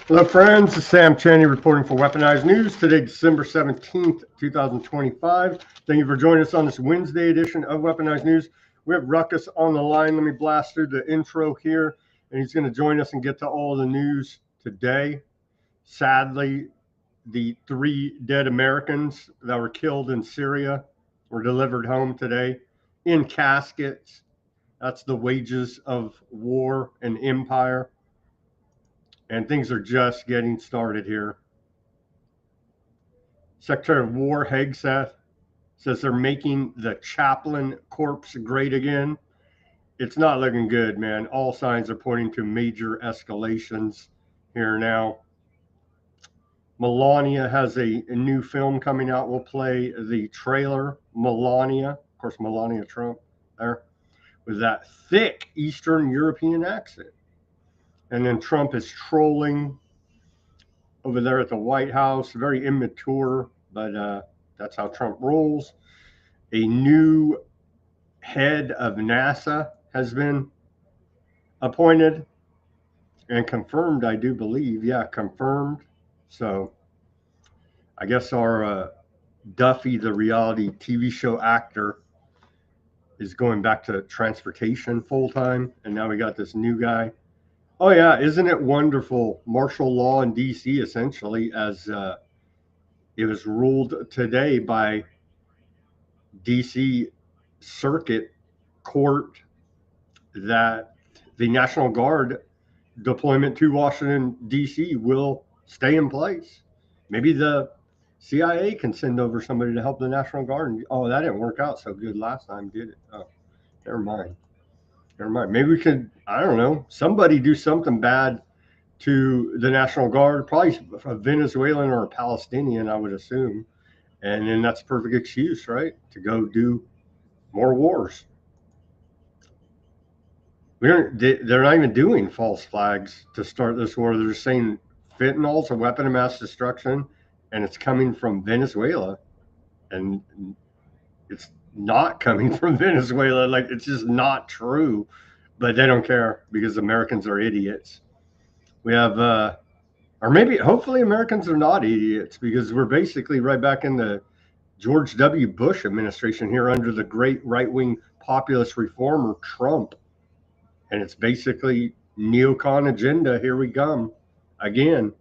Hello, friends. It's Sam Chaney reporting for Weaponized News. Today, December 17th, 2025. Thank you for joining us on this Wednesday edition of Weaponized News. We have Ruckus on the line. Let me blast through the intro here, and he's going to join us and get to all the news today. Sadly, the 3 dead Americans that were killed in Syria were delivered home today in caskets. That's the wages of war and empire. And things are just getting started here. Secretary of War Hegseth says they're making the chaplain corpse great again. It's not looking good, man. All signs are pointing to major escalations here now. Melania has a new film coming out. We'll play the trailer. Melania, of course, Melania Trump there, with that thick Eastern European accent. And then Trump is trolling over there at the White House, very immature, but that's how Trump rolls. A new head of NASA has been appointed and confirmed, I do believe. Yeah, confirmed. So I guess our Duffy, the reality TV show actor, is going back to transportation full time. And now we got this new guy. Oh, yeah. Isn't it wonderful? Martial law in D.C., essentially, as it was ruled today by D.C. Circuit Court that the National Guard deployment to Washington, D.C. will stay in place. Maybe the CIA can send over somebody to help the National Guard. Oh, that didn't work out so good last time, did it? Oh, never mind. Never mind. Maybe we could, I don't know, somebody do something bad to the National Guard, probably a Venezuelan or a Palestinian, I would assume. And then that's a perfect excuse, right, to go do more wars. They're not even doing false flags to start this war. They're saying fentanyl's a weapon of mass destruction, and it's coming from Venezuela. And it's not coming from Venezuela. Like, it's just not true. But they don't care because Americans are idiots. We have, or maybe, hopefully, Americans are not idiots because we're basically right back in the George W. Bush administration here under the great right-wing populist reformer Trump. And it's basically neocon agenda. Here we come. Again.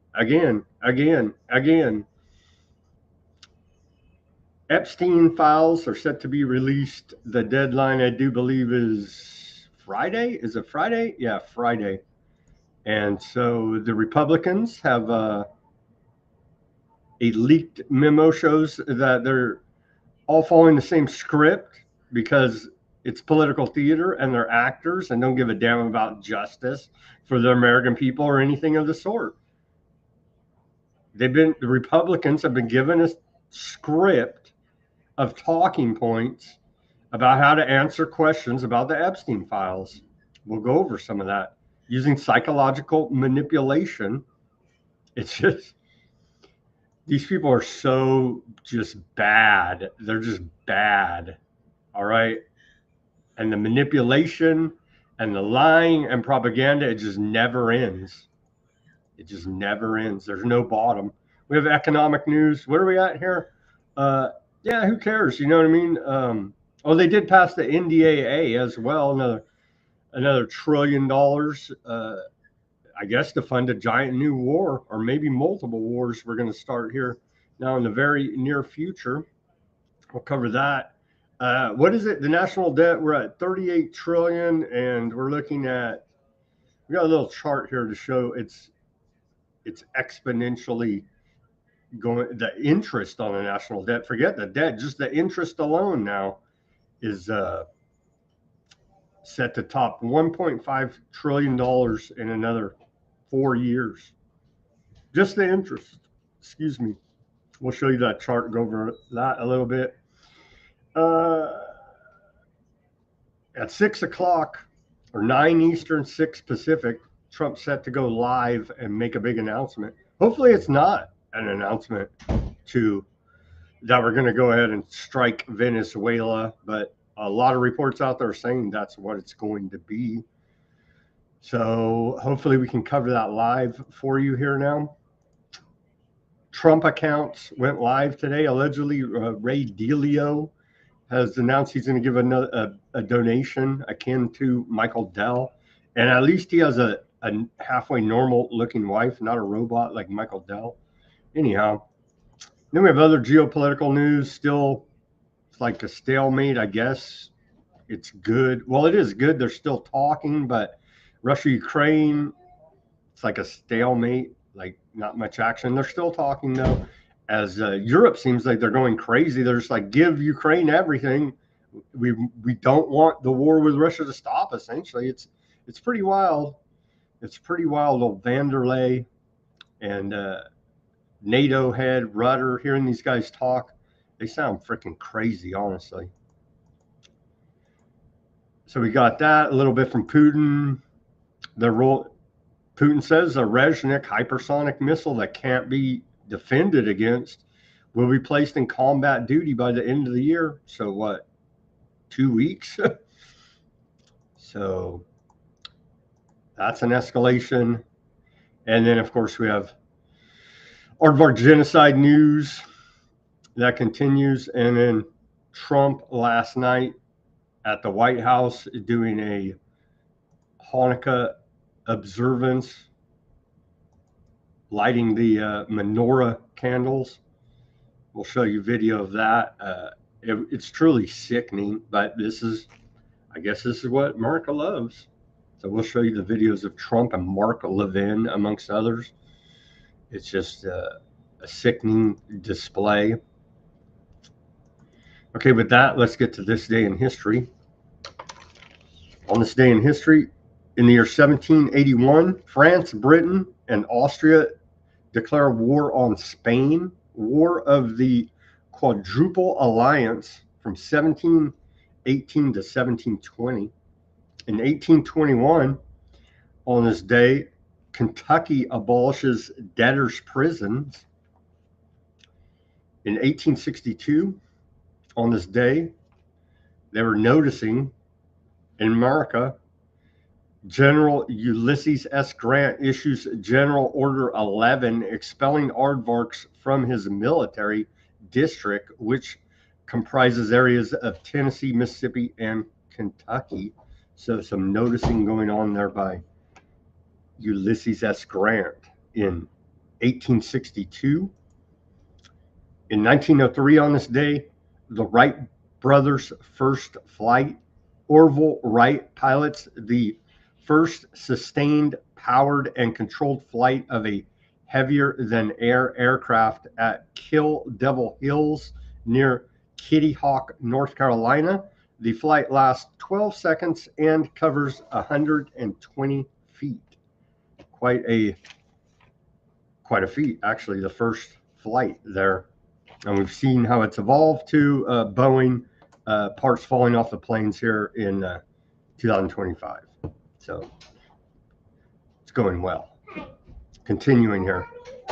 Epstein files are set to be released. The deadline, I do believe, is Friday. Is it Friday? Yeah, Friday. And so the Republicans have a leaked memo shows that they're all following the same script because it's political theater and they're actors and don't give a damn about justice for the American people or anything of the sort. The Republicans have been given a script of talking points about how to answer questions about the Epstein files. We'll go over some of that using psychological manipulation. It's just, these people are so just bad. They're just bad. All right. And the manipulation and the lying and propaganda, it just never ends. It just never ends. There's no bottom. We have economic news. What are we at here? Yeah, who cares? You know what I mean? Oh, they did pass the NDAA as well. Another $1 trillion, I guess, to fund a giant new war, or maybe multiple wars we're going to start here now in the very near future. We'll cover that. What is it? The national debt, we're at 38 trillion, and we're looking at, we got a little chart here to show it's exponentially going. The interest on the national debt, forget the debt, just the interest alone now is set to top $1.5 trillion in another 4 years. Just the interest. Excuse me. We'll show you that chart, go over that a little bit. At 6 o'clock or 9 Eastern, 6 Pacific, Trump's set to go live and make a big announcement. Hopefully it's not an announcement that we're going to go ahead and strike Venezuela, but a lot of reports out there saying that's what it's going to be. So hopefully we can cover that live for you here now. Trump accounts went live today. Allegedly, Ray Dalio has announced he's going to give a donation akin to Michael Dell. And at least he has a halfway normal looking wife, not a robot like Michael Dell. Anyhow, then we have other geopolitical news. Still, it's like a stalemate, I guess. It's good. Well, it is good. They're still talking, but Russia, Ukraine, it's like a stalemate, like not much action. They're still talking though. As Europe seems like they're going crazy. They're just like, give Ukraine everything. We don't want the war with Russia to stop. Essentially, it's pretty wild. It's pretty wild. Old Van der Leyen and NATO head Rutter. Hearing these guys talk, they sound freaking crazy, honestly. So we got that a little bit from Putin. Putin says a Oreshnik hypersonic missile that can't be defended against will be placed in combat duty by the end of the year. So what, 2 weeks? So that's an escalation. And then, of course, we have Aardvark genocide news that continues. And then Trump last night at the White House doing a Hanukkah observance, lighting the menorah candles. We'll show you video of that. It's truly sickening, but I guess this is what America loves. So we'll show you the videos of Trump and Mark Levin, amongst others. It's just a sickening display. Okay, with that, let's get to this day in history. On this day in history, in the year 1781, France, Britain, and Austria declare war on Spain. War of the Quadruple Alliance from 1718 to 1720. In 1821, on this day, Kentucky abolishes debtors' prisons. In 1862, on this day, they were noticing in America, General Ulysses S. Grant issues General Order 11, expelling aardvarks from his military district, which comprises areas of Tennessee, Mississippi, and Kentucky. So some noticing going on there by Ulysses S. Grant in 1862. In 1903, on this day, the Wright brothers' first flight. Orville Wright pilots the first sustained, powered, and controlled flight of a heavier-than-air aircraft at Kill Devil Hills near Kitty Hawk, North Carolina. The flight lasts 12 seconds and covers 120 feet. Quite a feat, actually, the first flight there. And we've seen how it's evolved to Boeing parts falling off the planes here in 2025. So it's going well. Continuing here.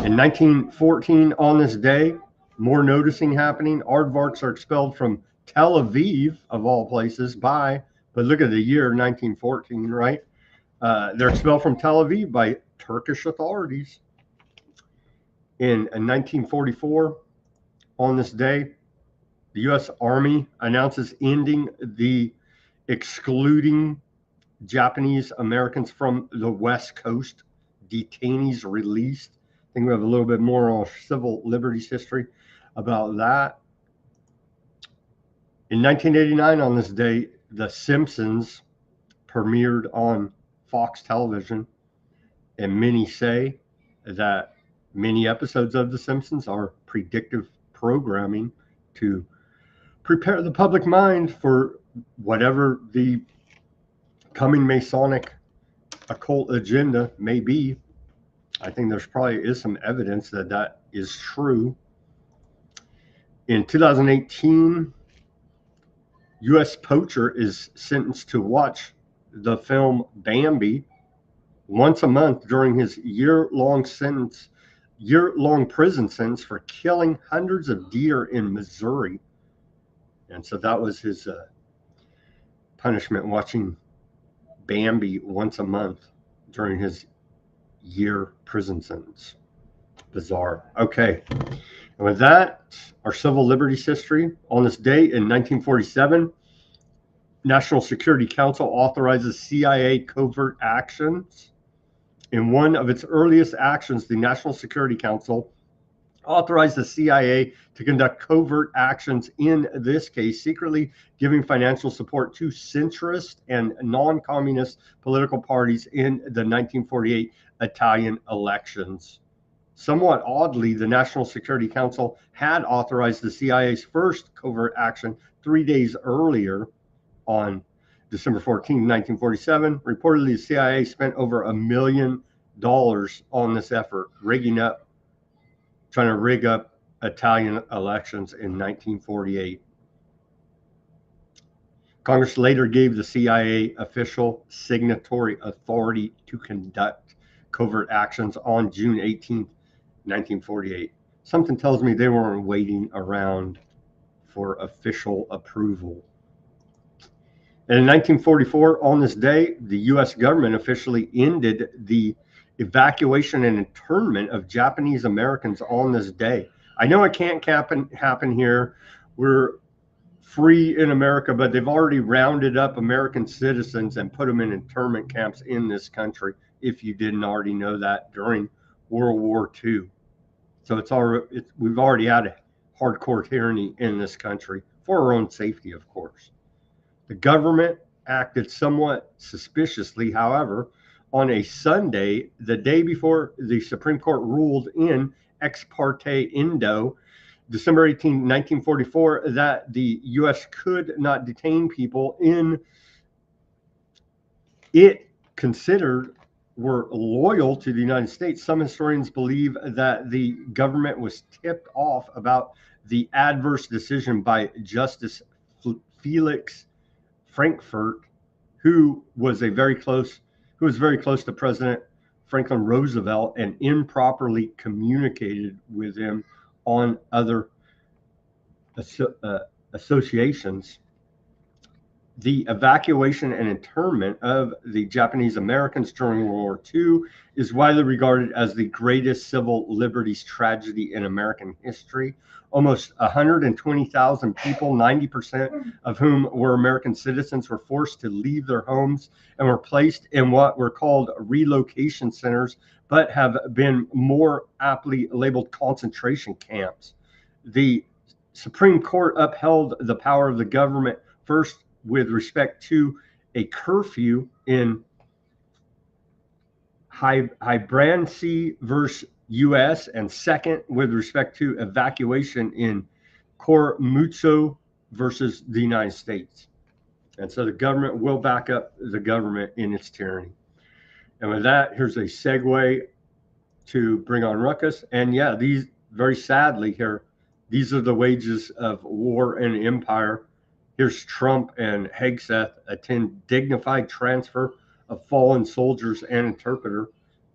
In 1914, on this day, more noticing happening. Aardvarks are expelled from Tel Aviv, of all places, but look at the year 1914, right? They're expelled from Tel Aviv by Turkish authorities. In 1944, on this day, the U.S. Army announces ending the excluding Japanese Americans from the West Coast. Detainees released. I think we have a little bit more on civil liberties history about that. In 1989, on this day, The Simpsons premiered on Fox Television, and many say that many episodes of The Simpsons are predictive programming to prepare the public mind for whatever the coming Masonic occult agenda may be. I think there's probably is some evidence that that is true. In 2018, U.S. poacher is sentenced to watch the film Bambi once a month during his year-long prison sentence for killing hundreds of deer in Missouri. And so that was his punishment, watching Bambi once a month. during his year prison sentence. Bizarre. Okay. And with that, our civil liberties history. On this date in 1947, National Security Council authorizes CIA covert actions. In one of its earliest actions, the National Security Council authorized the CIA to conduct covert actions, in this case, secretly giving financial support to centrist and non-communist political parties in the 1948 Italian elections. Somewhat oddly, the National Security Council had authorized the CIA's first covert action 3 days earlier on December 14, 1947. Reportedly, the CIA spent over $1 million on this effort, trying to rig up Italian elections in 1948. Congress later gave the CIA official signatory authority to conduct covert actions on June 18, 1948. Something tells me they weren't waiting around for official approval. And in 1944, on this day, the U.S. government officially ended the evacuation and internment of Japanese Americans on this day. I know it can't happen here. We're free in America, but they've already rounded up American citizens and put them in internment camps in this country, if you didn't already know that, during World War II. So we've already had a hardcore tyranny in this country for our own safety, of course. The government acted somewhat suspiciously, however, on a Sunday, the day before the Supreme Court ruled in Ex parte Indo, December 18, 1944, that the U.S. could not detain people it considered were loyal to the United States. Some historians believe that the government was tipped off about the adverse decision by Justice Felix Frankfurt, who was very close to President Franklin Roosevelt, and improperly communicated with him on other associations. The evacuation and internment of the Japanese Americans during World War II is widely regarded as the greatest civil liberties tragedy in American history. Almost 120,000 people, 90% of whom were American citizens, were forced to leave their homes and were placed in what were called relocation centers, but have been more aptly labeled concentration camps. The Supreme Court upheld the power of the government, first with respect to a curfew in Hybrancy versus U.S., and second with respect to evacuation in Korematsu versus the United States. And so the government will back up the government in its tyranny. And with that, here's a segue to bring on Ruckus. And yeah, these, very sadly here, these are the wages of war and empire. Here's Trump and Hegseth attend dignified transfer of fallen soldiers and interpreter.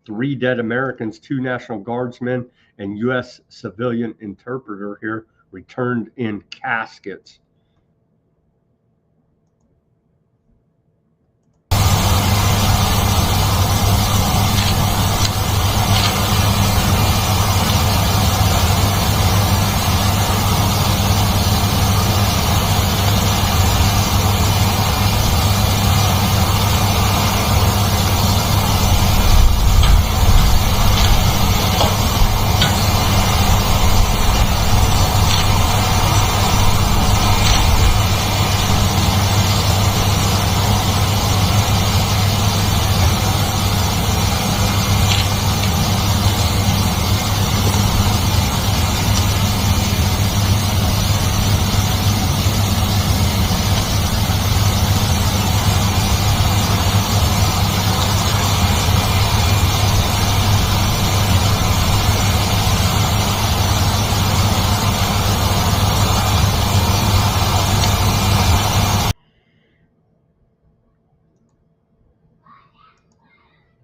3 dead Americans, 2 National Guardsmen, and U.S. civilian interpreter here returned in caskets.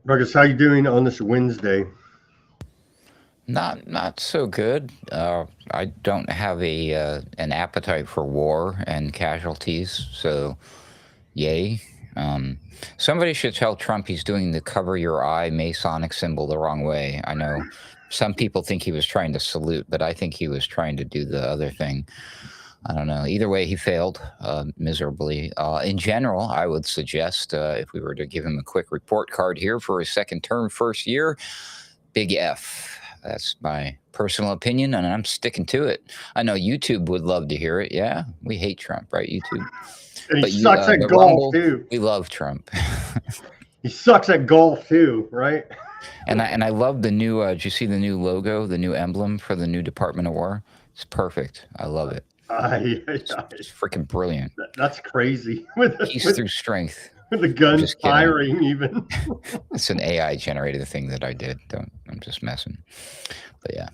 Ruckus, how you doing on this Wednesday? Not so good. I don't have an appetite for war and casualties, so yay. Somebody should tell Trump he's doing the cover your eye Masonic symbol the wrong way. I know some people think he was trying to salute, but I think he was trying to do the other thing. I don't know. Either way, he failed miserably. In general, I would suggest if we were to give him a quick report card here for his second term, first year, big F. That's my personal opinion, and I'm sticking to it. I know YouTube would love to hear it. Yeah, we hate Trump, right, YouTube? And he But sucks at but golf Rumble, too. we love Trump. He sucks at golf too, right? And I love the new. Did you see the new logo, the new emblem for the new Department of War? It's perfect. I love it. It's freaking brilliant. That's crazy. Peace through strength. With the guns firing, even. It's an AI generated thing that I did. I'm just messing. But yeah.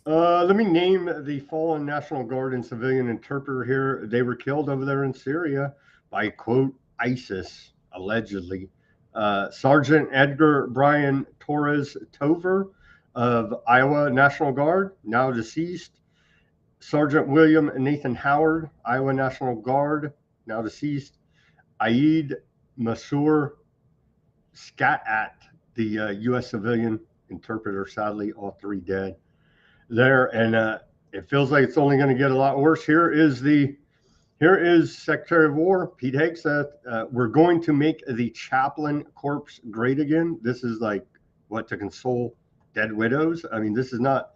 Let me name the fallen National Guard and civilian interpreter here. They were killed over there in Syria by, quote, ISIS, allegedly. Sergeant Edgar Brian Torres Tover of Iowa National Guard, now deceased. Sergeant William Nathan Howard, Iowa National Guard, now deceased. Aid Masur Skatat, the U.S. civilian interpreter, sadly, all three dead there. And it feels like it's only going to get a lot worse. Here is Secretary of War Pete Hegseth. We're going to make the chaplain corpse great again. This is like what, to console dead widows? I mean, it's not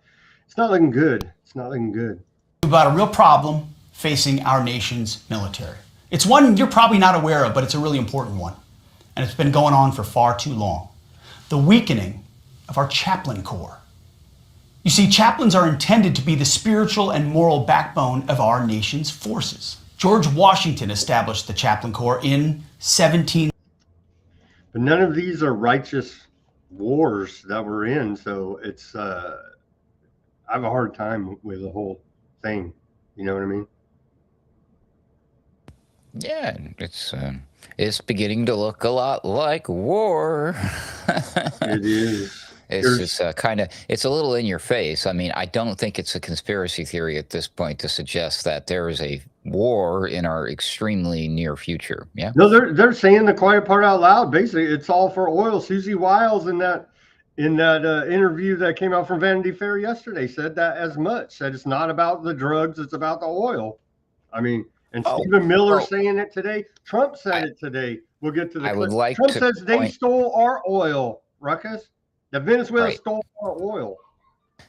looking good. It's not looking good. About a real problem facing our nation's military. It's one you're probably not aware of, but it's a really important one. And it's been going on for far too long. The weakening of our chaplain corps. You see, chaplains are intended to be the spiritual and moral backbone of our nation's forces. George Washington established the chaplain corps in 17. But none of these are righteous wars that we're in, so it's I have a hard time with the whole thing. You know what I mean? Yeah, it's beginning to look a lot like war. It is. It's it's a little in your face. I mean, I don't think it's a conspiracy theory at this point to suggest that there is a war in our extremely near future. Yeah. No, they're saying the quiet part out loud. Basically, it's all for oil. Susie Wiles in that interview that came out from Vanity Fair yesterday said that as much. Said it's not about the drugs, it's about the oil. I mean, and Stephen Miller saying it today. Trump said it today. We'll get to the. Trump says they stole our oil, Ruckus. That Venezuela stole our oil.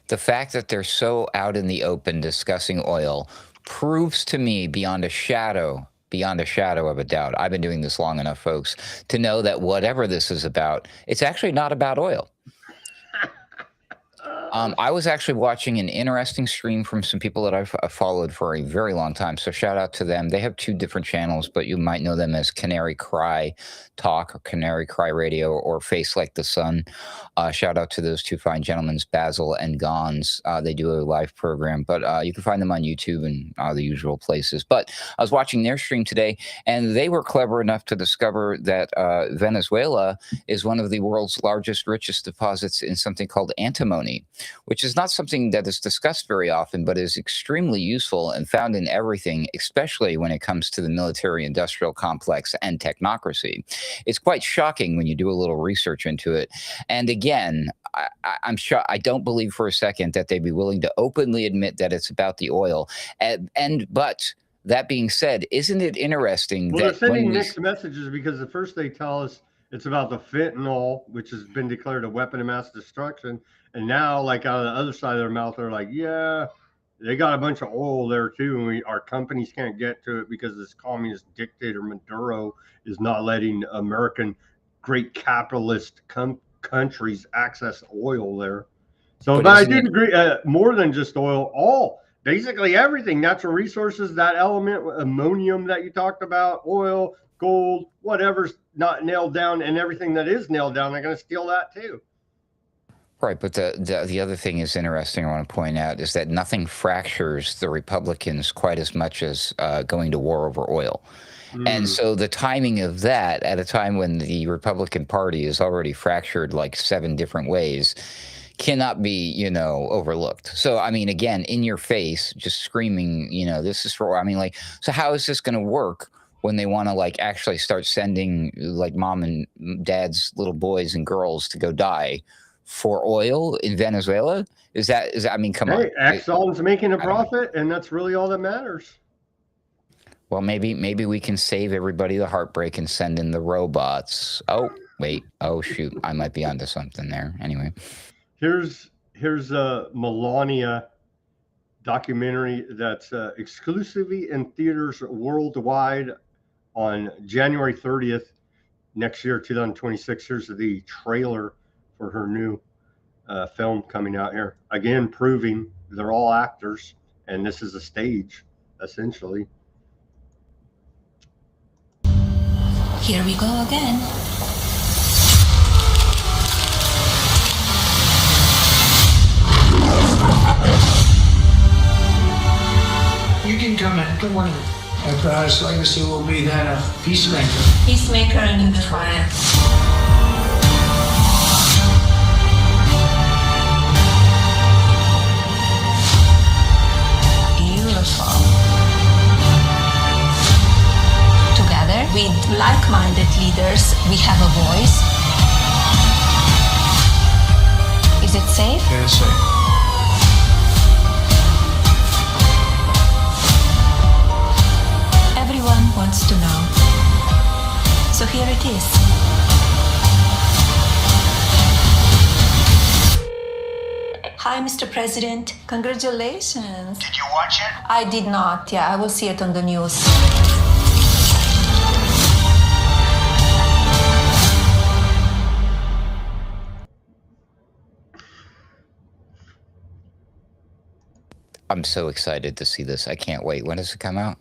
The fact that they're so out in the open discussing oil proves to me beyond a shadow of a doubt. I've been doing this long enough, folks, to know that whatever this is about, it's actually not about oil. I was actually watching an interesting stream from some people that I've followed for a very long time. So shout out to them. They have two different channels, but you might know them as Canary Cry Talk or Canary Cry Radio or Face Like the Sun. Shout out to those two fine gentlemen, Basil and Gons. They do a live program, but you can find them on YouTube and the usual places. But I was watching their stream today, and they were clever enough to discover that Venezuela is one of the world's largest, richest deposits in something called antimony, which is not something that is discussed very often, but is extremely useful and found in everything, especially when it comes to the military-industrial complex and technocracy. It's quite shocking when you do a little research into it. And again, I'm sure I don't believe for a second that they'd be willing to openly admit that it's about the oil. But that being said, isn't it interesting that they're sending mixed messages, because at first they tell us it's about the fentanyl, which has been declared a weapon of mass destruction. And now, like, out of the other side of their mouth, they're like, yeah, they got a bunch of oil there too, and our companies can't get to it because this communist dictator Maduro is not letting American great capitalist countries access oil there. So, but I do agree, more than just oil, basically everything, natural resources, that element, ammonium that you talked about, oil, gold, whatever's not nailed down, and everything that is nailed down, they're going to steal that too. Right, but the other thing is interesting I want to point out is that nothing fractures the Republicans quite as much as going to war over oil. And so the timing of that at a time when the Republican Party is already fractured like 7 different ways cannot be, overlooked. So, I mean, again, in your face, just screaming, this is for, I mean, like, so how is this going to work when they want to like actually start sending like mom and dad's little boys and girls to go die for oil in Venezuela? Is that I mean, come on. Exxon's making a profit, and that's really all that matters. Well, maybe we can save everybody the heartbreak and send in the robots. Oh, wait. Oh, shoot. I might be onto something there. Anyway. Here's a Melania documentary that's exclusively in theaters worldwide on January 30th next year, 2026. Here's the trailer for her new film coming out here. Again, proving they're all actors, and this is a stage, essentially. Here we go again. You can come in. Good morning. Perhaps legacy will be that of peacemaker. Peacemaker and defiance. Beautiful. Together with like-minded leaders, we have a voice. Is it safe? Yeah, it's safe. Everyone wants to know. So here it is. Hi, Mr. President. Congratulations. Did you watch it? I did not. Yeah, I will see it on the news. I'm so excited to see this. I can't wait. When does it come out?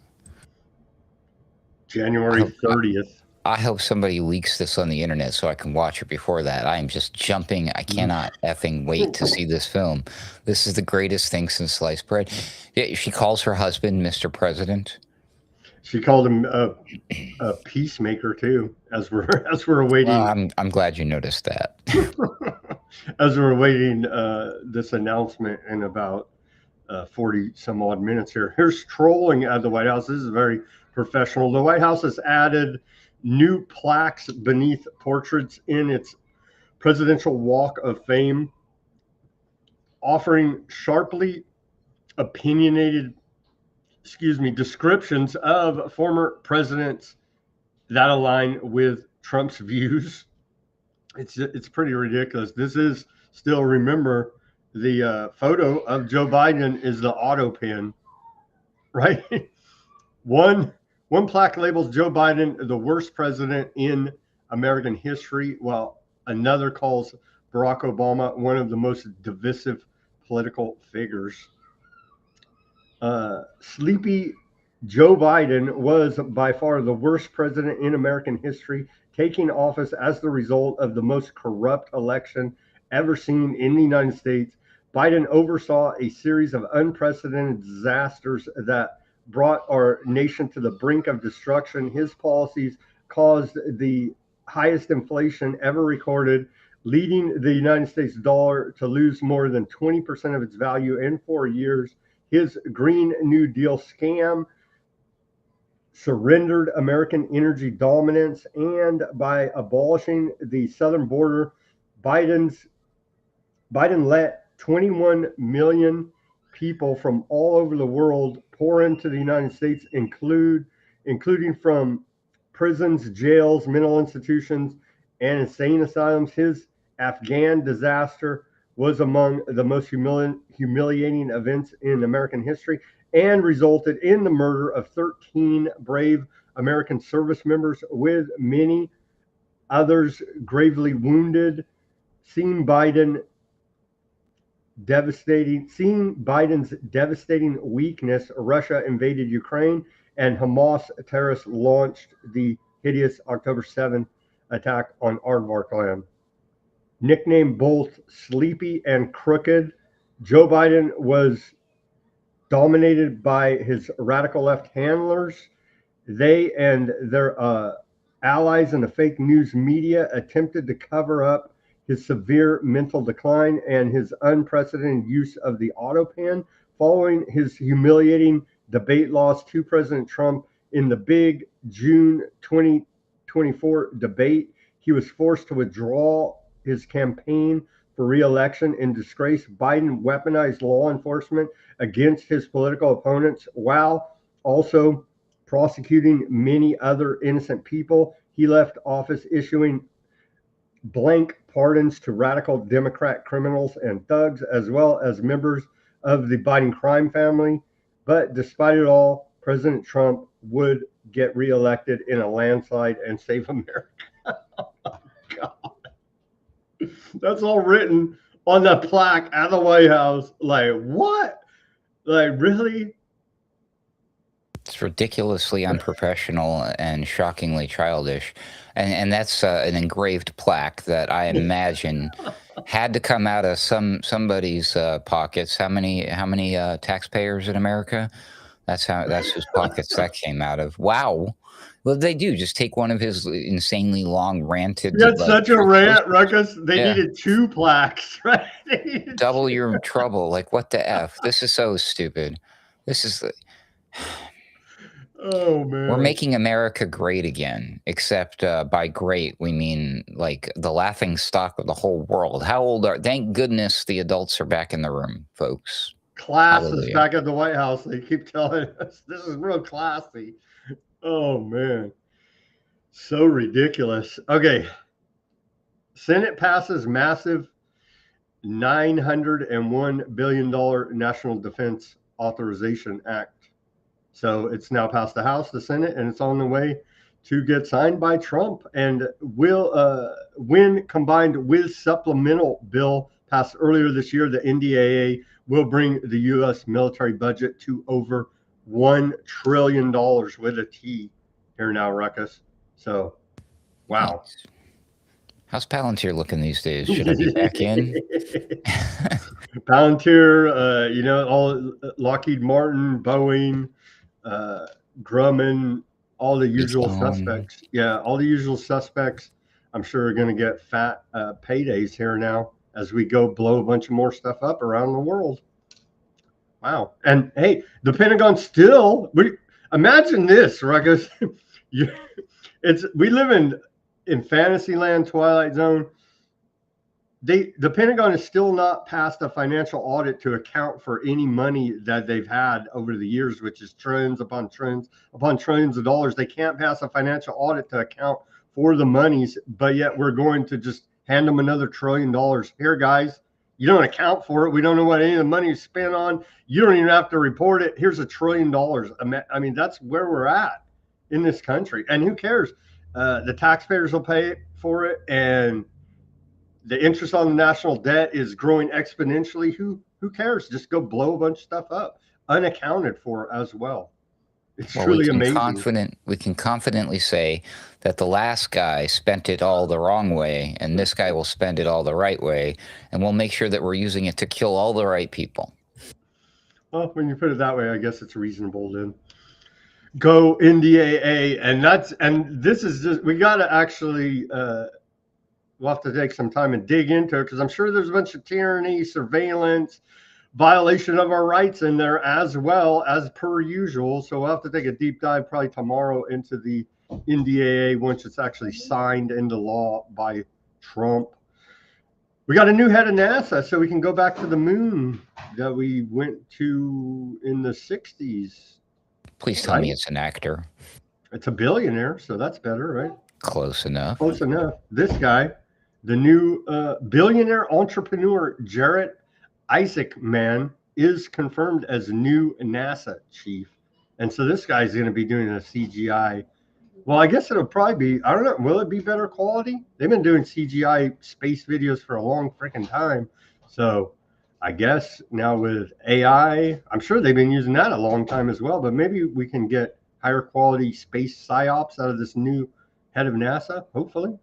January 30th. I hope somebody leaks this on the internet so I can watch it before that. I am just jumping. I cannot effing wait to see this film. This is the greatest thing since sliced bread. Yeah, she calls her husband Mr. President. She called him a peacemaker too, as we're awaiting. Well, I'm glad you noticed that. As we're awaiting this announcement in about 40 some odd minutes here. Here's trolling at the White House. This is very professional. The White House has added new plaques beneath portraits in its presidential walk of fame, offering sharply opinionated descriptions of former presidents that align with Trump's views. It's pretty ridiculous. This is still, remember, the photo of Joe Biden is the auto pin, right? One plaque labels Joe Biden the worst president in American history, while another calls Barack Obama one of the most divisive political figures. Sleepy Joe Biden was by far the worst president in American history, taking office as the result of the most corrupt election ever seen in the United States. Biden oversaw a series of unprecedented disasters that brought our nation to the brink of destruction. His policies caused the highest inflation ever recorded, leading the United States dollar to lose more than 20% of its value in 4 years. His Green New Deal scam surrendered American energy dominance, and by abolishing the southern border, Biden let 21 million people from all over the world pour into the United States, including from prisons, jails, mental institutions, and insane asylums. His Afghan disaster was among the most humiliating events in American history and resulted in the murder of 13 brave American service members, with many others gravely wounded. Seeing Biden's devastating weakness, Russia invaded Ukraine, and Hamas terrorists launched the hideous October 7th attack on Aardvark land. Nicknamed both Sleepy and Crooked, Joe Biden was dominated by his radical left handlers. They and their allies in the fake news media attempted to cover up his severe mental decline and his unprecedented use of the auto pen. Following his humiliating debate loss to President Trump in the big June 2024 debate, he was forced to withdraw his campaign for re-election in disgrace. Biden weaponized law enforcement against his political opponents while also prosecuting many other innocent people. He left office issuing blank pardons to radical Democrat criminals and thugs, as well as members of the Biden crime family. But despite it all, President Trump would get reelected in a landslide and save America. Oh, God. That's all written on the plaque at the White House. Like, what? Like, really? It's ridiculously unprofessional and shockingly childish. And that's an engraved plaque that I imagine had to come out of somebody's pockets. How many taxpayers in America? That's whose pockets that came out of. Wow. Well, they do just take one of his insanely long ranted. You had such a rant, Ruckus. They needed 2 plaques, right? Double your trouble. Like, what the F? This is so stupid. This is. Oh, man. We're making America great again, except by great, we mean like the laughing stock of the whole world. How old are, thank goodness the adults are back in the room, folks. Class is back at the White House. They keep telling us this is real classy. Oh, man. So ridiculous. Okay. Senate passes massive $901 billion National Defense Authorization Act. So it's now passed the House, the Senate, and it's on the way to get signed by Trump. And will, when combined with supplemental bill passed earlier this year, the NDAA will bring the U.S. military budget to over $1 trillion with a T here now, Ruckus. So, wow. How's Palantir looking these days? Should I be back in? Palantir, you know, all Lockheed Martin, Boeing, Grumman, all the usual suspects. Yeah, all the usual suspects, I'm sure, are going to get fat paydays here now as we go blow a bunch of more stuff up around the world. Wow. And hey, the Pentagon still, imagine this, Ruckus. We live in fantasy land, Twilight Zone. The Pentagon has still not passed a financial audit to account for any money that they've had over the years, which is trillions upon trillions upon trillions of dollars. They can't pass a financial audit to account for the monies, but yet we're going to just hand them another $1 trillion. Here, guys, you don't account for it. We don't know what any of the money is spent on. You don't even have to report it. Here's $1 trillion. I mean, that's where we're at in this country. And who cares? The taxpayers will pay for it, and the interest on the national debt is growing exponentially. Who cares? Just go blow a bunch of stuff up, unaccounted for as well. It's truly amazing. We can confidently say that the last guy spent it all the wrong way, and this guy will spend it all the right way, and we'll make sure that we're using it to kill all the right people. Well, when you put it that way, I guess it's reasonable then. Go NDAA, and this is just, we got to actually we'll have to take some time and dig into it, because I'm sure there's a bunch of tyranny, surveillance, violation of our rights in there as well, as per usual. So we'll have to take a deep dive probably tomorrow into the NDAA once it's actually signed into law by Trump. We got a new head of NASA, so we can go back to the moon that we went to in the 60s. Please tell me it's an actor. It's a billionaire, so that's better, right? Close enough. Close enough. This guy, the new billionaire entrepreneur Jarrett Isaacman, is confirmed as new NASA chief. And so this guy's going to be doing a CGI. Well, I guess it'll probably be, I don't know, will it be better quality? They've been doing CGI space videos for a long freaking time. So I guess now with AI, I'm sure they've been using that a long time as well, but maybe we can get higher quality space psyops out of this new head of NASA, hopefully.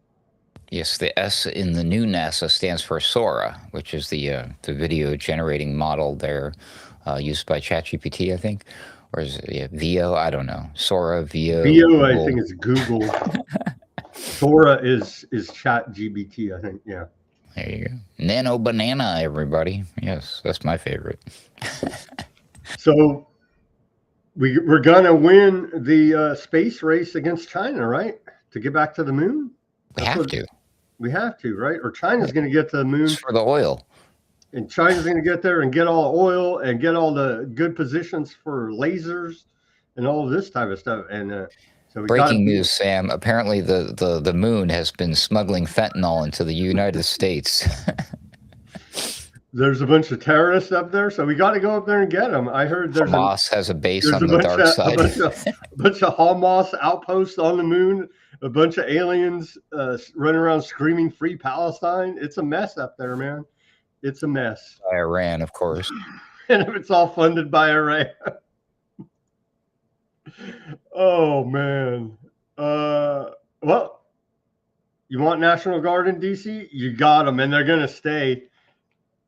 Yes, the S in the new NASA stands for Sora, which is the video generating model there used by ChatGPT, I think. Or is it Vio? I don't know. Sora, Vio. Vio, I think it's Google. Sora is ChatGPT, I think. Yeah. There you go. Nano banana, everybody. Yes, that's my favorite. So we're gonna win the space race against China, right? To get back to the moon. We have to. We have to, right? Or China's going to get to the moon. It's for the oil. And China's going to get there and get all the oil and get all the good positions for lasers and all of this type of stuff. And so breaking news, Sam. Apparently, the moon has been smuggling fentanyl into the United States. There's a bunch of terrorists up there, so we got to go up there and get them. I heard Hamas has a base on the dark side. A bunch of Hamas outposts on the moon. A bunch of aliens running around screaming "Free Palestine." It's a mess up there, man. It's a mess. By Iran, of course. And if it's all funded by Iran. Oh man. Well, you want National Guard in DC? You got them, and they're gonna stay.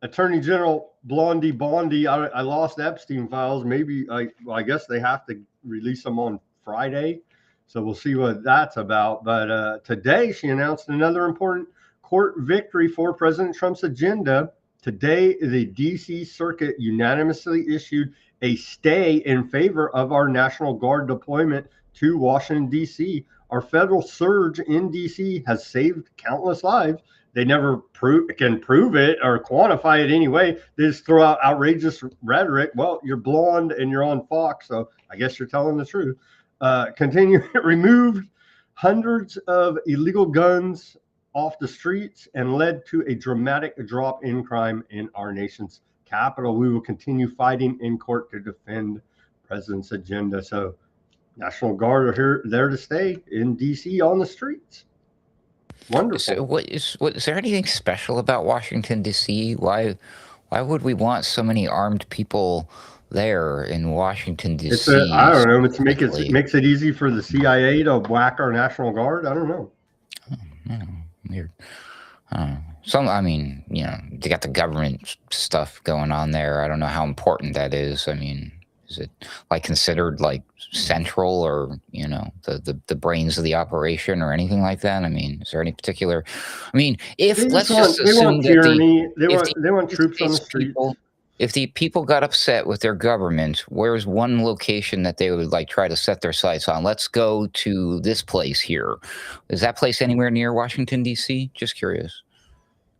Attorney General Blondie Bondi. I lost Epstein files. Maybe I guess they have to release them on Friday. So we'll see what that's about. But today she announced another important court victory for President Trump's agenda. Today, the D.C. Circuit unanimously issued a stay in favor of our National Guard deployment to Washington, D.C. Our federal surge in D.C. has saved countless lives. They never can prove it or quantify it anyway. They just throw out outrageous rhetoric. Well, you're blonde and you're on Fox, so I guess you're telling the truth. Removed hundreds of illegal guns off the streets and led to a dramatic drop in crime in our nation's capital. We will continue fighting in court to defend President's agenda. So National Guard are there to stay in DC on the streets. Wonderful. So is there anything special about Washington, D.C.? Why would we want so many armed people there in Washington, D.C.? I don't know. It makes it easy for the CIA to whack our National Guard. I don't know. Weird. I mean, you know, they got the government stuff going on there. I don't know how important that is. I mean, is it like considered like central or, you know, the brains of the operation or anything like that? I mean, is there any particular? I mean, let's just assume that they want troops on the streets. If the people got upset with their government, where's one location that they would like try to set their sights on? Let's go to this place here. Is that place anywhere near Washington, D.C.? Just curious.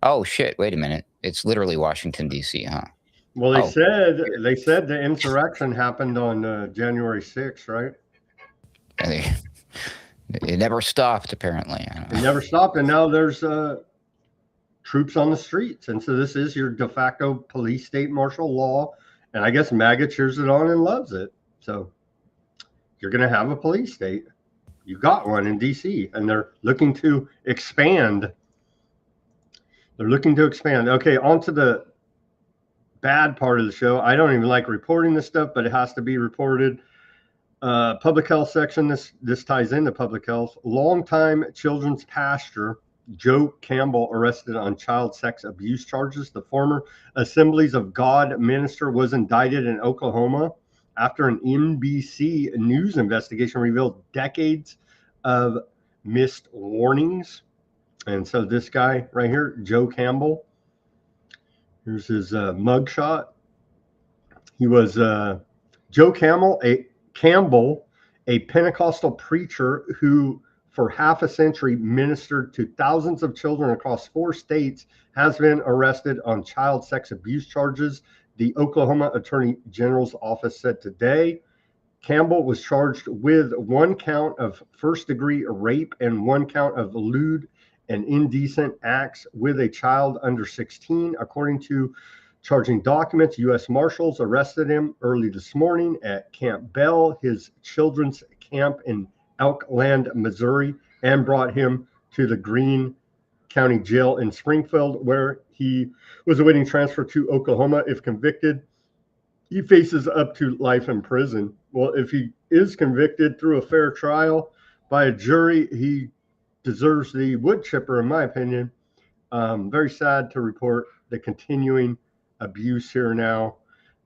Oh, shit. Wait a minute. It's literally Washington, D.C., huh? Well, they said the insurrection happened on January 6th, right? It never stopped, apparently. It never stopped, and now there's troops on the streets. And so this is your de facto police state martial law. And I guess MAGA cheers it on and loves it. So you're going to have a police state. You got one in DC, and they're looking to expand. Okay, on to the bad part of the show. I don't even like reporting this stuff, but it has to be reported. Public health section. This ties into public health. Longtime children's pastor Joe Campbell arrested on child sex abuse charges. The former Assemblies of God minister was indicted in Oklahoma after an NBC News investigation revealed decades of missed warnings. And so this guy right here, Joe Campbell, here's his mugshot. He was Joe Campbell, a Pentecostal preacher who for half a century ministered to thousands of children across 4 states, has been arrested on child sex abuse charges, the Oklahoma Attorney General's office said today. Campbell was charged with 1 count of first-degree rape and 1 count of lewd and indecent acts with a child under 16. According to charging documents, U.S. Marshals arrested him early this morning at Camp Bell, his children's camp in Elkland, Missouri, and brought him to the Greene County Jail in Springfield, where he was awaiting transfer to Oklahoma. If convicted, he faces up to life in prison. Well, if he is convicted through a fair trial by a jury, he deserves the wood chipper, in my opinion. Very sad to report the continuing abuse here now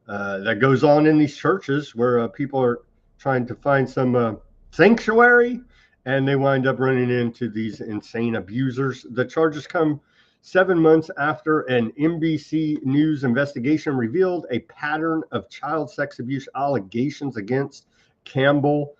that goes on in these churches where people are trying to find some sanctuary, and they wind up running into these insane abusers. The charges come 7 months after an NBC News investigation revealed a pattern of child sex abuse allegations against Campbell,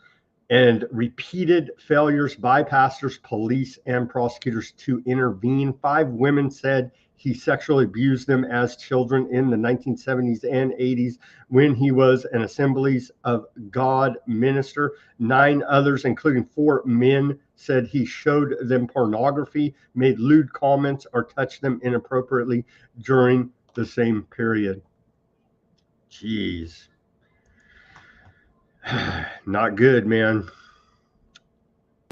and repeated failures by pastors, police, and prosecutors to intervene. 5 women said he sexually abused them as children in the 1970s and 80s when he was an Assemblies of God minister. 9 others, including 4 men, said he showed them pornography, made lewd comments, or touched them inappropriately during the same period. Jeez. Not good, man.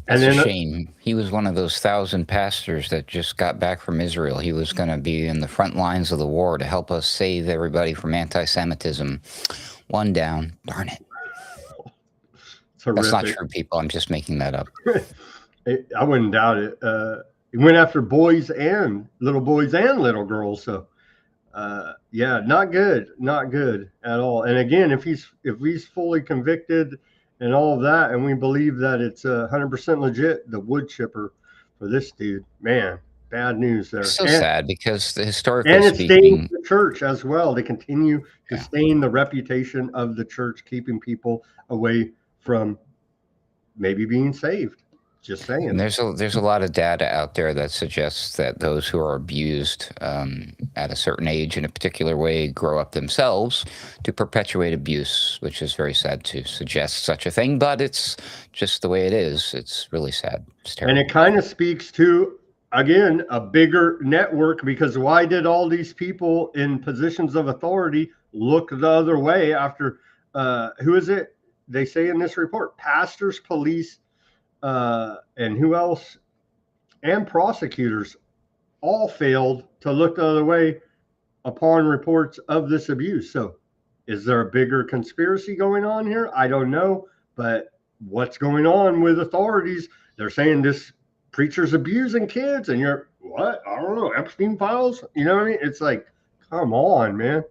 That's a shame. He was one of those 1,000 pastors that just got back from Israel. He was going to be in the front lines of the war to help us save everybody from anti-Semitism. One down. Darn it. That's not true, people. I'm just making that up. I wouldn't doubt it. He went after little boys and little girls. So, yeah, not good at all. And again, if he's fully convicted and all of that, and we believe that it's 100% legit, the wood chipper for this dude, man, bad news there. So sad, because historically and it's speaking, staining the church as well. They continue to stain the reputation of the church, keeping people away from maybe being saved. Just saying. And there's a lot of data out there that suggests that those who are abused at a certain age in a particular way grow up themselves to perpetuate abuse, which is very sad to suggest such a thing, but it's just the way it is. It's really sad. It's terrible. And it kind of speaks to, again, a bigger network, because why did all these people in positions of authority look the other way after, who is it? They say in this report, pastors, police, and who else? And prosecutors all failed to look the other way upon reports of this abuse. So is there a bigger conspiracy going on here? I don't know. But what's going on with authorities? They're saying this preacher's abusing kids, and you're, what? I don't know. Epstein files? You know what I mean? It's like, come on, man.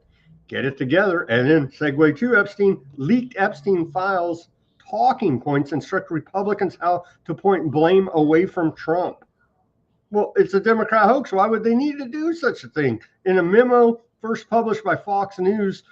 Get it together. And then segue to Epstein. Leaked Epstein files talking points instruct Republicans how to point blame away from Trump. Well, it's a Democrat hoax. Why would they need to do such a thing? In a memo first published by Fox News,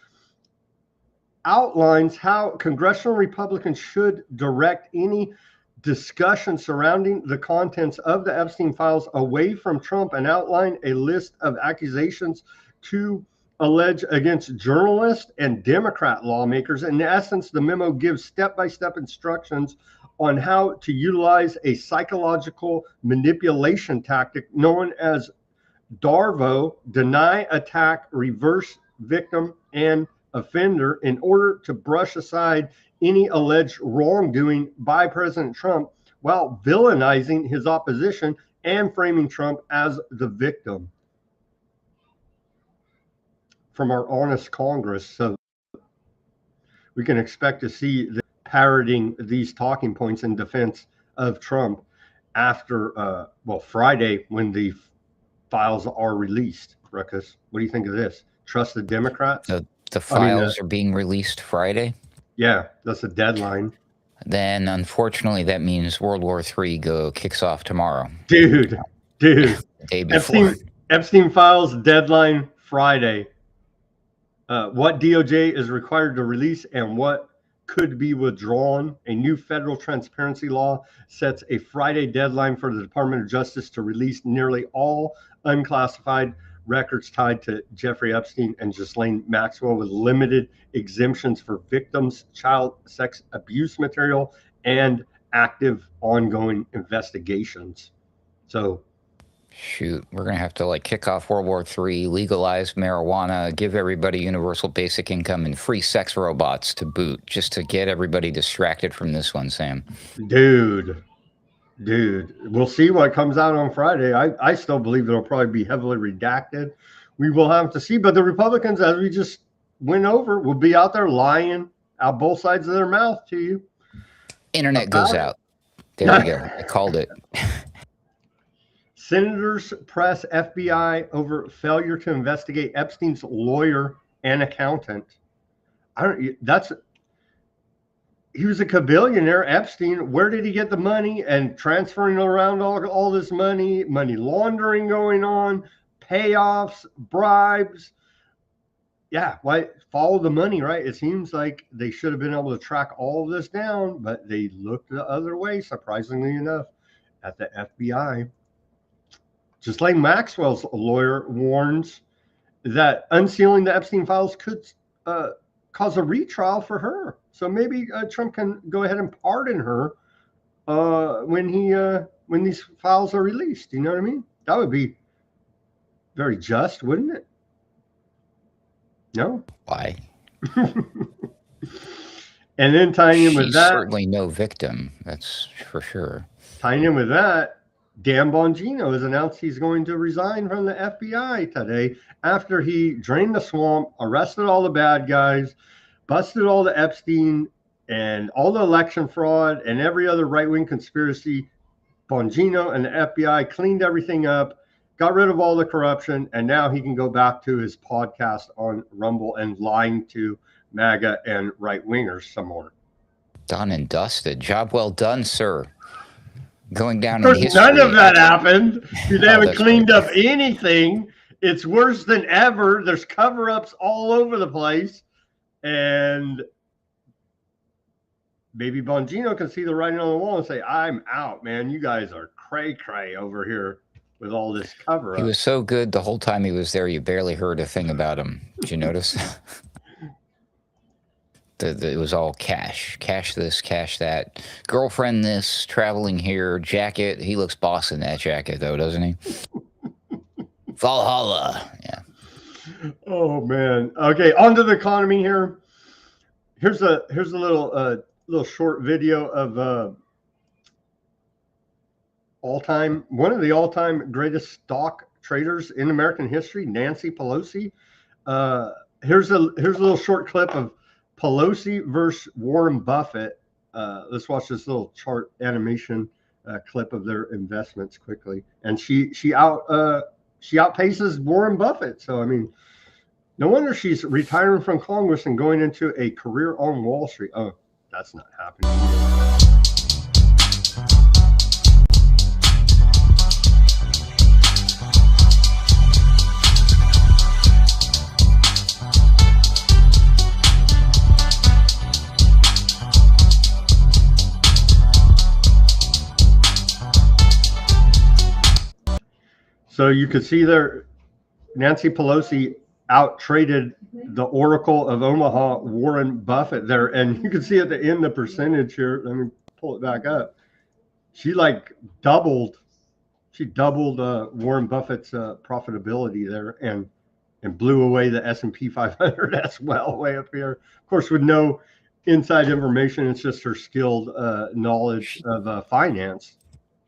outlines how congressional Republicans should direct any discussion surrounding the contents of the Epstein files away from Trump, and outline a list of accusations to allege against journalists and Democrat lawmakers. In essence, the memo gives step-by-step instructions on how to utilize a psychological manipulation tactic known as DARVO, deny, attack, reverse victim, and offender, in order to brush aside any alleged wrongdoing by President Trump while villainizing his opposition and framing Trump as the victim. From our honest Congress, so we can expect to see them parroting these talking points in defense of Trump after, Friday, when the files are released. Ruckus, what do you think of this? Trust the Democrats? The files are being released Friday? Yeah, that's the deadline. Then, unfortunately, that means World War III kicks off tomorrow. Dude. The day before. Epstein files deadline Friday. What DOJ is required to release and what could be withdrawn. A new federal transparency law sets a Friday deadline for the Department of Justice to release nearly all unclassified records tied to Jeffrey Epstein and Ghislaine Maxwell, with limited exemptions for victims, child sex abuse material, and active ongoing investigations. So, shoot, we're going to have to kick off World War III, legalize marijuana, give everybody universal basic income, and free sex robots to boot, just to get everybody distracted from this one, Sam. Dude, we'll see what comes out on Friday. I still believe it'll probably be heavily redacted. We will have to see. But the Republicans, as we just went over, will be out there lying out both sides of their mouth to you. Internet goes out. There we go. I called it. Senators press FBI over failure to investigate Epstein's lawyer and accountant. He was a billionaire, Epstein. Where did he get the money and transferring around all this money laundering going on, payoffs, bribes? yeah, why follow the money, right? It seems like they should have been able to track all of this down, but they looked the other way, surprisingly enough, at the FBI. Just like Maxwell's lawyer warns that unsealing the Epstein files could cause a retrial for her. So maybe Trump can go ahead and pardon her when these files are released. You know what I mean? That would be very just, wouldn't it? No? Why? And then tying in with She's that, certainly no victim. That's for sure. tying in with that, Dan Bongino has announced he's going to resign from the FBI today after he drained the swamp, arrested all the bad guys, busted all the Epstein and all the election fraud and every other right-wing conspiracy. Bongino and the FBI cleaned everything up, got rid of all the corruption, and now he can go back to his podcast on Rumble and lying to MAGA and right-wingers some more. Done and dusted. Job well done, sir. Going down in There's history. none of that happened. They haven't that's cleaned great. up anything. It's worse than ever. There's cover-ups all over the place. And maybe Bongino can see the writing on the wall and say, I'm out, man. You guys are cray-cray over here with all this cover-up. He was so good the whole time he was there, you barely heard a thing about him. Did you notice? It was all cash. Cash this, cash that. Girlfriend this, traveling here, jacket. He looks boss in that jacket, though, doesn't he? Valhalla. Yeah. Oh, man. Okay, on to the economy here. Here's a little short video of one of the all-time greatest stock traders in American history, Nancy Pelosi. Here's a little short clip of Pelosi versus Warren Buffett. Let's watch this little chart animation clip of their investments quickly. And she outpaces Warren Buffett. So I mean, no wonder she's retiring from Congress and going into a career on Wall Street. Oh, that's not happening. So you could see there, Nancy Pelosi out-traded the Oracle of Omaha, Warren Buffett there. And you can see at the end the percentage here. Let me pull it back up. She doubled Warren Buffett's profitability there and blew away the S&P 500 as well, way up here. Of course, with no inside information, it's just her skilled knowledge of finance.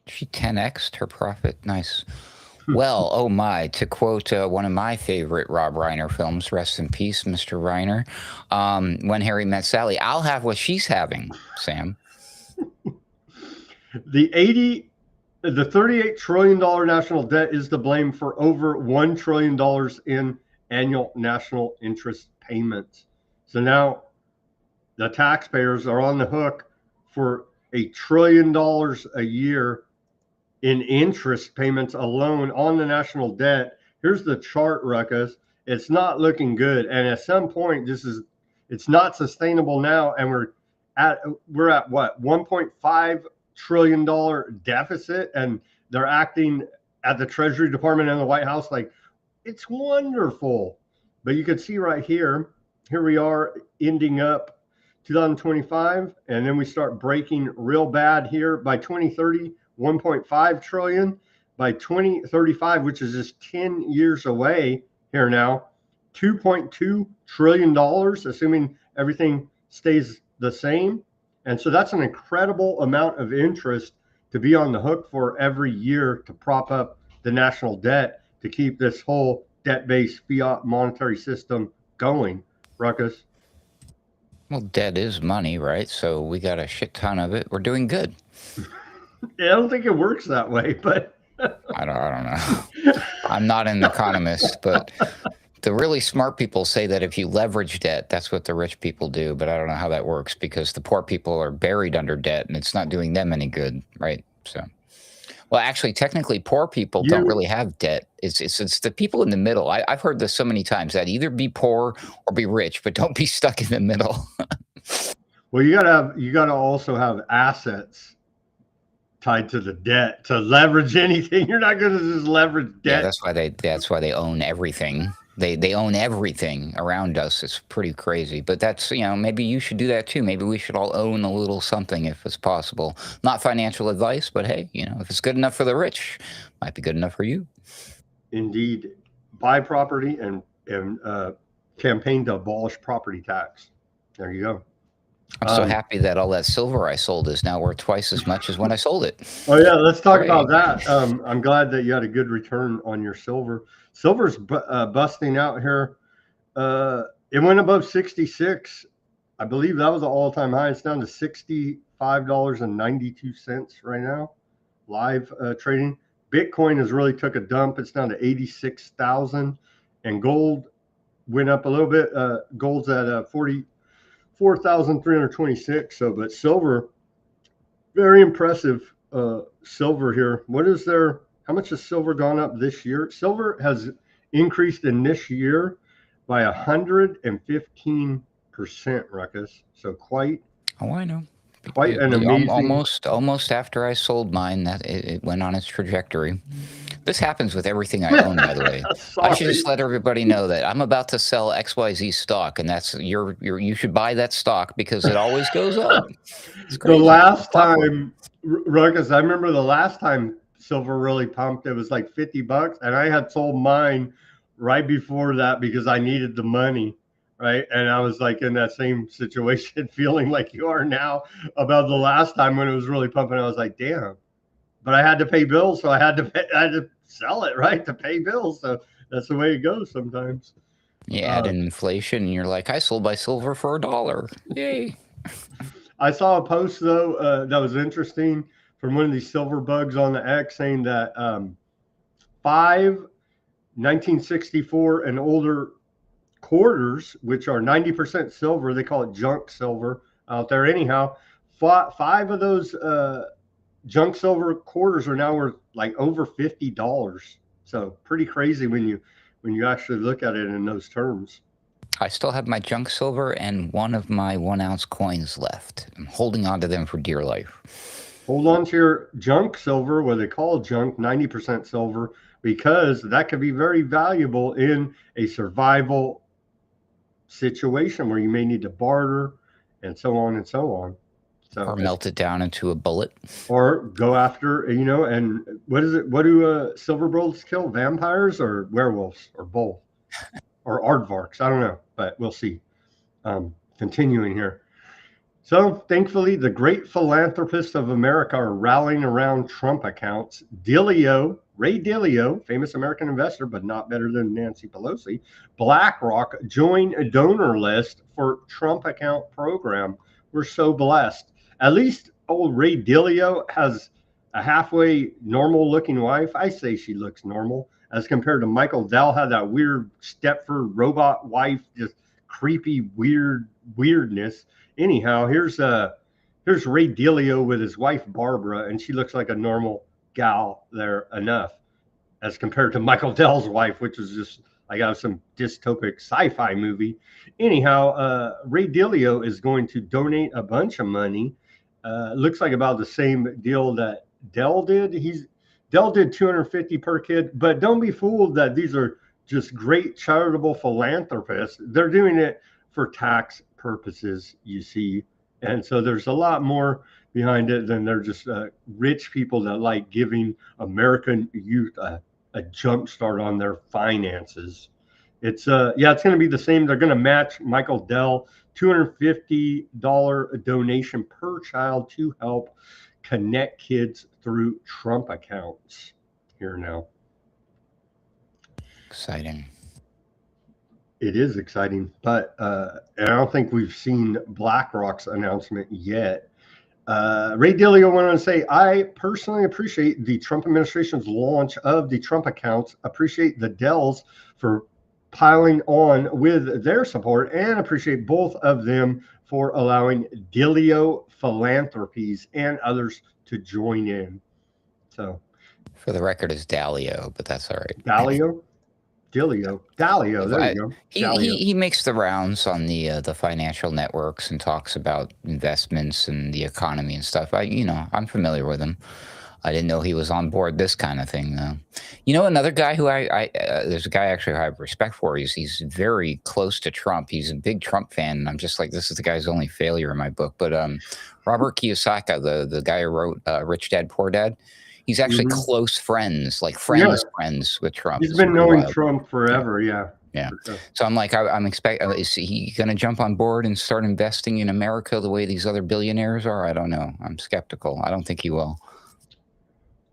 She 10x'd her profit. Nice. Well, oh my, to quote one of my favorite Rob Reiner films, rest in peace, Mr. Reiner, When Harry Met Sally, I'll have what she's having, Sam. The $38 trillion national debt is to blame for over $1 trillion in annual national interest payments. So now the taxpayers are on the hook for $1 trillion a year in interest payments alone on the national debt. Here's the chart, Ruckus. It's not looking good. And at some point, it's not sustainable now. And we're at what, $1.5 trillion deficit. And they're acting at the Treasury Department and the White House like it's wonderful. But you can see right here we are ending up 2025. And then we start breaking real bad here by 2030. 1.5 trillion by 2035, which is just 10 years away here now. $2.2 trillion, assuming everything stays the same. And so that's an incredible amount of interest to be on the hook for every year to prop up the national debt to keep this whole debt-based fiat monetary system going. Ruckus? Well, debt is money, right? So we got a shit ton of it. We're doing good. I don't think it works that way, but I don't know. I'm not an economist, but the really smart people say that if you leverage debt, that's what the rich people do. But I don't know how that works because the poor people are buried under debt and it's not doing them any good, right? So, Well, actually, technically, poor people don't really have debt. It's the people in the middle. I've heard this so many times that either be poor or be rich, but don't be stuck in the middle. Well, you gotta also have assets tied to the debt to leverage anything. You're not going to just leverage debt. Yeah, that's why they own everything. They own everything around us. It's pretty crazy. But that's, maybe you should do that too. Maybe we should all own a little something if it's possible. Not financial advice, but hey, if it's good enough for the rich, might be good enough for you. Indeed. Buy property and campaign to abolish property tax. There you go. I'm so happy that all that silver I sold is now worth twice as much as when I sold it. Oh yeah, let's talk about that. I'm glad that you had a good return on your silver. Silver's busting out here. It went above 66. I believe that was the all-time high. It's down to $65.92 right now. Live trading. Bitcoin has really took a dump. It's down to 86,000, and gold went up a little bit. Gold's at 44,326. So, but silver, very impressive. Silver here. What is there? How much has silver gone up this year? Silver has increased in this year by 115%, Ruckus. So quite. Oh, I know. Quite an amazing. Almost after I sold mine, that it went on its trajectory. This happens with everything I own, by the way. I should just let everybody know that I'm about to sell XYZ stock, and that's you should buy that stock because it always goes up. The last time, Ruckus, I remember the last time silver really pumped, it was like $50, and I had sold mine right before that because I needed the money. Right. And I was like in that same situation, feeling like you are now about the last time when it was really pumping. I was like, damn, but I had to pay bills. So I had to sell it, right, to pay bills. So that's the way it goes sometimes. You add in inflation and you're like, I sold my silver for $1. Yay. I saw a post, though, that was interesting from one of these silver bugs on the X saying that 1964 and older quarters, which are 90% silver, they call it junk silver out there anyhow. Five of those junk silver quarters are now worth like over $50. So pretty crazy when you actually look at it in those terms. I still have my junk silver and one of my 1 ounce coins left. I'm holding on to them for dear life. Hold on to your junk silver, what they call junk, 90% silver, because that could be very valuable in a survival situation where you may need to barter and so on and so on. So, or melt it down into a bullet, or go after, and what is it? What do silver bullets kill? Vampires or werewolves or both or aardvarks? I don't know, but we'll see. Continuing here. So thankfully, the great philanthropists of America are rallying around Trump accounts. Ray Dalio, famous American investor, but not better than Nancy Pelosi. BlackRock joined a donor list for Trump account program. We're so blessed. At least old Ray Dalio has a halfway normal looking wife. I say she looks normal as compared to Michael Dell had that weird Stepford robot wife, just creepy weirdness. Anyhow, here's Ray Dalio with his wife Barbara, and she looks like a normal gal there enough as compared to Michael Dell's wife, which is just like out of some dystopic sci-fi movie. Anyhow, Ray Dalio is going to donate a bunch of money. Looks like about the same deal that Dell did. Dell did $250 per kid, but don't be fooled that these are just great charitable philanthropists. They're doing it for tax purposes, you see. And so there's a lot more behind it than they're just rich people that like giving American youth a jump start on their finances. It's going to be the same. They're going to match Michael Dell $250 donation per child to help connect kids through Trump accounts. Here now. Exciting. It is exciting, but I don't think we've seen BlackRock's announcement yet. Ray Dalio went on to say, I personally appreciate the Trump administration's launch of the Trump accounts, appreciate the Dells for piling on with their support, and appreciate both of them for allowing Dalio Philanthropies and others to join in. So For the record, it's Dalio, but that's all right. Dalio? Dalio. There you go. He makes the rounds on the financial networks and talks about investments and the economy and stuff. I'm familiar with him. I didn't know he was on board this kind of thing, though. Another guy who there's a guy actually who I have respect for. He's very close to Trump. He's a big Trump fan, and I'm just like, this is the guy's only failure in my book. But Robert Kiyosaki, the guy who wrote Rich Dad Poor Dad, he's actually close friends, like friends with Trump. He's been knowing Trump forever, yeah. Sure. So I'm like, I'm expecting, is he going to jump on board and start investing in America the way these other billionaires are? I don't know. I'm skeptical. I don't think he will.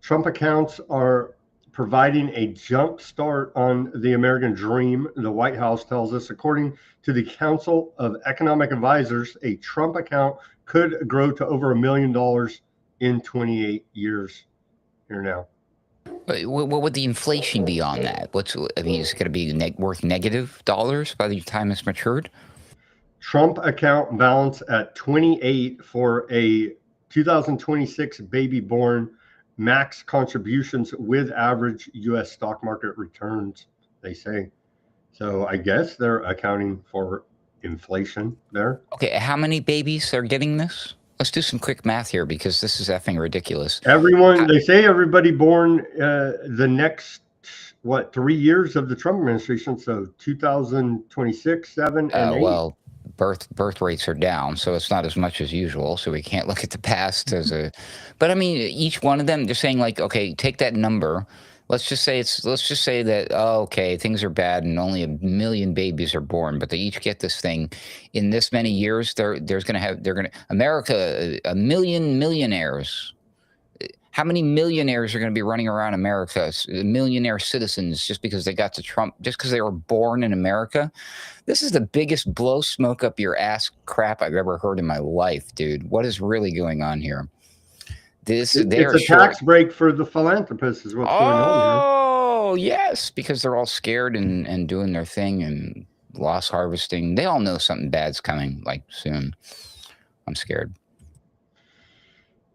Trump accounts are providing a jump start on the American dream, the White House tells us. According to the Council of Economic Advisors, a Trump account could grow to over $1 million in 28 years here now. What would the inflation be on that? Is it going to be worth negative dollars by the time it's matured? Trump account balance at 28 for a 2026 baby born, max contributions with average U.S. stock market returns, they say. So I guess they're accounting for inflation there. Okay, how many babies are getting this? Let's do some quick math here because this is effing ridiculous. They say everybody born the next, 3 years of the Trump administration. So 2026, 7, and 8. Well, birth rates are down, so it's not as much as usual. So we can't look at the past as a. But I mean, each one of them, they're saying like, okay, take that number. Let's just say that, okay, things are bad and only 1 million babies are born, but they each get this thing in this many years. America, 1 million millionaires. How many millionaires are going to be running around America, millionaire citizens, just because they got to Trump, just because they were born in America? This is the biggest blow smoke up your ass crap I've ever heard in my life, dude. What is really going on here? It's a tax break for the philanthropists is what's going on here. Oh, yes, because they're all scared and doing their thing and loss harvesting. They all know something bad's coming, like, soon. I'm scared.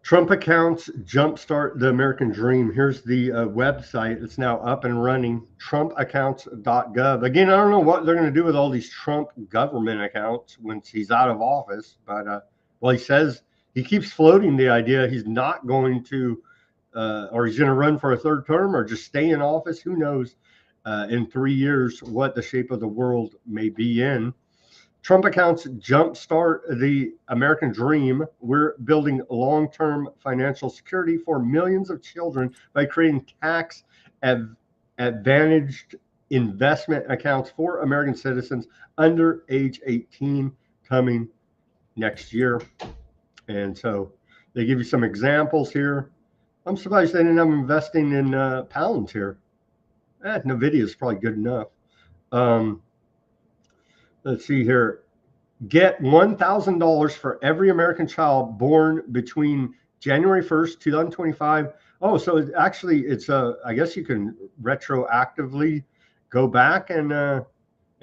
Trump accounts jumpstart the American dream. Here's the website. It's now up and running, TrumpAccounts.gov. Again, I don't know what they're going to do with all these Trump government accounts once he's out of office. But, he says he keeps floating the idea he's not going to, or he's going to run for a third term or just stay in office. Who knows in 3 years what the shape of the world may be in. Trump accounts jumpstart the American dream. We're building long-term financial security for millions of children by creating tax advantaged investment accounts for American citizens under age 18 coming next year. And so they give you some examples here. I'm surprised they didn't have them investing in pounds here. NVIDIA is probably good enough. Let's see here. Get $1,000 for every American child born between January 1st, 2025. Oh, so it's I guess you can retroactively go back and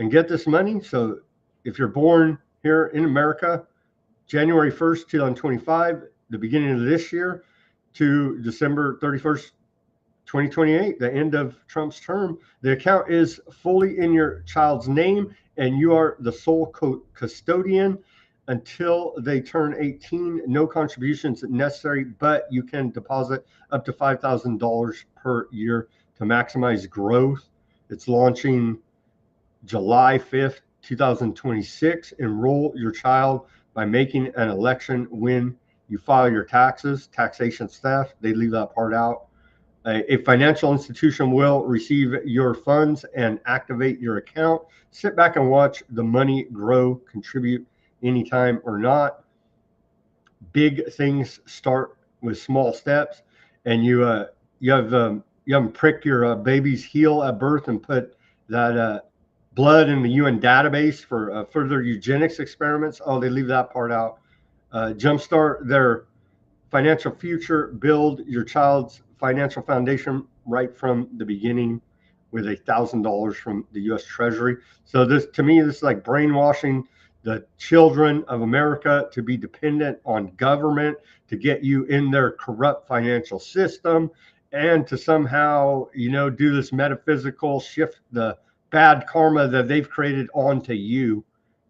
get this money. So if you're born here in America, January 1st, 2025, the beginning of this year to December 31st, 2028, the end of Trump's term, the account is fully in your child's name and you are the sole custodian until they turn 18. No contributions necessary, but you can deposit up to $5,000 per year to maximize growth. It's launching July 5th, 2026. Enroll your child by making an election when you file your taxes. Taxation staff, they leave that part out. A financial institution will receive your funds and activate your account. Sit back and watch the money grow. Contribute anytime or not. Big things start with small steps, and you have them prick your baby's heel at birth and put that blood in the UN database for further eugenics experiments. Oh, they leave that part out. Jumpstart their financial future. Build your child's financial foundation right from the beginning with $1,000 from the U.S. Treasury. So this, to me, this is like brainwashing the children of America to be dependent on government to get you in their corrupt financial system and to somehow, do this metaphysical shift, the bad karma that they've created onto you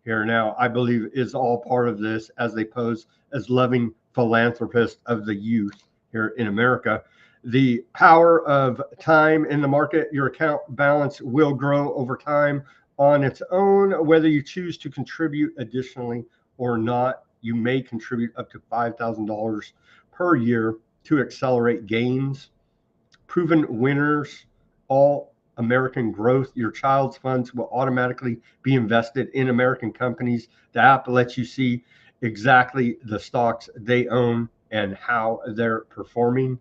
here now, I believe is all part of this, as they pose as loving philanthropists of the youth here in America. The power of time in the market, your account balance will grow over time on its own, whether you choose to contribute additionally or not. You may contribute up to $5,000 per year to accelerate gains. Proven winners, all American growth. Your child's funds will automatically be invested in American companies. The app lets you see exactly the stocks they own and how they're performing,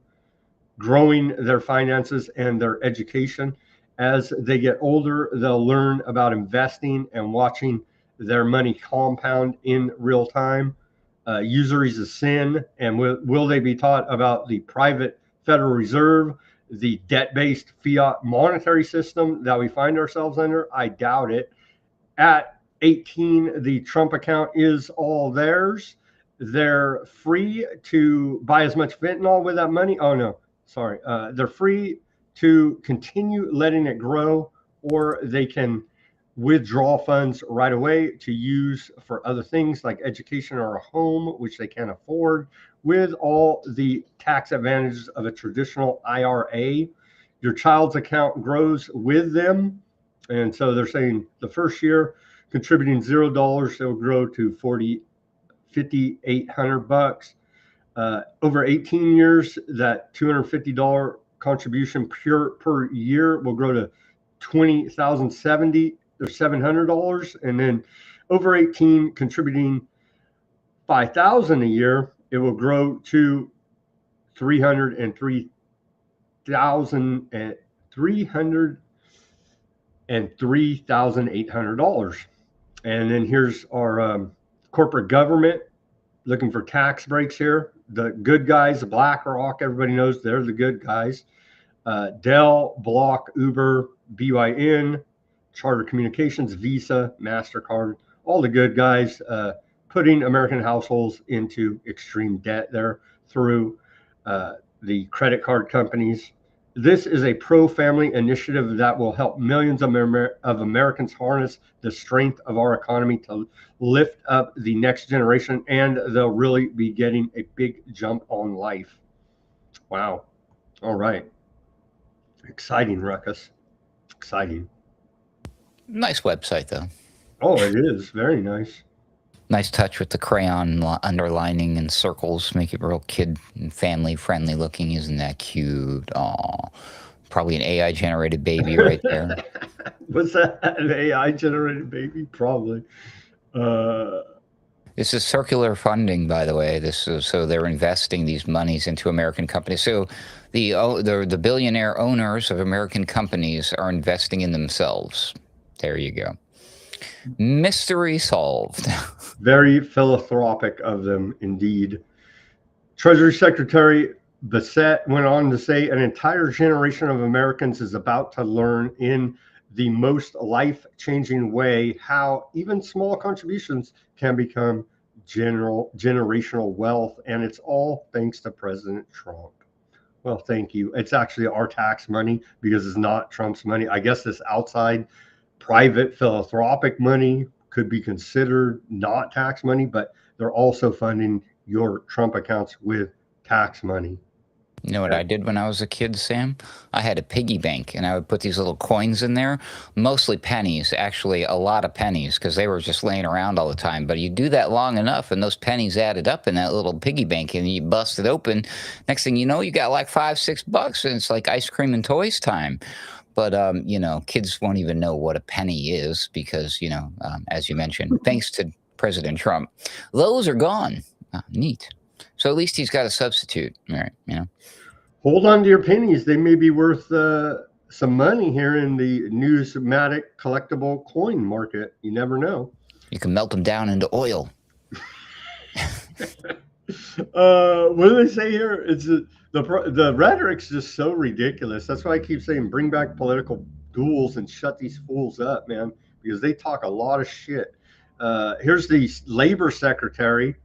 growing their finances and their education. As they get older, they'll learn about investing and watching their money compound in real time. Usury is a sin, and will they be taught about the private Federal Reserve, the debt-based fiat monetary system that we find ourselves under? I doubt it. At 18, the Trump account is all theirs. They're free to buy as much fentanyl with that money. Oh, no, sorry. They're free to continue letting it grow, or they can withdraw funds right away to use for other things like education or a home, which they can't afford, with all the tax advantages of a traditional IRA. Your child's account grows with them. And so they're saying the first year, contributing $0, they'll grow to $5,800. Over 18 years, that $250 contribution per year will grow to $20,070 or $700. And then over 18, contributing $5,000 a year, it will grow to $303,800. And then here's our corporate government looking for tax breaks here. The good guys, BlackRock, everybody knows they're the good guys. Dell, Block, Uber, BYN, Charter Communications, Visa, MasterCard, all the good guys putting American households into extreme debt there through the credit card companies. This is a pro-family initiative that will help millions of Americans harness the strength of our economy to lift up the next generation, and they'll really be getting a big jump on life. Wow. All right. Exciting, Ruckus. Exciting. Nice website, though. Oh, it is. Very nice. Nice touch with the crayon underlining and circles, make it real kid and family friendly looking. Isn't that cute? Aw, probably an AI generated baby right there. Was that an AI generated baby? Probably. This is circular funding, by the way. This is so they're investing these monies into American companies. So the billionaire owners of American companies are investing in themselves. There you go. Mystery solved. Very philanthropic of them, indeed. Treasury Secretary Bissett went on to say an entire generation of Americans is about to learn in the most life-changing way how even small contributions can become generational wealth. And it's all thanks to President Trump. Well, thank you. It's actually our tax money because it's not Trump's money. I guess this outside private philanthropic money could be considered not tax money, but they're also funding your Trump accounts with tax money. You know what I did when I was a kid, Sam? I had a piggy bank, and I would put these little coins in there, mostly pennies, actually a lot of pennies, because they were just laying around all the time. But you do that long enough, and those pennies added up in that little piggy bank, and you bust it open. Next thing you know, you got like $5-6, and it's like ice cream and toys time. But, kids won't even know what a penny is because, as you mentioned, thanks to President Trump, those are gone. Neat. So at least he's got a substitute, right? Hold on to your pennies. They may be worth some money here in the numismatic collectible coin market. You never know. You can melt them down into oil. What do they say here? It's the rhetoric's just so ridiculous. That's why I keep saying bring back political duels and shut these fools up, man, because they talk a lot of shit. Here's the labor secretary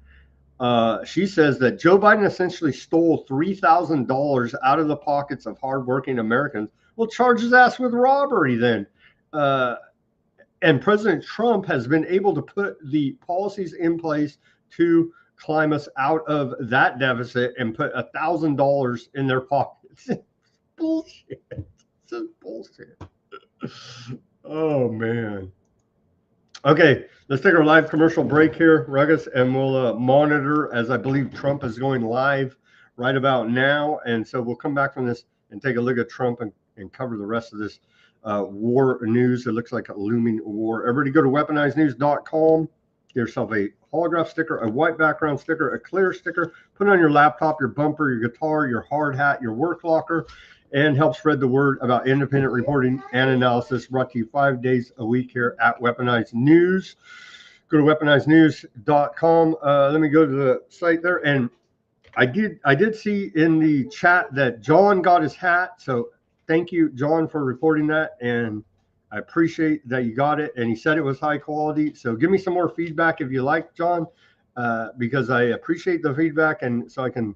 She says that Joe Biden essentially stole $3,000 out of the pockets of hardworking Americans. Well, charge his ass with robbery then. And President Trump has been able to put the policies in place to climb us out of that deficit and put $1,000 in their pockets. Bullshit. This is bullshit. Oh, man. Okay, let's take our live commercial break here, Ruckus, and we'll monitor, as I believe Trump is going live right about now. And so we'll come back from this and take a look at Trump and cover the rest of this war news. It looks like a looming war. Everybody go to weaponizednews.com. Get yourself a holograph sticker, a white background sticker, a clear sticker. Put it on your laptop, your bumper, your guitar, your hard hat, your work locker, and help spread the word about independent reporting and analysis, brought to you 5 days a week here at Weaponized News. Go to weaponizednews.com. Let me go to the site there. And I did see in the chat that John got his hat. So thank you, John, for reporting that. And I appreciate that you got it. And he said it was high quality. So give me some more feedback if you like, John, because I appreciate the feedback. And so I can,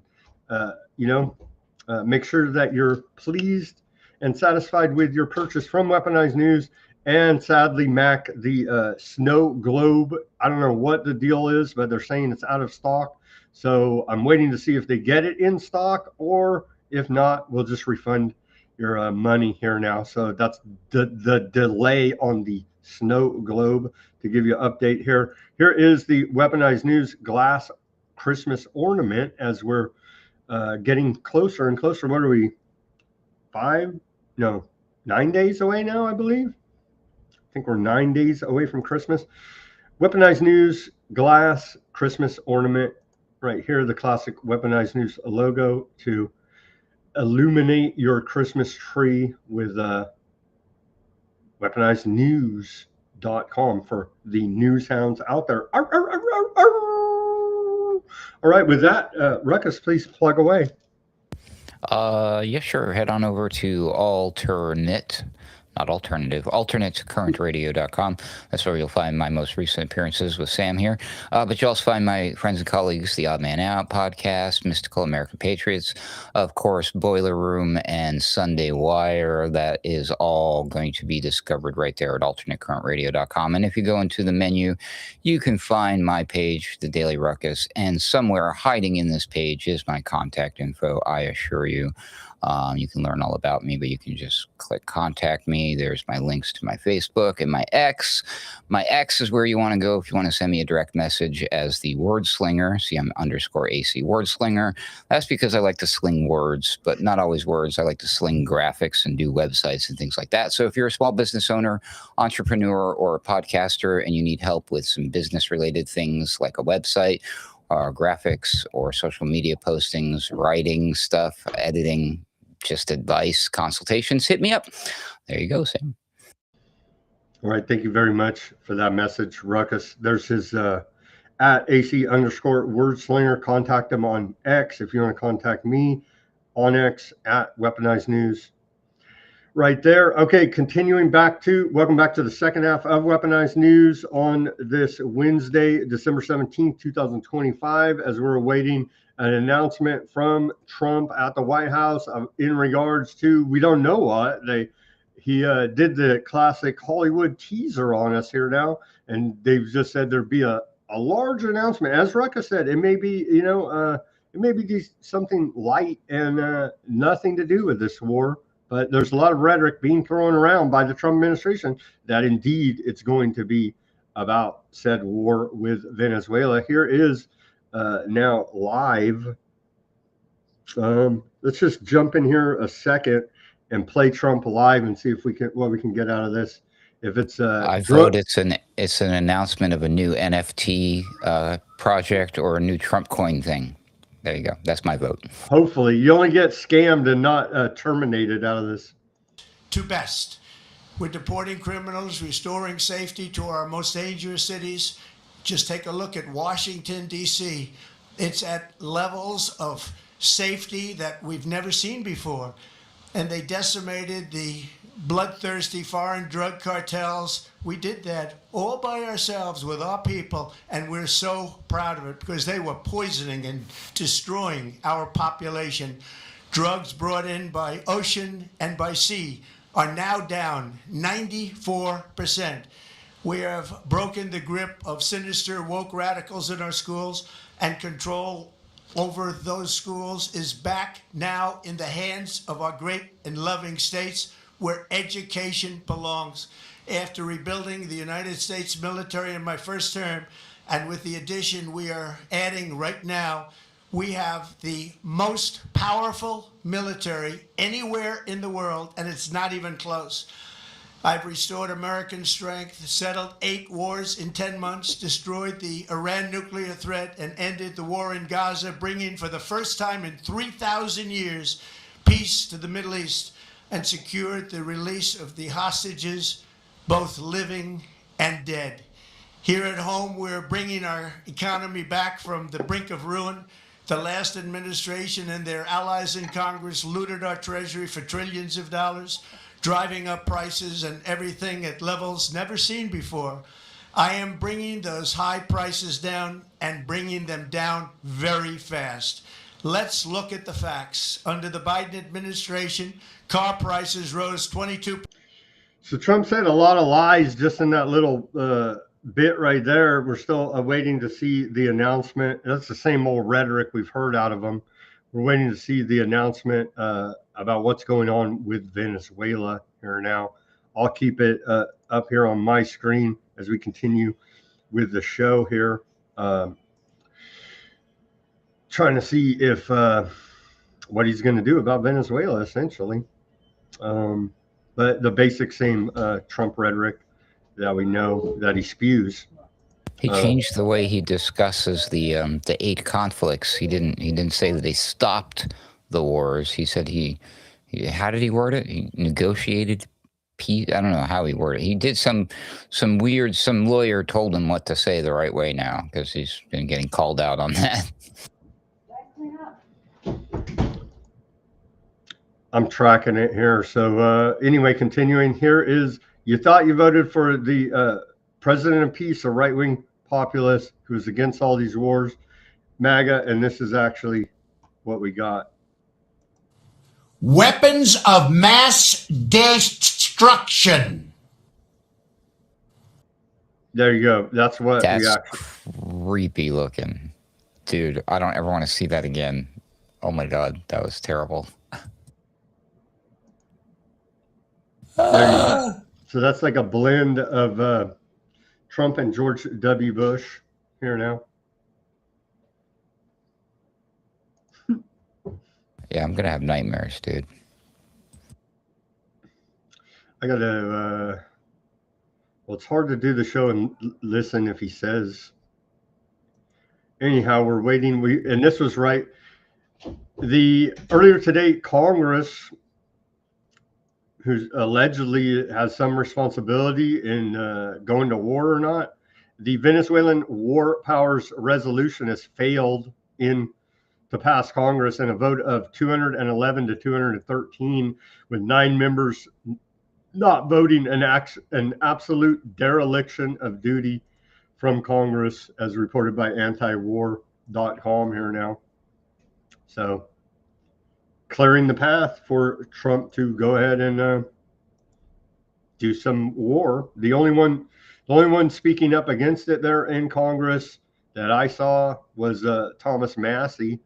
make sure that you're pleased and satisfied with your purchase from Weaponized News. And sadly, Mac, the snow globe, I don't know what the deal is, but they're saying it's out of stock. So I'm waiting to see if they get it in stock, or if not, we'll just refund your money here now. So that's the delay on the snow globe. To give you an update here, here is the Weaponized News glass Christmas ornament as we're getting closer and closer. What are we? 9 days away now, I believe. I think we're 9 days away from Christmas. Weaponized News glass Christmas ornament right here, the classic Weaponized News logo to illuminate your Christmas tree with weaponizednews.com for the news hounds out there. Arr, arr, arr, arr, arr. All right, with that, Ruckus, please plug away. Yeah, sure. Head on over to alternatecurrentradio.com. That's where you'll find my most recent appearances with Sam here. But you'll also find my friends and colleagues, the Odd Man Out podcast, Mystical American Patriots, of course, Boiler Room and Sunday Wire. That is all going to be discovered right there at alternatecurrentradio.com. And if you go into the menu, you can find my page, The Daily Ruckus, and somewhere hiding in this page is my contact info, I assure you. You can learn all about me, but you can just click contact me. There's my links to my Facebook and my X. My X is where you want to go if you want to send me a direct message as the word slinger. See, I'm _AC word slinger. That's because I like to sling words, but not always words. I like to sling graphics and do websites and things like that. So if you're a small business owner, entrepreneur, or a podcaster, and you need help with some business related things like a website, graphics, or social media postings, writing stuff, editing, just advice, consultations, hit me up. There you go, Sam. All right. Thank you very much for that message, Ruckus. There's his at AC_wordslinger. Contact him on X if you want to contact me on X at Weaponized News. Right there. Okay, welcome back to the second half of Weaponized News on this Wednesday, December 17th, 2025, as we're awaiting an announcement from Trump at the White House in regards to, we don't know what. He did the classic Hollywood teaser on us here now, and they've just said there'd be a large announcement. As Ruckus said, it may be, it may be something light and nothing to do with this war. But there's a lot of rhetoric being thrown around by the Trump administration that indeed it's going to be about said war with Venezuela. Here is now live. Let's just jump in here a second and play Trump live and see if what we can get out of this. If it's I vote it's an announcement of a new NFT project or a new Trump coin thing. There you go. That's my vote. Hopefully. You only get scammed and not terminated out of this. To best. We're deporting criminals, restoring safety to our most dangerous cities. Just take a look at Washington, D.C. It's at levels of safety that we've never seen before. and they decimated the bloodthirsty foreign drug cartels. We did that all by ourselves with our people, and we're so proud of it because they were poisoning and destroying our population. Drugs brought in by ocean and by sea are now down 94%. We have broken the grip of sinister woke radicals in our schools, and control over those schools is back now in the hands of our great and loving states where education belongs. After rebuilding the United States military in my first term, and with the addition we are adding right now, we have the most powerful military anywhere in the world, and it's not even close. I've restored American strength, settled 8 wars in 10 months, destroyed the Iran nuclear threat, and ended the war in Gaza, bringing for the first time in 3,000 years peace to the Middle East, and secured the release of the hostages, both living and dead. Here at home, we're bringing our economy back from the brink of ruin. The last administration and their allies in Congress looted our treasury for trillions of dollars, driving up prices and everything at levels never seen before. I am bringing those high prices down and bringing them down very fast. Let's look at the facts. Under the Biden administration, car prices rose 22%. So Trump said a lot of lies just in that little bit right there. We're still waiting to see the announcement. That's the same old rhetoric we've heard out of him. We're waiting to see the announcement about what's going on with Venezuela here now. I'll keep it up here on my screen as we continue with the show here. Trying to see if what he's going to do about Venezuela, essentially. But the basic same Trump rhetoric that we know that he spews. He changed the way he discusses the 8 conflicts. He didn't say that they stopped the wars. He said he how did he word it? He negotiated peace. I don't know how he worded it. He did some lawyer told him what to say the right way now because he's been getting called out on that. I'm tracking it here. So anyway, continuing here is, you thought you voted for the president of peace, a right-wing populist who's against all these wars, MAGA, and this is actually what we got. Weapons of mass destruction. There you go. That's what That's we actually... creepy looking. Dude, I don't ever want to see that again. Oh my God, that was terrible. So that's like a blend of Trump and George W. Bush here now. Yeah, I'm going to have nightmares, dude. I got to, well, it's hard to do the show and listen if he says. Anyhow, we're waiting. And this was right. Earlier today, Congress, who allegedly has some responsibility in going to war or not, the Venezuelan War Powers Resolution has failed to pass Congress in a vote of 211 to 213, with 9 members not voting, an absolute dereliction of duty from Congress, as reported by antiwar.com here now. So clearing the path for Trump to go ahead and do some war. The only one speaking up against it there in Congress that I saw was Thomas Massey,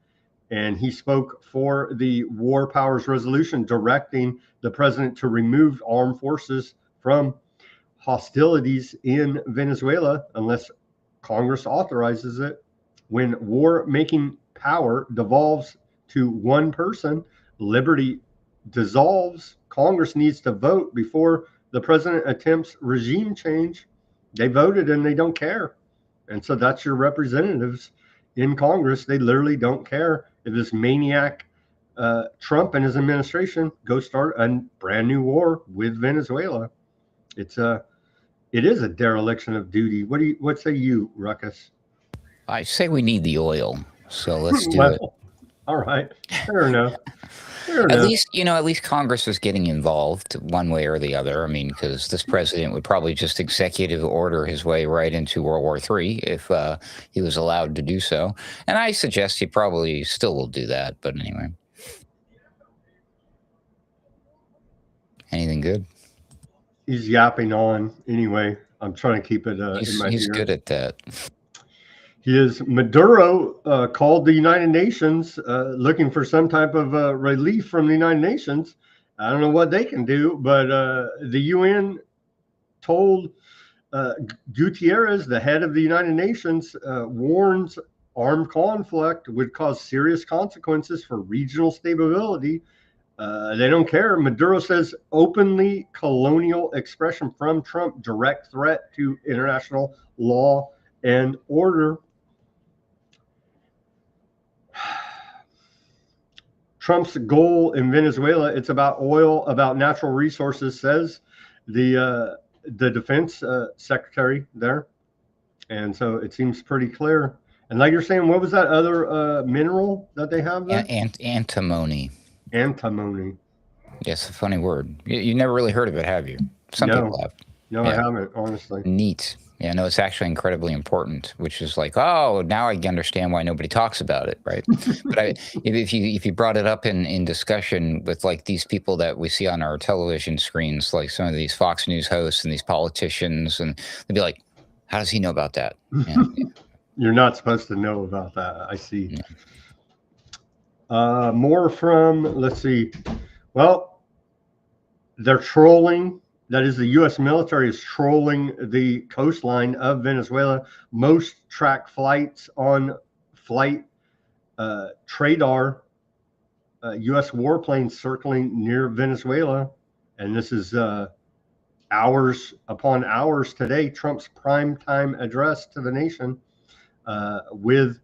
and he spoke for the War Powers Resolution, directing the president to remove armed forces from hostilities in Venezuela unless Congress authorizes it. When war-making power devolves to one person, liberty dissolves. Congress needs to vote before the president attempts regime change. They voted and they don't care. And so that's your representatives in Congress. They literally don't care if this maniac Trump and his administration go start a brand new war with Venezuela. It is a dereliction of duty. What say you, Ruckus? I say we need the oil, so let's do it. All right, fair enough. At least, at least Congress is getting involved one way or the other. I mean, because this president would probably just executive order his way right into World War III if he was allowed to do so. And I suggest he probably still will do that. But anyway. Anything good? He's yapping on anyway. I'm trying to keep it in my He's ear. good at that. He is. Maduro called the United Nations looking for some type of relief from the United Nations. I don't know what they can do, but the UN told Gutierrez, the head of the United Nations, warns armed conflict would cause serious consequences for regional stability. They don't care. Maduro says openly colonial expression from Trump, direct threat to international law and order. Trump's goal in Venezuela, it's about oil, about natural resources, says the defense secretary there. And so it seems pretty clear. And like you're saying, what was that other mineral that they have there? Antimony. Antimony. Yes, a funny word. You never really heard of it, have you? Some people have. No, yeah. I haven't, honestly. Neat. Yeah, no, it's actually incredibly important, which is like, oh, now I understand why nobody talks about it, right? But if you brought it up in discussion with like these people that we see on our television screens, like some of these Fox News hosts and these politicians, and they'd be like, how does he know about that? Yeah. You're not supposed to know about that. I see. Yeah. More from, let's see. Well, they're trolling. That is, the U.S. military is trolling the coastline of Venezuela. Most track flights on flight radar, U.S. warplanes circling near Venezuela. And this is hours upon hours today, Trump's primetime address to the nation with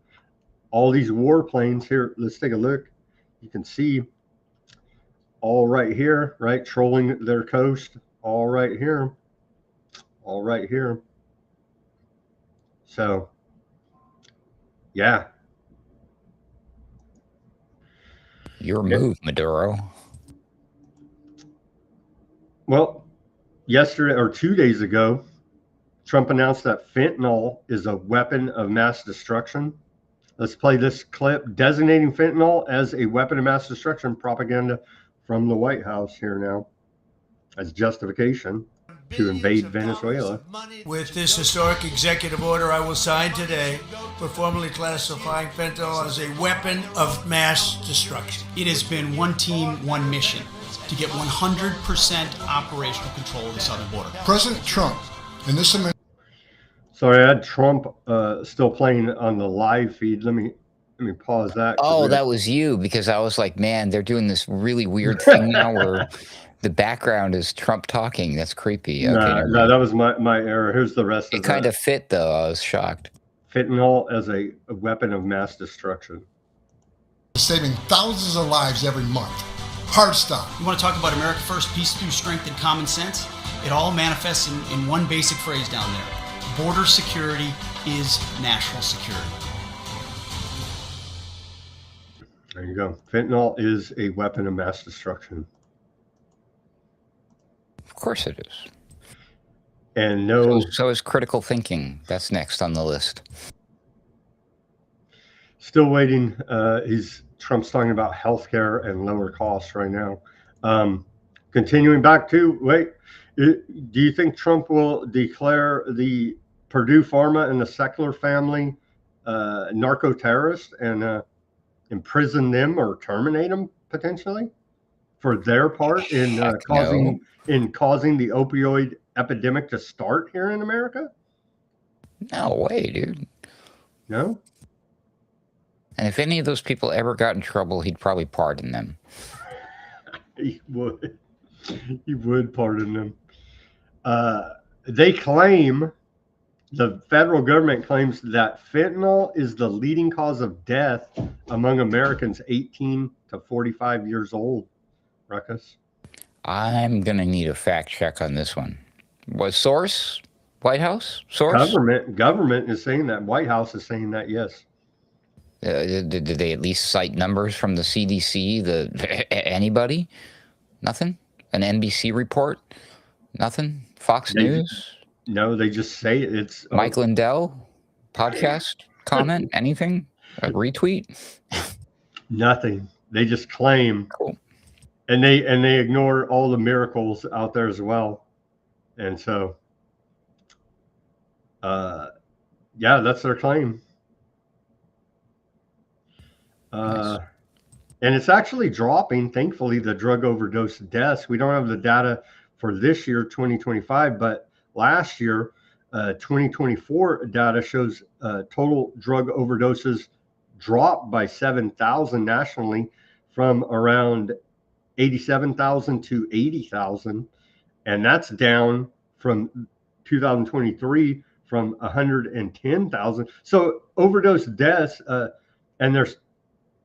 all these warplanes here. Let's take a look. You can see all right here, right, trolling their coast. All right here. So, yeah. Your move, Maduro. Well, yesterday or 2 days ago, Trump announced that fentanyl is a weapon of mass destruction. Let's play this clip designating fentanyl as a weapon of mass destruction, propaganda from the White House here now as justification to invade Venezuela. With this historic executive order I will sign today, we're formally classifying fentanyl as a weapon of mass destruction. It has been one team, one mission to get 100% operational control of the southern border. President Trump, in this amendment. Sorry, I had Trump still playing on the live feed. Let me pause that. Oh, that was you, because I was like, man, they're doing this really weird thing now where the background is Trump talking. That's creepy. Okay, no, that was my error. Here's the rest of it. It kind of fit, though. I was shocked. Fentanyl as a weapon of mass destruction. Saving thousands of lives every month. Hard stop. You want to talk about America First, peace through strength and common sense? It all manifests in one basic phrase down there. Border security is national security. There you go. Fentanyl is a weapon of mass destruction. Of course it is. And no. So is critical thinking. That's next on the list. Still waiting. Trump's talking about healthcare and lower costs right now. Continuing back to, do you think Trump will declare the Purdue Pharma and the Secular family narco terrorists and imprison them or terminate them potentially for their part in causing the opioid epidemic to start here in America? No way, dude. No? And if any of those people ever got in trouble, he'd probably pardon them. He would. He would pardon them. They claim, the federal government claims that fentanyl is the leading cause of death among Americans 18 to 45 years old. Ruckus? I'm going to need a fact check on this one. What source? White House? Source? Government is saying that. White House is saying that, yes. Did they at least cite numbers from the CDC? Anybody? Nothing? An NBC report? Nothing? Fox News? No, they just say it's Mike Lindell? Podcast? Comment? Anything? A retweet? nothing. They just claim, Cool. and they ignore all the miracles out there as well. And so, yeah, that's their claim. Nice. And it's actually dropping, thankfully, the drug overdose deaths. We don't have the data for this year, 2025, but last year, 2024 data shows total drug overdoses dropped by 7,000 nationally from around 87,000 to 80,000. And that's down from 2023 from 110,000. So overdose deaths, and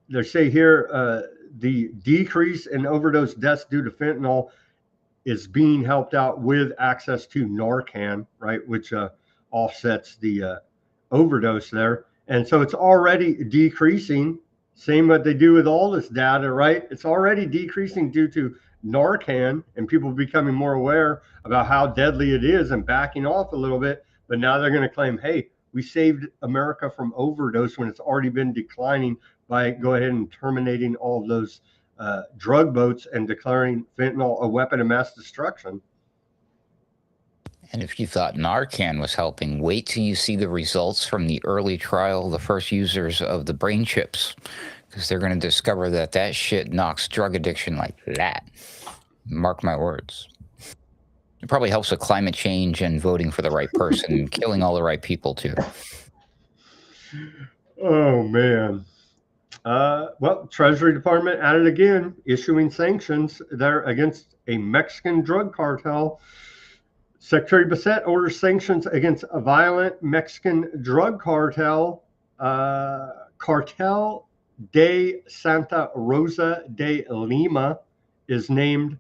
they say here the decrease in overdose deaths due to fentanyl is being helped out with access to Narcan, right, which offsets the overdose there. And so it's already decreasing. Same what they do with all this data, right? It's already decreasing due to Narcan and people becoming more aware about how deadly it is and backing off a little bit. But now they're going to claim, hey, we saved America from overdose when it's already been declining by go ahead and terminating all of those drug boats and declaring fentanyl a weapon of mass destruction. And if you thought Narcan was helping, wait till you see the results from the early trial, the first users of the brain chips, because they're going to discover that that shit knocks drug addiction like that. Mark my words. It probably helps with climate change and voting for the right person and killing all the right people, too. Oh, man. Well, Treasury Department at it again, issuing sanctions there against a Mexican drug cartel. Secretary Bassett orders sanctions against a violent Mexican drug cartel, Cartel de Santa Rosa de Lima, is named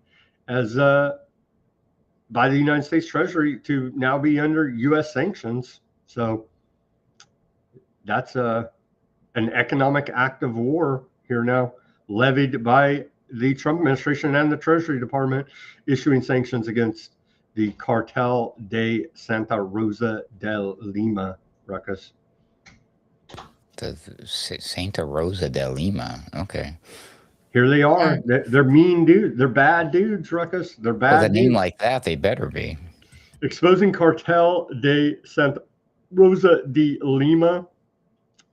as by the United States Treasury to now be under U.S. sanctions. So that's an economic act of war here now, levied by the Trump administration and the Treasury Department, issuing sanctions against the Cartel de Santa Rosa de Lima, Ruckus. The Santa Rosa de Lima. Okay. Here they are. They're mean dudes. They're bad dudes, Ruckus. They're bad With a name dudes. like that, they better be. Exposing Cartel de Santa Rosa de Lima.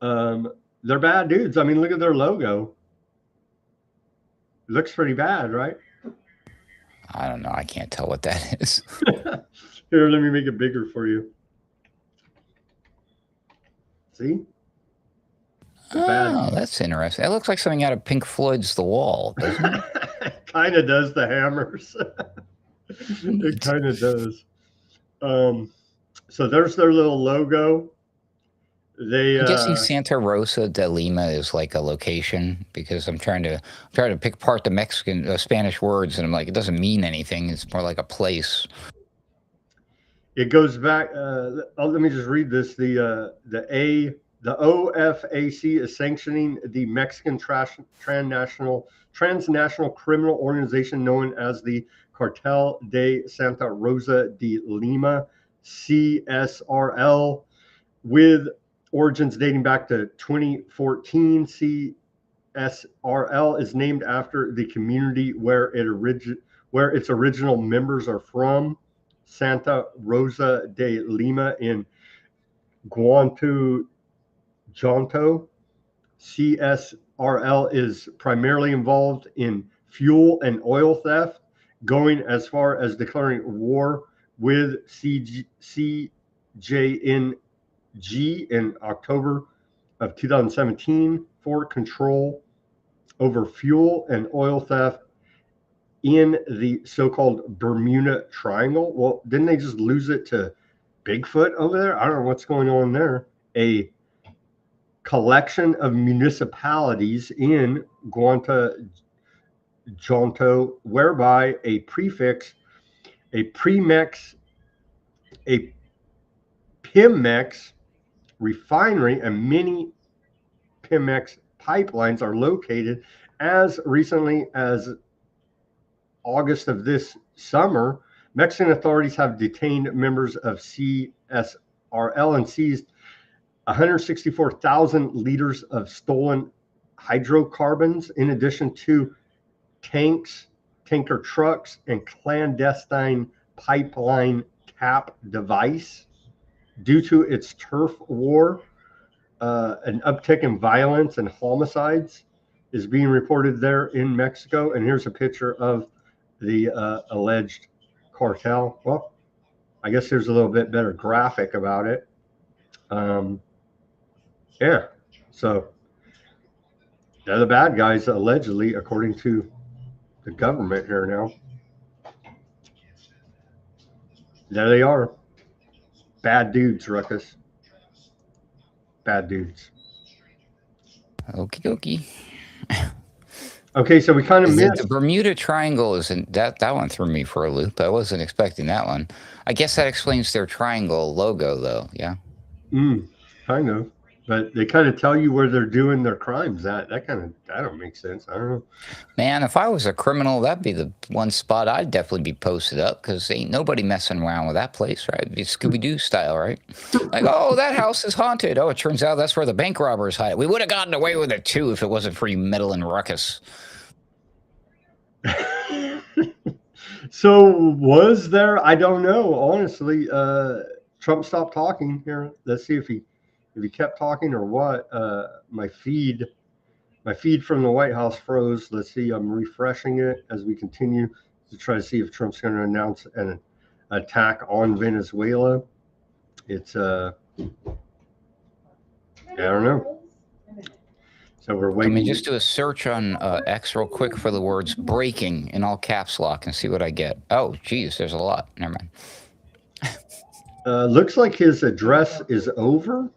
They're bad dudes. I mean, look at their logo. It looks pretty bad, right? I don't know. I can't tell what that is. Here, let me make it bigger for you. See? Oh, that's interesting. It looks like something out of Pink Floyd's The Wall, doesn't it? Kind of does, the hammers. It kind of does. So there's their little logo. I'm guessing Santa Rosa de Lima is like a location, because I'm trying to pick apart the Mexican Spanish words, and I'm like, it doesn't mean anything. It's more like a place. It goes back. Let me just read this. The OFAC is sanctioning the Mexican transnational criminal organization known as the Cartel de Santa Rosa de Lima, CSRL, with origins dating back to 2014. CSRL is named after the community where its original members are from, Santa Rosa de Lima in Guanajuato. CSRL is primarily involved in fuel and oil theft, going as far as declaring war with CJNG in October of 2017 for control over fuel and oil theft in the so-called Bermuda Triangle. Well, didn't they just lose it to Bigfoot over there? I don't know what's going on there. A collection of municipalities in Guanajuato, whereby a Pemex refinery and mini Pemex pipelines are located. As recently as August of this summer, Mexican authorities have detained members of CSRL and seized 164,000 liters of stolen hydrocarbons, in addition to tanks, tanker trucks, and clandestine pipeline tap device. Due to its turf war, an uptick in violence and homicides is being reported there in Mexico. And here's a picture of the alleged cartel. Well, I guess there's a little bit better graphic about it. Yeah, so they're the bad guys, allegedly, according to the government here now. There they are. Bad dudes, Ruckus. Bad dudes. Okie dokie. Okay, so we kind of missed the Bermuda Triangle. Isn't that one threw me for a loop? I wasn't expecting that one. I guess that explains their triangle logo, though. Yeah. Kind of, but they kind of tell you where they're doing their crimes. That don't make sense. I don't know. Man, if I was a criminal, that'd be the one spot I'd definitely be posted up, because ain't nobody messing around with that place, right? It'd be Scooby-Doo style, right? Like, oh, that house is haunted. Oh, it turns out that's where the bank robbers hide. We would have gotten away with it too if it wasn't for you meddling Ruckus. So was there? I don't know. Honestly, Trump stopped talking here. Let's see if he kept talking or what. My feed from the White House froze. Let's see. I'm refreshing it as we continue to try to see if Trump's going to announce an attack on Venezuela. It's I don't know. So we're waiting. Let me just do a search on X real quick for the words "breaking" in all caps lock and see what I get. Oh, geez, there's a lot. Never mind. Looks like his address is over,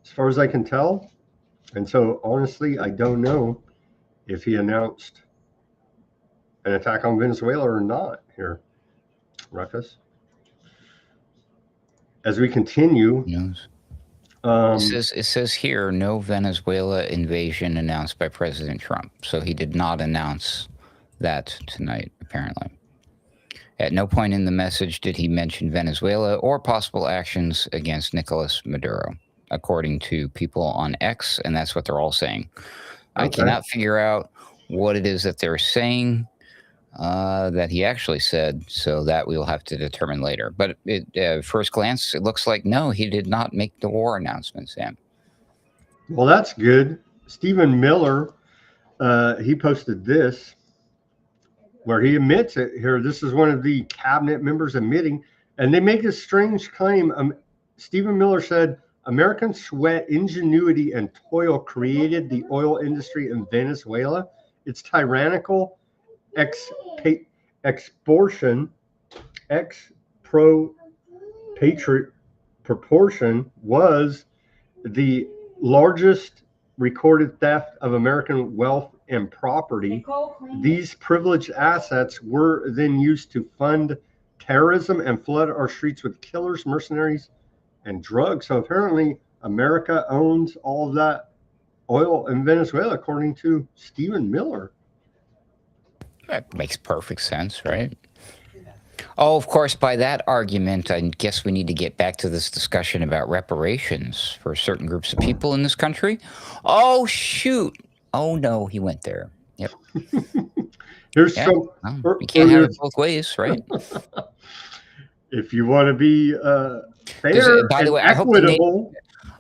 as far as I can tell. And so, honestly, I don't know if he announced an attack on Venezuela or not here, Ruckus. As we continue. News. It says here, no Venezuela invasion announced by President Trump. So he did not announce that tonight, apparently. At no point in the message did he mention Venezuela or possible actions against Nicolas Maduro, according to people on X, and that's what they're all saying. Okay. I cannot figure out what it is that they're saying that he actually said, so that we'll have to determine later. But first glance, it looks like, no, he did not make the war announcement, Sam. Well, that's good. Stephen Miller, he posted this, where he admits it here. This is one of the cabinet members admitting, and they make a strange claim. Stephen Miller said, American sweat, ingenuity, and toil created the oil industry in Venezuela. It's tyrannical proportion was the largest recorded theft of American wealth and property. These privileged assets were then used to fund terrorism and flood our streets with killers, mercenaries, and drugs. So apparently America owns all of that oil in Venezuela, according to Stephen Miller. That makes perfect sense, right? Oh, of course, by that argument, I guess we need to get back to this discussion about reparations for certain groups of people in this country. Oh, shoot. Oh, no, he went there. Yep. Here's some. Well, you can't have it both ways, right? If you want to be fair by the way, equitable.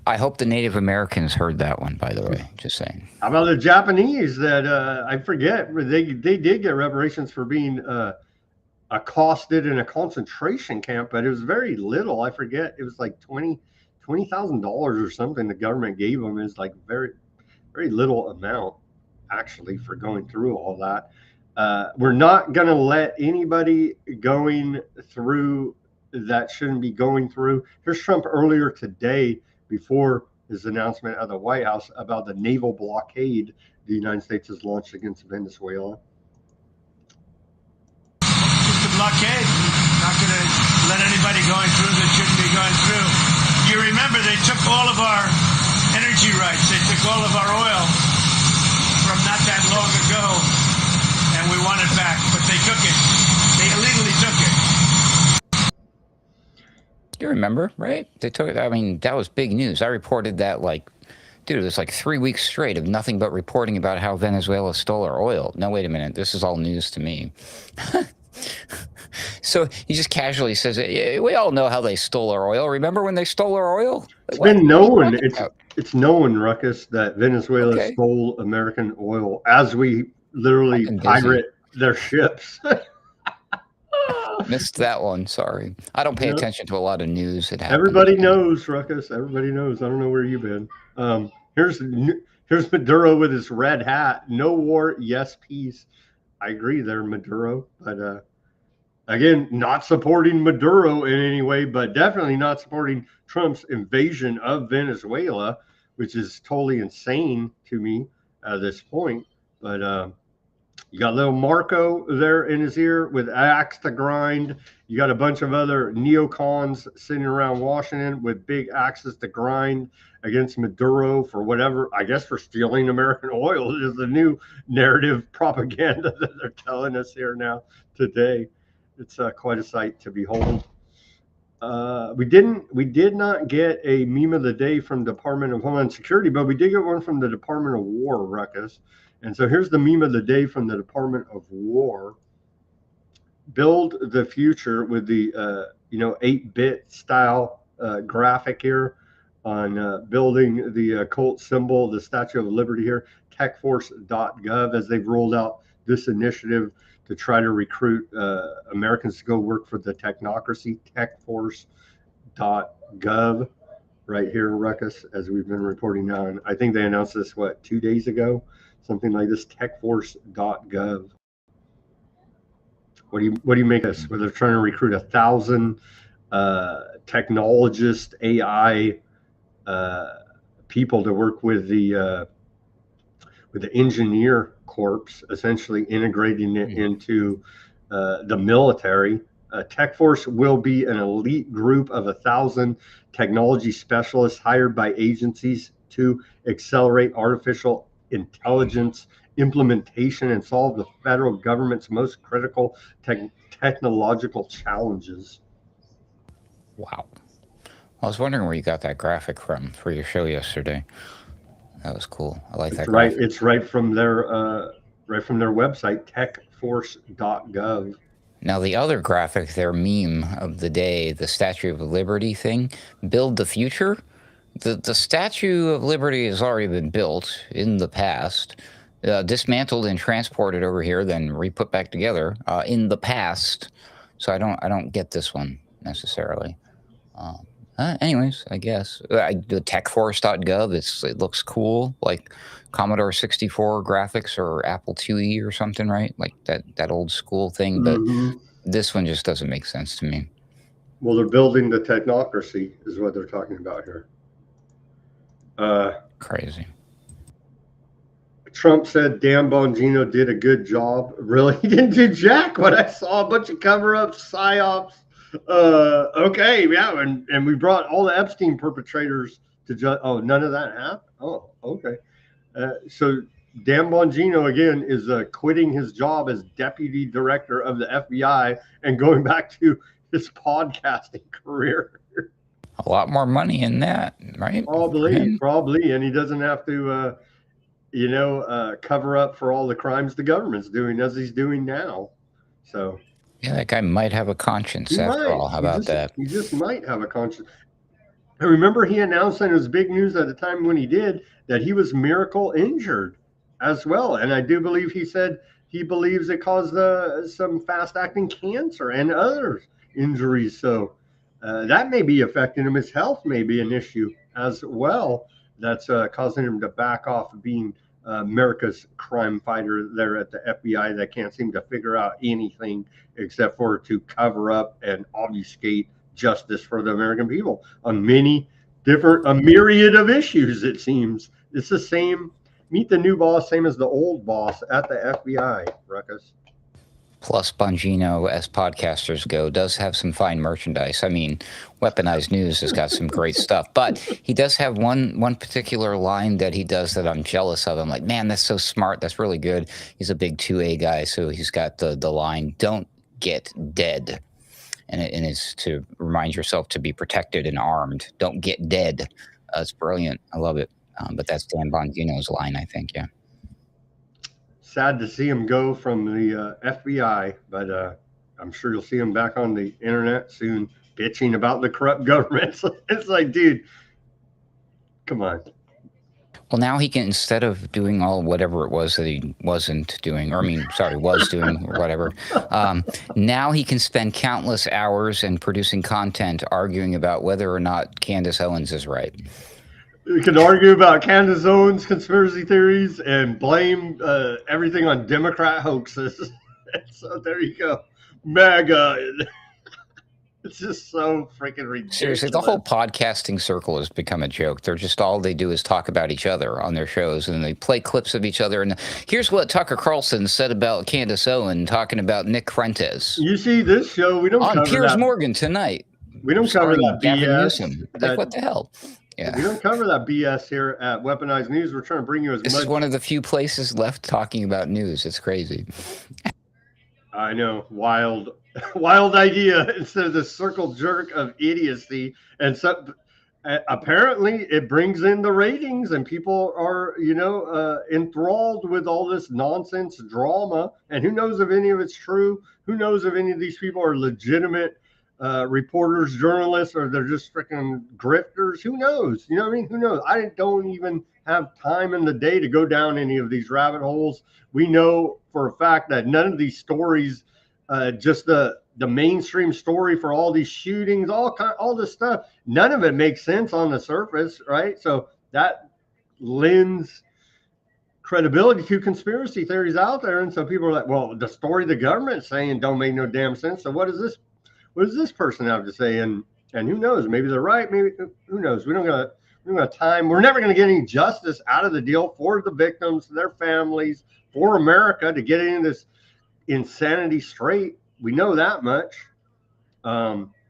I hope the Native Americans heard that one, by the way, just saying. How about the Japanese that I forget, they did get reparations for being accosted in a concentration camp, but it was very little. I forget. It was like $20,000 or something the government gave them. Is like very, very little amount, actually, for going through all that. We're not going to let anybody going through that shouldn't be going through. Here's Trump earlier today, before his announcement at the White House, about the naval blockade the United States has launched against Venezuela. It's a blockade. Not going to let anybody going through that shouldn't be going through. You remember they took all of our energy rights. They took all of our oil from not that long ago, and we want it back. But they took it. They illegally took it. You remember, right? They took it. I mean, that was big news. I reported that dude, it was 3 weeks straight of nothing but reporting about how Venezuela stole our oil. No, wait a minute. This is all news to me. So he just casually says, yeah, we all know how they stole our oil. Remember when they stole our oil? It's been known. It's known, Ruckus, that Venezuela stole American oil as we literally pirate their ships. Missed that one. Sorry. I don't pay attention to a lot of news. Everybody knows, Ruckus. Everybody knows. I don't know where you've been. Here's Maduro with his red hat. No war, yes peace. I agree there, Maduro. But again, not supporting Maduro in any way, but definitely not supporting Trump's invasion of Venezuela, which is totally insane to me at this point. But you got little Marco there in his ear with axe to grind. You got a bunch of other neocons sitting around Washington with big axes to grind against Maduro for whatever, I guess for stealing American oil is the new narrative propaganda that they're telling us here now today. It's quite a sight to behold. We did not get a meme of the day from Department of Homeland Security, but we did get one from the Department of War, Ruckus. And so here's the meme of the day from the Department of War. Build the future with the 8-bit style graphic here on building the cult symbol, the Statue of Liberty here, techforce.gov, as they've rolled out this initiative to try to recruit Americans to go work for the technocracy, techforce.gov, right here, Ruckus, as we've been reporting on. I think they announced this, 2 days ago? Something like this, techforce.gov. What do you make us? Where they're trying to recruit 1,000 technologist AI people to work with the engineer corps, essentially integrating it into the military. TechForce will be an elite group of 1,000 technology specialists hired by agencies to accelerate artificial intelligence implementation and solve the federal government's most critical technological challenges. Wow. I was wondering where you got that graphic from for your show yesterday. That was cool. I like that graphic. It's right from their website, techforce.gov. Now, the other graphic, their meme of the day, the Statue of Liberty thing, build the future. The Statue of Liberty has already been built in the past, dismantled and transported over here, then re-put back together in the past. So I don't get this one necessarily. Anyways, I guess the techforce.gov. It looks cool, like Commodore 64 graphics or Apple IIe or something, right? Like that old school thing. But this one just doesn't make sense to me. Well, they're building the technocracy, is what they're talking about here. Crazy. Trump said Dan Bongino did a good job. Really? He didn't do jack. What I saw, a bunch of cover-ups, psyops. Okay, yeah, and we brought all the Epstein perpetrators to judge. Oh, none of that happened? Oh, okay. So Dan Bongino, again, is quitting his job as deputy director of the FBI and going back to his podcasting career. A lot more money in that, right? Probably, and he doesn't have to, cover up for all the crimes the government's doing as he's doing now. So, yeah, that guy might have a conscience after all. How about that? He just might have a conscience. I remember he announced, and it was big news at the time when he did, that he was miracle injured as well. And I do believe he said he believes it caused some fast-acting cancer and other injuries. So that may be affecting him. His health may be an issue as well. That's causing him to back off of being America's crime fighter there at the FBI that can't seem to figure out anything except for to cover up and obfuscate justice for the American people on a myriad of issues, it seems. It's the same, meet the new boss, same as the old boss at the FBI, Ruckus. Plus, Bongino, as podcasters go, does have some fine merchandise. I mean, Weaponized News has got some great stuff, but he does have one particular line that he does that I'm jealous of. I'm like, man, that's so smart. That's really good. He's a big 2A guy, so he's got the line, "Don't get dead." And it's to remind yourself to be protected and armed. Don't get dead. It's brilliant. I love it. But that's Dan Bongino's line, I think, yeah. Sad to see him go from the FBI, but I'm sure you'll see him back on the internet soon, bitching about the corrupt government. It's like, dude, come on. Well, now he can, instead of doing all whatever it was that he wasn't doing, or was doing or whatever, now he can spend countless hours in producing content arguing about whether or not Candace Owens is right. You can argue about Candace Owens' conspiracy theories and blame everything on Democrat hoaxes. So there you go. MAGA. It's just so freaking ridiculous. Seriously, the whole podcasting circle has become a joke. They're just, all they do is talk about each other on their shows, and they play clips of each other. And here's what Tucker Carlson said about Candace Owens, talking about Nick Fuentes. You see this show, we don't on cover Piers that. Morgan tonight. We don't cover that BS. Like, what the hell? Yeah. We don't cover that BS here at Weaponized News. We're trying to bring you as much. This is one of the few places left talking about news. It's crazy. I know. Wild idea instead of the circle jerk of idiocy. And so apparently it brings in the ratings, and people are, enthralled with all this nonsense drama. And who knows if any of it's true? Who knows if any of these people are legitimate reporters, journalists, or they're just freaking grifters? Who knows? You know what I mean? Who knows? I don't even have time in the day to go down any of these rabbit holes. We know for a fact that none of these stories, just the mainstream story for all these shootings, all this stuff, none of it makes sense on the surface, right? So that lends credibility to conspiracy theories out there. And so people are like, well, the story the government's saying don't make no damn sense. So what does this person have to say? And who knows? Maybe they're right. Maybe, who knows? We don't got time. We're never going to get any justice out of the deal for the victims, their families, for America to get into this insanity straight. We know that much.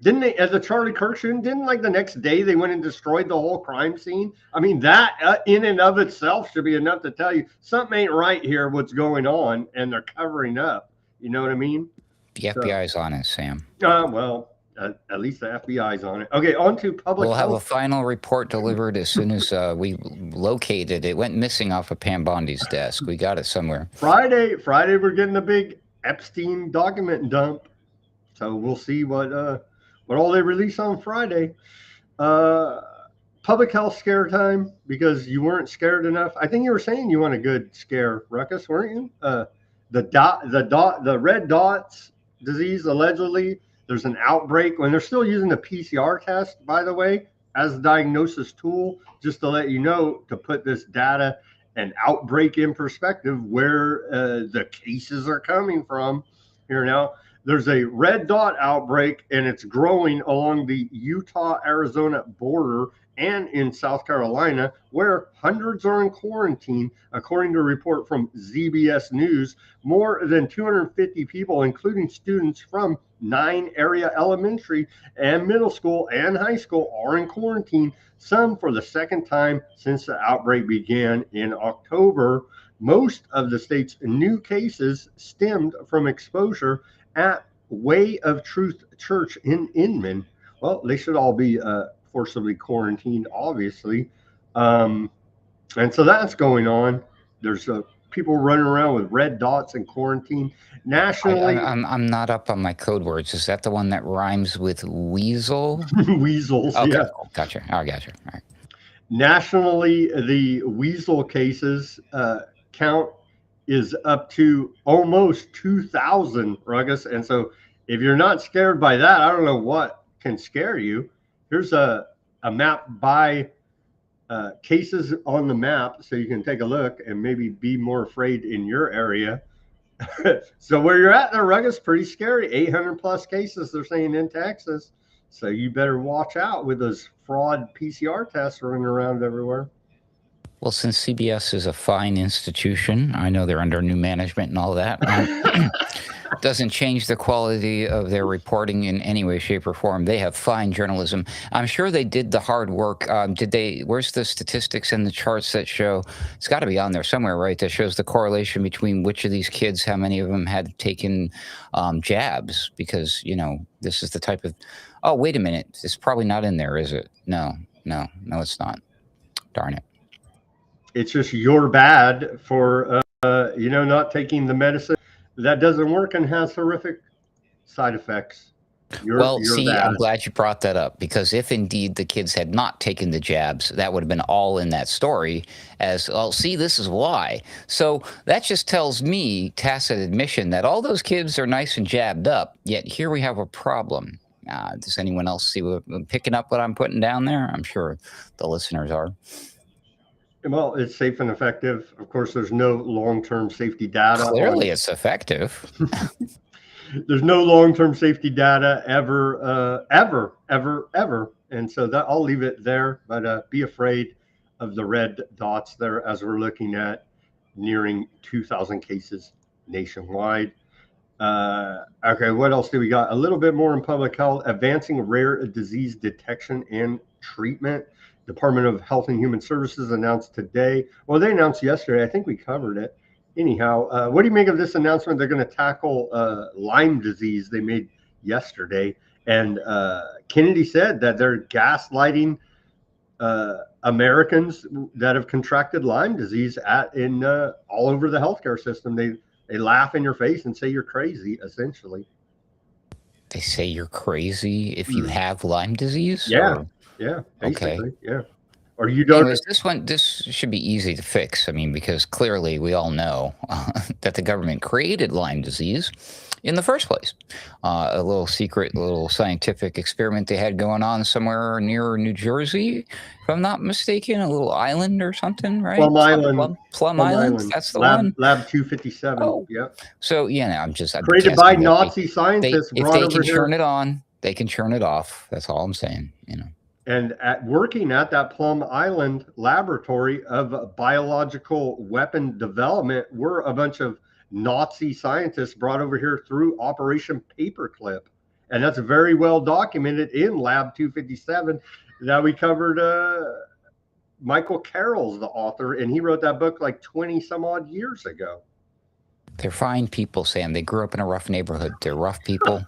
Didn't they, as a Charlie Kirk shooting, didn't like the next day they went and destroyed the whole crime scene? I mean, that in and of itself should be enough to tell you something ain't right here, what's going on, and they're covering up. You know what I mean? The FBI's on it, Sam. Well, at least the FBI's on it. Okay, on to public health. We'll have a final report delivered as soon as we located it. It went missing off of Pam Bondi's desk. We got it somewhere. Friday, we're getting a big Epstein document dump. So we'll see what all they release on Friday. Public health scare time, because you weren't scared enough. I think you were saying you want a good scare, Ruckus, weren't you? The red dots disease, allegedly, there's an outbreak when they're still using the PCR test, by the way, as a diagnosis tool, just to let you know, to put this data and outbreak in perspective, where the cases are coming from here now. There's a red dot outbreak, and it's growing along the Utah-Arizona border and in South Carolina, where hundreds are in quarantine, according to a report from ZBS News. More than 250 people, including students from 9 area elementary and middle school and high school, are in quarantine, some for the second time since the outbreak began in October. Most of the state's new cases stemmed from exposure at Way of Truth Church in Inman. Well, they should all be forcibly quarantined, obviously. And so that's going on. There's people running around with red dots in quarantine. Nationally, I'm not up on my code words. Is that the one that rhymes with weasel? Weasels, okay. Yeah. Gotcha. I gotcha. All right. Nationally, the weasel cases count is up to almost 2,000, Ruckus. And so if you're not scared by that, I don't know what can scare you. Here's a map by cases on the map, so you can take a look and maybe be more afraid in your area. So where you're at there, Ruckus, pretty scary. 800 plus cases, they're saying, in Texas. So you better watch out with those fraud PCR tests running around everywhere. Well, since CBS is a fine institution, I know they're under new management and all that. doesn't change the quality of their reporting in any way, shape, or form. They have fine journalism. I'm sure they did the hard work. Did they? Where's the statistics and the charts that show? It's got to be on there somewhere, right? That shows the correlation between which of these kids, how many of them had taken jabs? Because this is the type of. Oh, wait a minute. It's probably not in there, is it? No, it's not. Darn it. It's just you're bad for not taking the medicine that doesn't work and has horrific side effects. You're bad. I'm glad you brought that up, because if indeed the kids had not taken the jabs, that would have been all in that story as, well, see, this is why. So that just tells me, tacit admission, that all those kids are nice and jabbed up, yet here we have a problem. Does anyone else see picking up what I'm putting down there? I'm sure the listeners are. Well, it's safe and effective. Of course, there's no long-term safety data. Clearly, it's effective. There's no long-term safety data ever. And so that I'll leave it there, but be afraid of the red dots there as we're looking at nearing 2,000 cases nationwide. Okay, what else do we got? A little bit more in public health, advancing rare disease detection and treatment. Department of Health and Human Services announced today. Well, they announced yesterday. I think we covered it. Anyhow, what do you make of this announcement? They're going to tackle Lyme disease. They made yesterday, and Kennedy said that they're gaslighting Americans that have contracted Lyme disease all over the healthcare system. They laugh in your face and say you're crazy, essentially. They say you're crazy if you have Lyme disease? Yeah. Yeah. Basically, okay. Yeah. Or you don't. Anyways, this should be easy to fix. I mean, because clearly we all know that the government created Lyme disease in the first place. A little scientific experiment they had going on somewhere near New Jersey, if I'm not mistaken, a little island or something, right? Plum Island. Plum Island. That's the one. Lab 257. Oh. Yep. So I'm created by Nazi scientists. If they can turn it on, they can turn it off. That's all I'm saying. And working at that Plum Island laboratory of biological weapon development were a bunch of Nazi scientists brought over here through Operation Paperclip. And that's very well documented in Lab 257 that we covered. Michael Carroll's the author, and he wrote that book like 20 some odd years ago. They're fine people, Sam. They grew up in a rough neighborhood. They're rough people.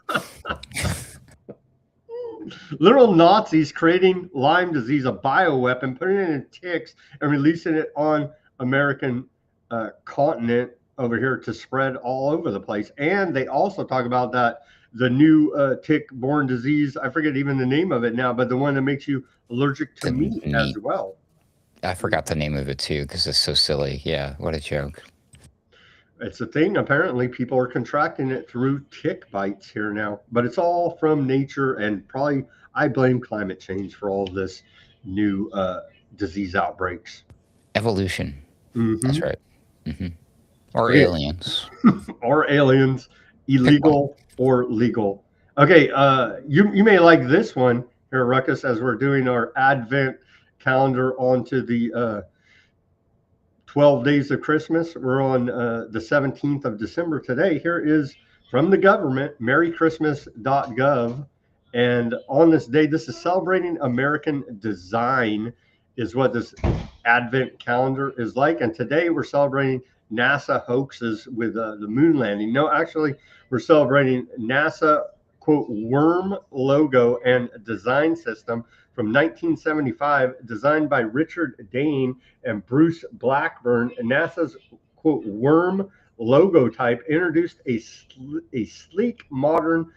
Literal Nazis creating Lyme disease, a bioweapon, putting it in ticks and releasing it on American continent over here to spread all over the place. And they also talk about that the new tick-borne disease. I forget even the name of it now, but the one that makes you allergic to meat as well. I forgot the name of it too because it's so silly. Yeah, what a joke. It's a thing. Apparently, people are contracting it through tick bites here now, but it's all from nature, and probably I blame climate change for all of this new disease outbreaks. Evolution. Mm-hmm. That's right. Mm-hmm. Or aliens. Or aliens, illegal or legal. Okay, you may like this one here, Ruckus, as we're doing our Advent calendar onto the 12 days of Christmas. We're on the 17th of December today. Here is from the government, merrychristmas.gov. And on this day, this is celebrating American design is what this Advent calendar is like. And today we're celebrating NASA hoaxes with the moon landing. No, actually, we're celebrating NASA, quote, worm logo and design system from 1975, designed by Richard Dane and Bruce Blackburn. And NASA's, quote, worm logo type introduced a sleek, modern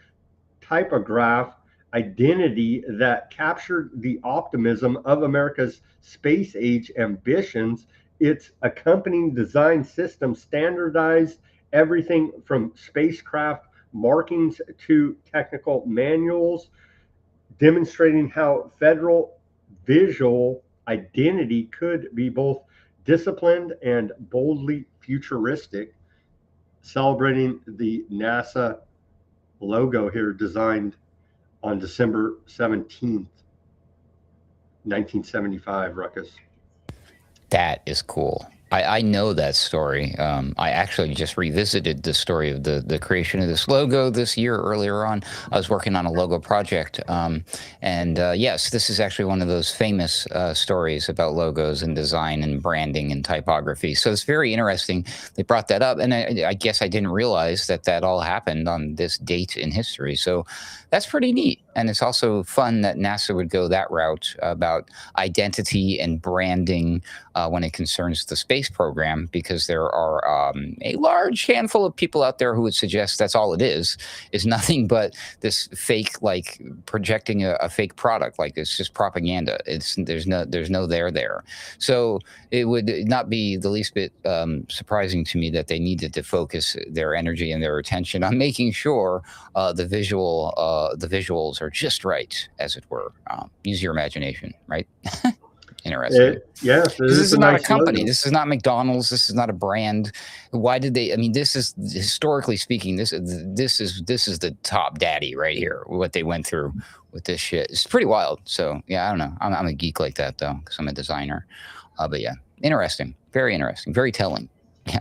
typograph identity that captured the optimism of America's space age ambitions. Its accompanying design system standardized everything from spacecraft markings to technical manuals, demonstrating how federal visual identity could be both disciplined and boldly futuristic, celebrating the NASA logo here, designed on December 17th, 1975, Ruckus. That is cool. I know that story. I actually just revisited the story of the creation of this logo this year. Earlier on, I was working on a logo project, and yes, this is actually one of those famous stories about logos and design and branding and typography. So it's very interesting they brought that up, and I guess I didn't realize that that all happened on this date in history. So that's pretty neat, and it's also fun that NASA would go that route about identity and branding when it concerns the space program, because there are a large handful of people out there who would suggest that's all it is nothing but this fake, like projecting a fake product, like it's just propaganda. There's no there. So it would not be the least bit surprising to me that they needed to focus their energy and their attention on making sure the visuals are just right, as it were. Use your imagination, right? Interesting. Yes, This is a not nice a company. logo. This is not McDonald's. This is not a brand. Why did they? I mean, this is, historically speaking, this is the top daddy right here. What they went through with this shit, it's pretty wild. So yeah, I don't know. I'm a geek like that though, because I'm a designer. But yeah, interesting. Very interesting. Very telling. Yeah.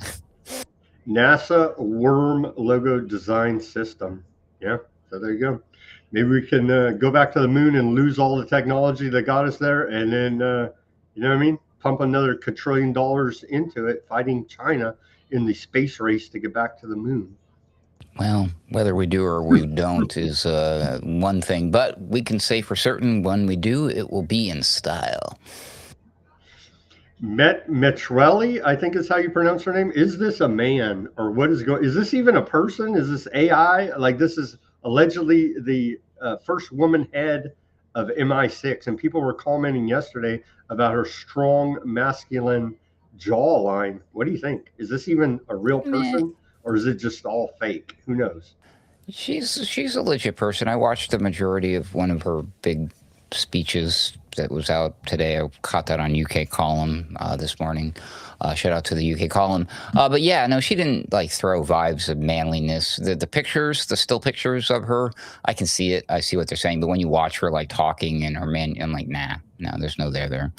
NASA worm logo design system. Yeah, so there you go. Maybe we can go back to the moon and lose all the technology that got us there, and then you know what I mean, pump another quadrillion dollars into it, fighting China in the space race to get back to the moon. Well, whether we do or we don't is one thing, but we can say for certain when we do, it will be in style. Metrelli, I think is how you pronounce her name. Is this a man, or what is going? Is this even a person? Is this AI? Like, this is allegedly the first woman head of MI6, and people were commenting yesterday about her strong masculine jawline. What do you think? Is this even a real person, or is it just all fake? Who knows? She's a legit person. I watched the majority of one of her big speeches that was out today. I caught that on UK Column this morning. Shout out to the UK Column. But yeah, no, she didn't like throw vibes of manliness. The pictures, the still pictures of her, I can see it. I see what they're saying. But when you watch her like talking and her man, I'm like, nah, no, there's no there.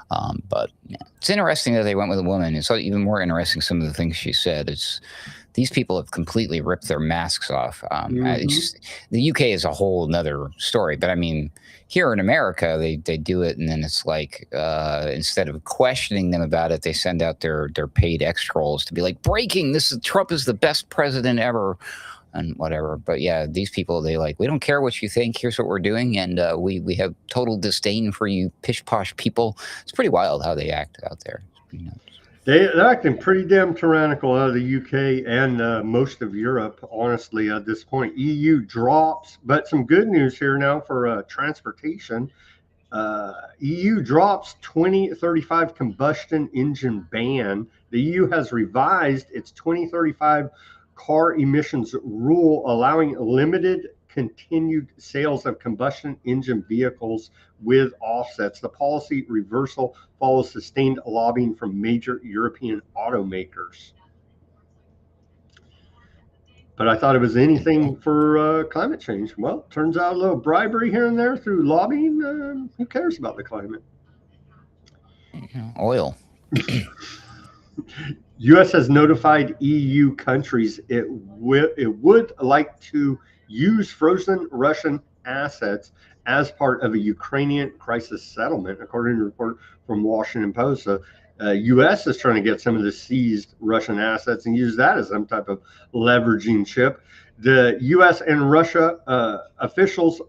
But yeah, it's interesting that they went with a woman. It's even more interesting some of the things she said. These people have completely ripped their masks off. The UK is a whole nother story, but I mean, here in America, they do it, and then it's like instead of questioning them about it, they send out their paid X-Trolls to be like, breaking, Trump is the best president ever, and whatever. But yeah, these people, they like, we don't care what you think. Here's what we're doing, and we have total disdain for you pish posh people. It's pretty wild how they act out there. They're acting pretty damn tyrannical out of the UK and most of Europe, honestly, at this point. EU drops, but some good news here now for transportation. EU drops 2035 combustion engine ban. The EU has revised its 2035 car emissions rule, allowing limited continued sales of combustion engine vehicles with offsets. The policy reversal follows sustained lobbying from major European automakers. But I thought it was anything for climate change. Well, turns out a little bribery here and there through lobbying. Who cares about the climate? Oil. U.S. has notified EU countries it would like to use frozen Russian assets as part of a Ukrainian crisis settlement, according to a report from Washington Post. So U.S. is trying to get some of the seized Russian assets and use that as some type of leveraging chip. The U.S. and Russia officials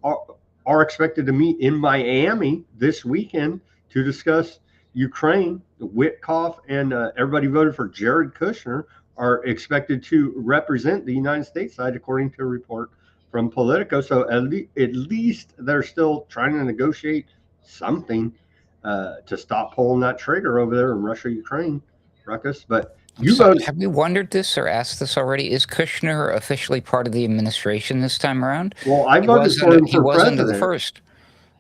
are expected to meet in Miami this weekend to discuss Ukraine. Witkoff and everybody voted for Jared Kushner are expected to represent the United States side, according to a report from Politico. So at least they're still trying to negotiate something to stop pulling that trigger over there in Russia, Ukraine, Ruckus. But have we wondered this or asked this already? Is Kushner officially part of the administration this time around? Well, I voted for him for president. He was under the first.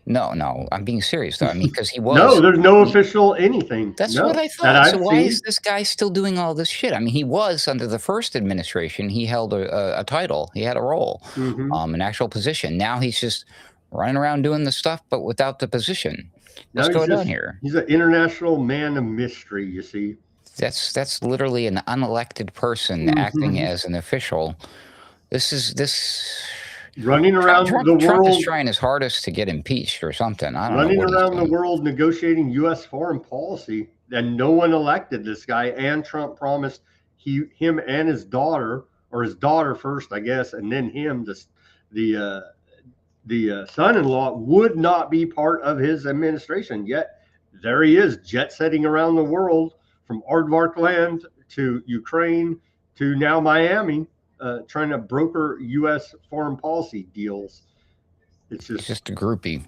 No, I'm being serious though. I mean, because he was. No, there's no official anything. That's what I thought. So why is this guy still doing all this shit? I mean, he was under the first administration. He held a title. He had a role, an actual position. Now he's just running around doing the stuff, but without the position. What's going on here? He's an international man of mystery, you see. That's literally an unelected person acting as an official. This running around the Trump is world, trying his hardest to get impeached or something. I don't know running what he's around the doing. world negotiating U.S. foreign policy, and no one elected this guy. And Trump promised him and his daughter, or his daughter first, I guess, and then him, the son-in-law, would not be part of his administration. Yet there he is, jet setting around the world from Aardvark land to Ukraine to now Miami, trying to broker U.S. foreign policy deals. It's just a groupie.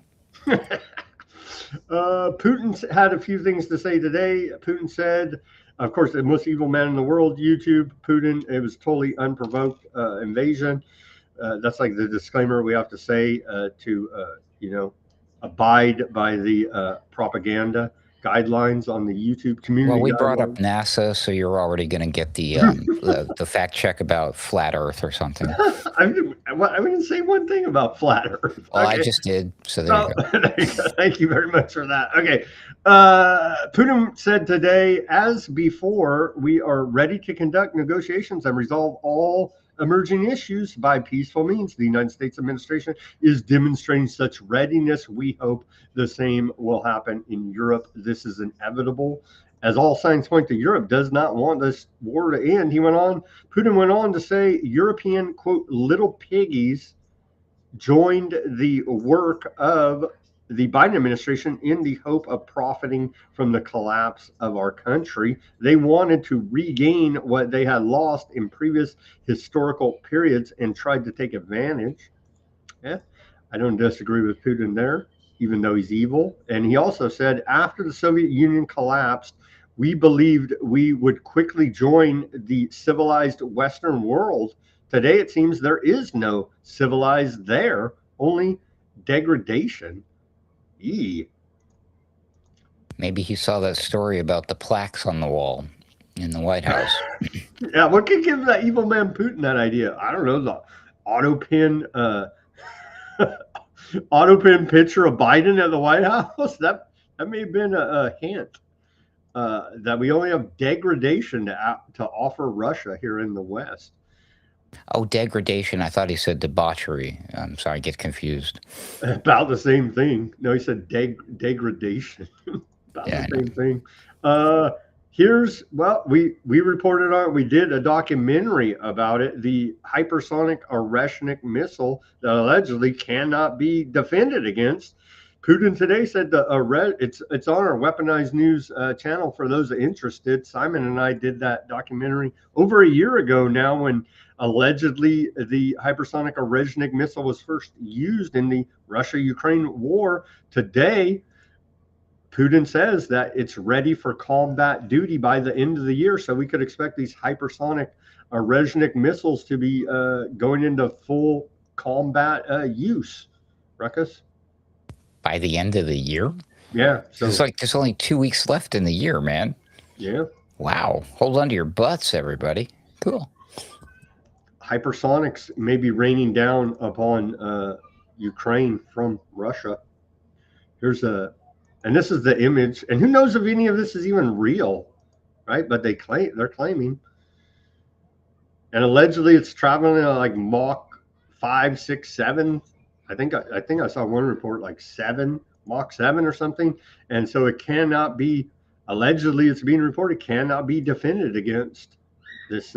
Putin had a few things to say today. Putin said, of course, the most evil man in the world, YouTube, Putin, it was totally unprovoked invasion. That's like the disclaimer we have to say to abide by the propaganda guidelines on the YouTube community. Well, we guidelines. brought up NASA, so you're already going to get the fact check about flat Earth or something. I didn't say one thing about flat Earth. Well, okay. I just did. So there you go. There you go. Thank you very much for that. Okay. Putin said today, as before, we are ready to conduct negotiations and resolve all emerging issues by peaceful means. The United States administration is demonstrating such readiness. We hope the same will happen in Europe. This is inevitable, as all signs point to Europe does not want this war to end. Putin went on to say European, quote, little piggies joined the work of the Biden administration in the hope of profiting from the collapse of our country. They wanted to regain what they had lost in previous historical periods and tried to take advantage. Yeah, I don't disagree with Putin there, even though he's evil. And he also said, after the Soviet Union collapsed, we believed we would quickly join the civilized Western world. Today, it seems there is no civilized there, only degradation. Maybe he saw that story about the plaques on the wall in the White House. Yeah, what could give that evil man Putin that idea? I don't know, the auto pin picture of Biden at the White House. That may have been a hint that we only have degradation to offer Russia here in the West. Oh, degradation. I thought he said debauchery. I'm sorry, I get confused. About the same thing. No, he said degradation. About the same thing. We reported on it. We did a documentary about it. The hypersonic Oreshnik missile that allegedly cannot be defended against. Putin today said it's on our Weaponized News channel for those interested. Simon and I did that documentary over a year ago now, when allegedly the hypersonic Oreshnik missile was first used in the Russia-Ukraine war. Today, Putin says that it's ready for combat duty by the end of the year. So we could expect these hypersonic Oreshnik missiles to be going into full combat use. Ruckus? By the end of the year? Yeah. So it's like there's only 2 weeks left in the year, man. Yeah. Wow. Hold on to your butts, everybody. Cool. Hypersonics may be raining down upon Ukraine from Russia. And this is the image, and who knows if any of this is even real, right? But they're claiming, and allegedly it's traveling at like Mach 5, 6, 7. I think I saw one report like Mach 7 or something, and so it cannot be. Allegedly, it's being reported cannot be defended against this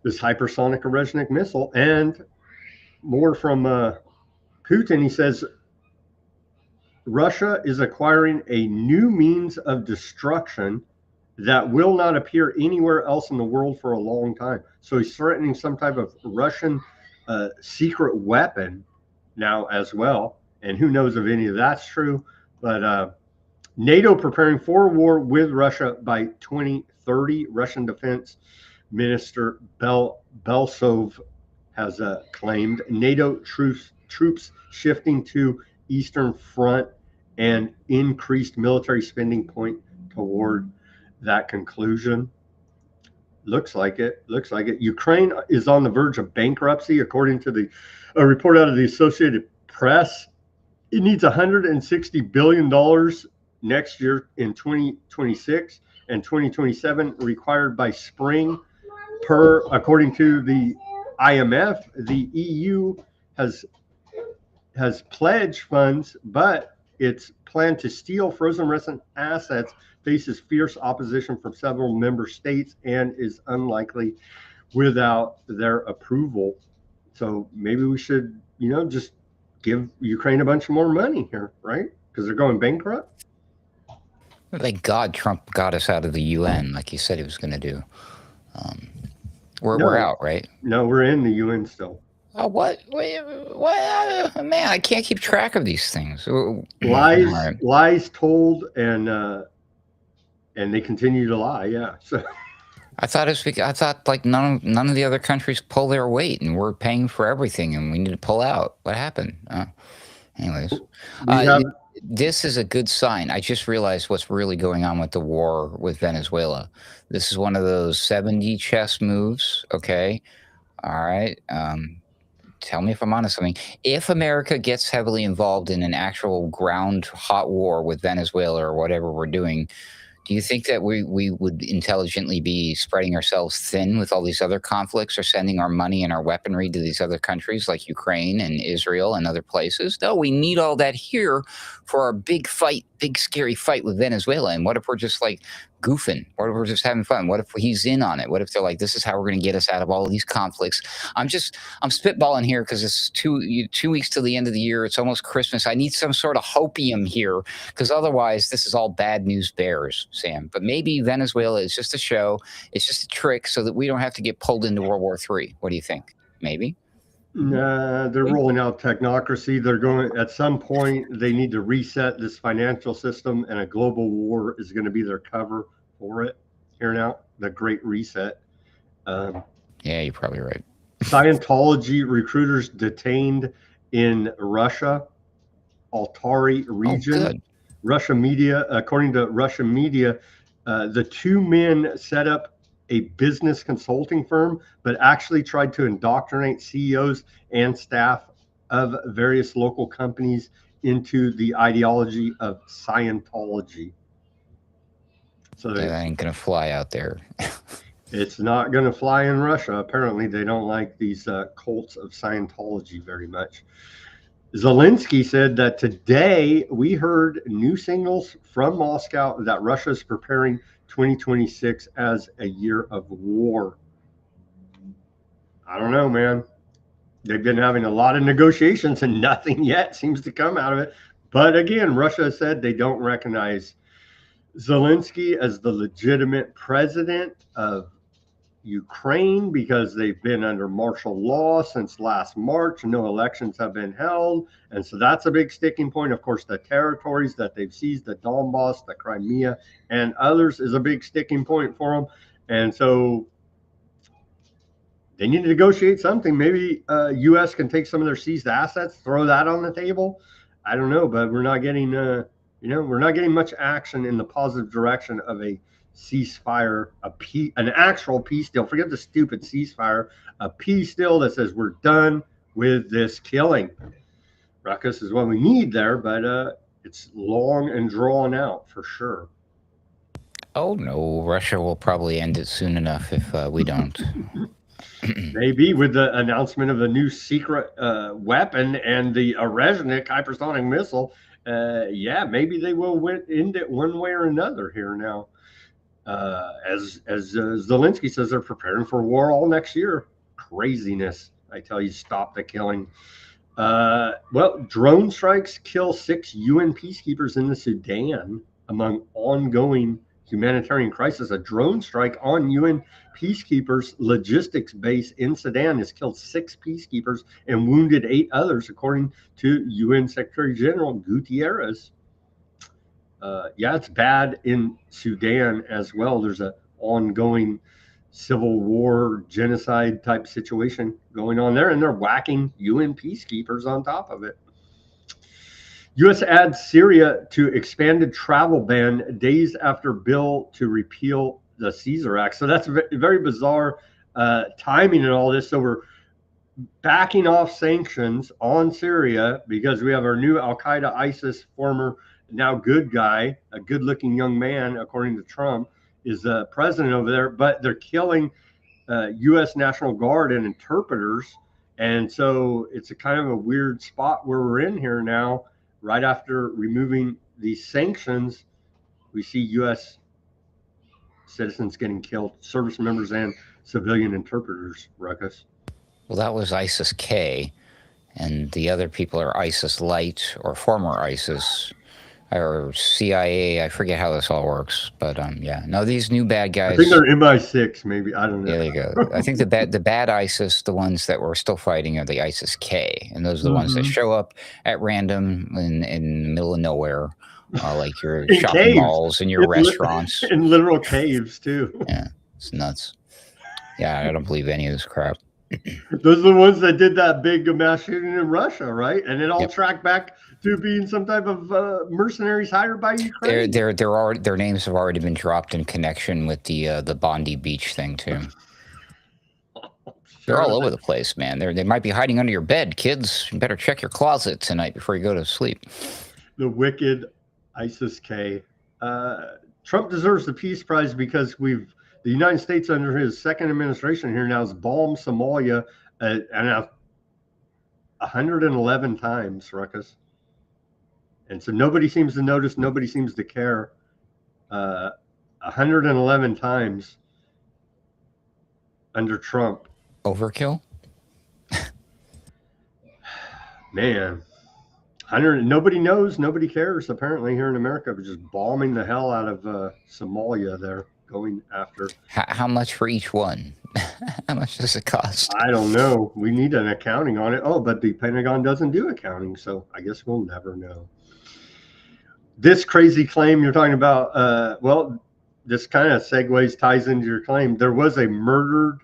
this hypersonic Oreshnik missile. And more from Putin, he says Russia is acquiring a new means of destruction that will not appear anywhere else in the world for a long time. So he's threatening some type of Russian secret weapon now as well. And who knows if any of that's true. But NATO preparing for war with Russia by 2030. Russian Defense Minister Belsov has claimed NATO troops shifting to Eastern Front and increased military spending point toward that conclusion. Looks like it. Ukraine is on the verge of bankruptcy, according to a report out of the Associated Press. It needs $160 billion next year in 2026 and 2027 required by spring. According to the IMF, the EU has pledged funds, but its plan to steal frozen Russian assets faces fierce opposition from several member states and is unlikely without their approval. So maybe we should, just give Ukraine a bunch more money here, right? Because they're going bankrupt. Thank God Trump got us out of the UN like he said he was going to do. We're out, right? No, we're in the UN still. Oh, what? Man, I can't keep track of these things. Lies told, and they continue to lie. Yeah. So I thought like none of the other countries pull their weight, and we're paying for everything, and we need to pull out. What happened? Anyways, this is a good sign. I just realized what's really going on with the war with Venezuela. This is one of those 70 chess moves. Okay, all right. Tell me if I'm onto something. If America gets heavily involved in an actual ground hot war with Venezuela or whatever we're doing, do you think that we would intelligently be spreading ourselves thin with all these other conflicts or sending our money and our weaponry to these other countries like Ukraine and Israel and other places? No, we need all that here for our big scary fight with Venezuela. And what if we're just like goofing? What if we're just having fun? What if he's in on it? What if they're like, this is how we're going to get us out of all of these conflicts? I'm spitballing here because it's 2 weeks to the end of the year. It's almost Christmas. I need some sort of hopium here because otherwise this is all bad news bears, Sam. But maybe Venezuela is just a show. It's just a trick so that we don't have to get pulled into World War III. What do you think? Maybe? Nah, they're rolling out technocracy. They're going, at some point, they need to reset this financial system, and a global war is going to be their cover for it. Here now, the Great Reset. Yeah, you're probably right. Scientology recruiters detained in Russia, Altari region. Oh, good. Russia media, according to Russian media, the two men set up a business consulting firm, but actually tried to indoctrinate CEOs and staff of various local companies into the ideology of Scientology. So that ain't gonna fly out there. It's not going to fly in Russia. Apparently, they don't like these cults of Scientology very much. Zelensky said that today we heard new signals from Moscow that Russia is preparing 2026 as a year of war. I don't know, man. They've been having a lot of negotiations and nothing yet seems to come out of it. But again, Russia said they don't recognize Zelensky as the legitimate president of Ukraine because they've been under martial law since last March. No elections have been held. And so that's a big sticking point. Of course, the territories that they've seized, the Donbass, the Crimea, and others is a big sticking point for them. And so they need to negotiate something. Maybe U.S. can take some of their seized assets, throw that on the table. I don't know, but we're not getting, we're not getting much action in the positive direction of a ceasefire, an actual peace deal. Forget the stupid ceasefire, a peace deal that says we're done with this killing. Ruckus is what we need there, but it's long and drawn out for sure. Oh no, Russia will probably end it soon enough if we don't. Maybe with the announcement of the new secret weapon and the Oreshnik hypersonic missile, maybe they will end it one way or another here now. As Zelensky says, they're preparing for war all next year. Craziness. I tell you, stop the killing. Drone strikes kill 6 UN peacekeepers in the Sudan among ongoing humanitarian crisis. A drone strike on UN peacekeepers logistics base in Sudan has killed 6 peacekeepers and wounded 8 others, according to UN Secretary General Guterres. It's bad in Sudan as well. There's an ongoing civil war, genocide type situation going on there, and they're whacking UN peacekeepers on top of it. U.S. adds Syria to expanded travel ban days after bill to repeal the Caesar Act. So that's very bizarre timing and all this. So we're backing off sanctions on Syria because we have our new Al-Qaeda, ISIS former now good guy, a good-looking young man, according to Trump, is the president over there. But they're killing U.S. National Guard and interpreters, and so it's a kind of a weird spot where we're in here now. Right after removing these sanctions, we see U.S. citizens getting killed, service members and civilian interpreters, Ruckus. Well, that was ISIS-K, and the other people are ISIS-Light or former ISIS or CIA. I forget how this all works, but yeah. No, these new bad guys. I think they're MI6, maybe. I don't know. Yeah, there you go. I think the bad ISIS, the ones that we're still fighting, are the ISIS-K, and those are the ones that show up at random in the middle of nowhere, like your shopping caves. malls and your restaurants. In literal caves, too. Yeah, it's nuts. Yeah, I don't believe any of this crap. Those are the ones that did that big mass shooting in Russia, right? And it all tracked back to being some type of mercenaries hired by Ukraine. Their names have already been dropped in connection with the Bondi Beach thing too. They're all over the place, man. They might be hiding under your bed, kids. You better check your closet tonight before you go to sleep. The wicked ISIS-K. Trump deserves the Peace Prize because the United States, under his second administration here now, has bombed Somalia and 111 times, Ruckus. And so nobody seems to notice. Nobody seems to care. 111 times under Trump. Overkill? Man. 100. Nobody knows. Nobody cares, apparently, here in America. We're just bombing the hell out of Somalia there, going after. How much for each one? How much does it cost? I don't know. We need an accounting on it. Oh, but the Pentagon doesn't do accounting, so I guess we'll never know. This crazy claim you're talking about, well, this kind of ties into your claim. There was a murdered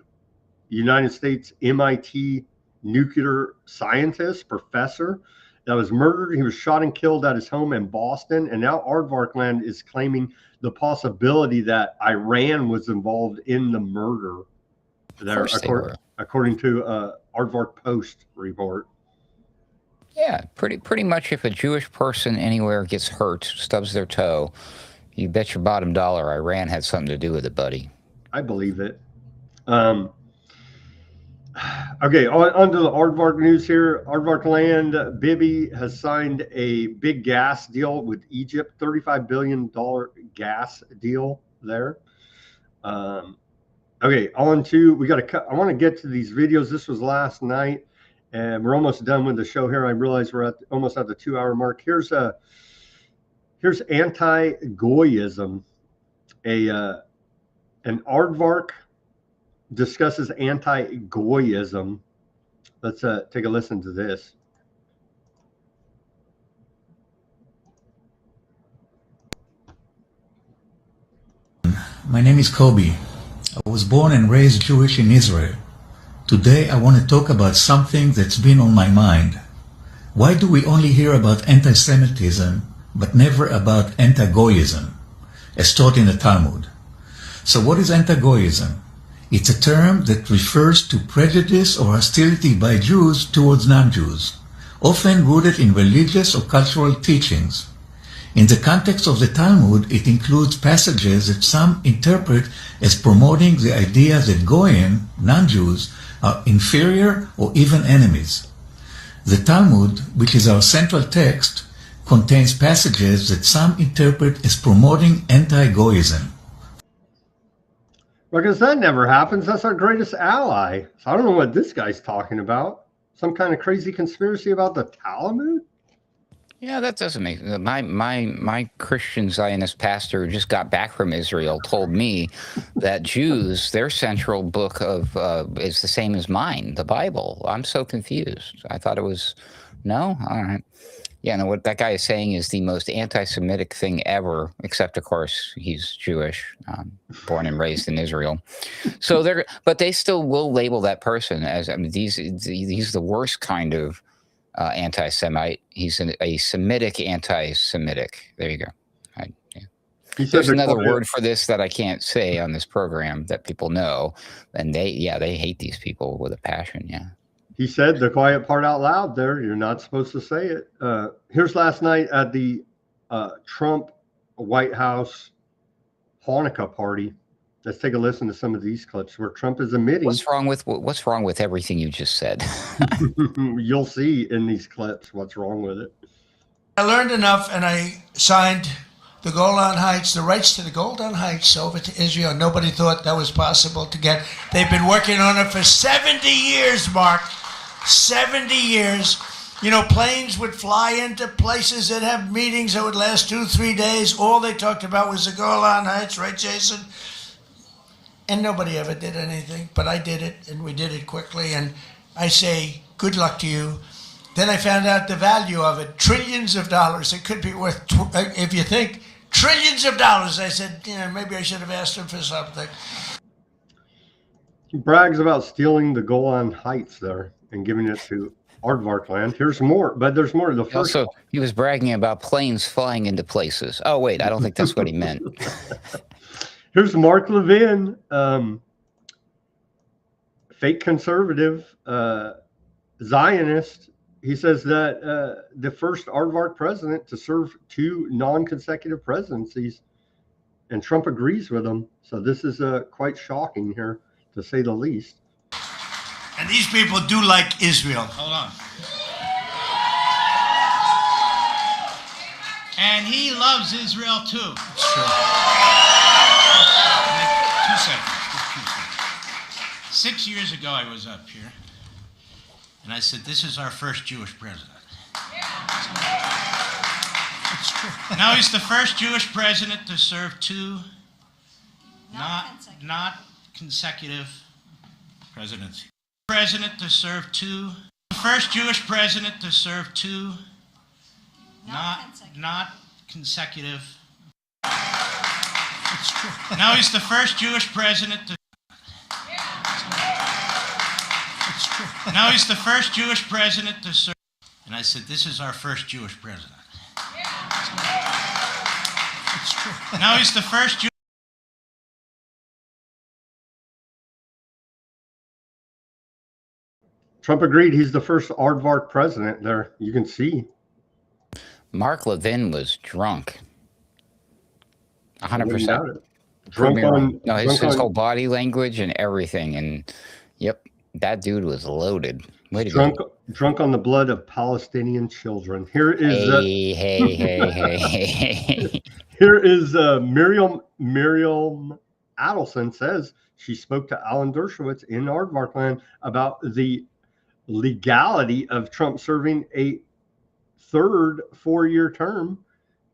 United States MIT nuclear scientist, professor, that was murdered. He was shot and killed at his home in Boston. And now Aardvarkland is claiming the possibility that Iran was involved in the murder there, according to Aardvark Post report. Yeah, pretty much if a Jewish person anywhere gets hurt, stubs their toe, you bet your bottom dollar Iran had something to do with it, buddy. I believe it. Okay, on to the Aardvark news here. Aardvarkland, Bibi has signed a big gas deal with Egypt, $35 billion gas deal there. Okay, I want to get to these videos. This was last night, and we're almost done with the show here. I realize we're almost at the 2-hour mark. Here's anti-Goyism. An Aardvark discusses anti-Goyism. Let's take a listen to this. My name is Kobe. I was born and raised Jewish in Israel. Today I want to talk about something that's been on my mind. Why do we only hear about anti-Semitism but never about anti-Goyism, as taught in the Talmud? So what is anti-Goyism? It's a term that refers to prejudice or hostility by Jews towards non-Jews, often rooted in religious or cultural teachings. In the context of the Talmud, it includes passages that some interpret as promoting the idea that Goyim, non-Jews, are inferior or even enemies. The Talmud, which is our central text, contains passages that some interpret as promoting anti-Goyism. Because that never happens. That's our greatest ally. So I don't know what this guy's talking about. Some kind of crazy conspiracy about the Talmud? Yeah, that doesn't make my Christian Zionist pastor who just got back from Israel told me that Jews, their central book of is the same as mine, the Bible. I'm so confused. I thought it was no. All right. Yeah, no, what that guy is saying is the most anti-Semitic thing ever, except of course he's Jewish, born and raised in Israel. So but they still will label that person as, I mean, he's the worst kind of anti-Semite. He's a Semitic anti-Semitic. There you go. Yeah. There's another word for this that I can't say on this program that people know, and they hate these people with a passion. Yeah. He said the quiet part out loud there. You're not supposed to say it. Here's last night at the Trump White House Hanukkah party. Let's take a listen to some of these clips where Trump is admitting. What's wrong with everything you just said? You'll see in these clips what's wrong with it. I learned enough, and I signed the Golan Heights, the rights to the Golan Heights over to Israel. Nobody thought that was possible to get. They've been working on it for 70 years, Mark. 70 years. You know, planes would fly into places that have meetings that would last 2-3 days. All they talked about was the Golan Heights, right, Jason? And nobody ever did anything, but I did it, and we did it quickly, and I say, good luck to you. Then I found out the value of it, trillions of dollars. It could be worth, if you think, trillions of dollars. I said, maybe I should have asked him for something. He brags about stealing the Golan Heights there and giving it to Aardvark land. Here's more, but there's more. The first. Also, he was bragging about planes flying into places. Oh, wait, I don't think that's what he meant. Here's Mark Levin, fake conservative, Zionist. He says that the first Aardvark president to serve 2 non-consecutive presidencies, and Trump agrees with him. So this is quite shocking here, to say the least. And these people do like Israel. Hold on. And he loves Israel too. It's true. 2 seconds. Just 2 seconds. 6 years ago, I was up here, and I said, "This is our first Jewish president." It's true. Now he's the first Jewish president to serve 2 not consecutive presidencies. President to serve 2. The first Jewish president to serve 2 not consecutive. It's true. Now he's the first Jewish president to. It's true. Now he's the first Jewish president to serve. And I said, "This is our first Jewish president." It's true. Now he's the first Jewish. Trump agreed he's the first Aardvark president there. You can see. Mark Levin was drunk. 100%. Drunk on, no, his whole body language and everything. And yep, that dude was loaded. Drunk on the blood of Palestinian children. Here is hey. Here is Miriam Adelson says she spoke to Alan Dershowitz in Aardvark land about the legality of Trump serving a 3rd 4-year term.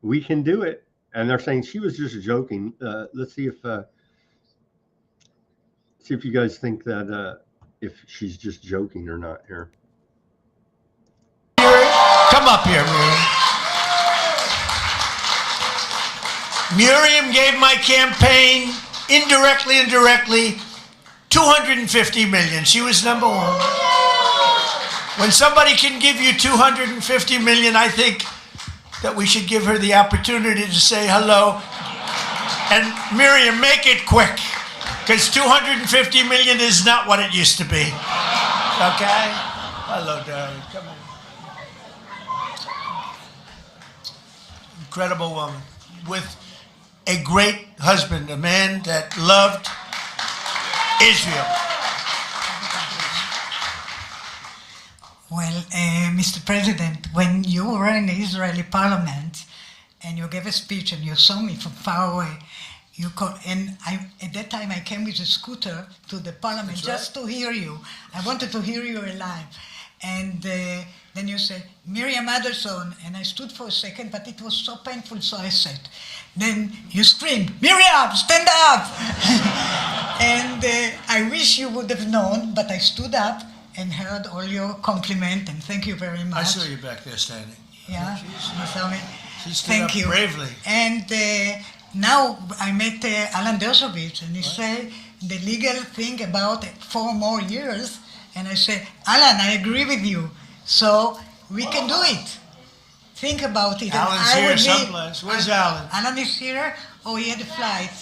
We can do it. And they're saying she was just joking. Let's see if you guys think that if she's just joking or not here. Come up here, Miriam. Miriam gave my campaign indirectly and directly $250 million. She was number 1. When somebody can give you $250 million, I think that we should give her the opportunity to say hello. And Miriam, make it quick, because $250 million is not what it used to be. Okay? Hello, darling. Come on. Incredible woman with a great husband, a man that loved Israel. Well, Mr. President, when you were in the Israeli parliament and you gave a speech and you saw me from far away, at that time I came with a scooter to the parliament just to hear you. I wanted to hear you alive. And then you said, Miriam Adelson, and I stood for a second, but it was so painful, so I sat. Then you screamed, Miriam, stand up! And I wish you would have known, but I stood up and heard all your compliment, and thank you very much. I saw you back there standing. Yeah, you saw me. She stood Thank up you. bravely. And now I met Alan Dershowitz, and he said the legal thing about 4 more years, and I said, Alan, I agree with you, so we can do it. Think about it. Alan's here someplace. Where's Alan? Alan is here? Oh, he had a flight.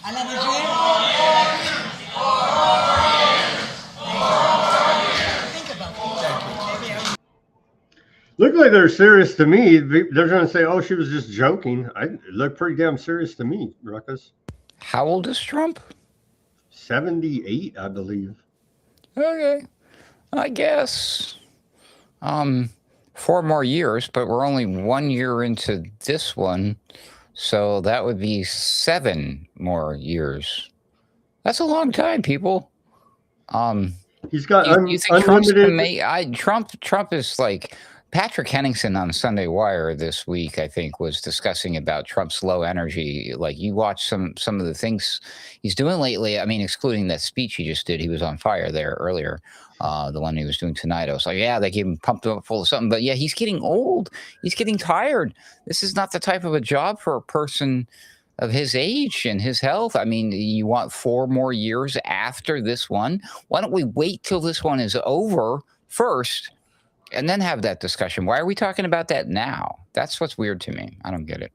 Alan is here? Think about it. Look like they're serious to me. They're going to say, "Oh, she was just joking." It looked pretty damn serious to me, Ruckus. How old is Trump? 78, I believe. Okay, I guess. 4 more years, but we're only 1 year into this one, so that would be 7 more years. That's a long time, people. He's got you think Trump's unlimited. Trump is like Patrick Henningsen on Sunday Wire this week, I think, was discussing about Trump's low energy. Like, you watch some of the things he's doing lately. I mean, excluding that speech he just did, he was on fire there earlier. The one he was doing tonight. I was like, yeah, they gave him pumped up full of something. But yeah, he's getting old. He's getting tired. This is not the type of a job for a person of his age and his health. I mean, you want 4 more years after this one? Why don't we wait till this one is over first and then have that discussion? Why are we talking about that now? That's what's weird to me. I don't get it.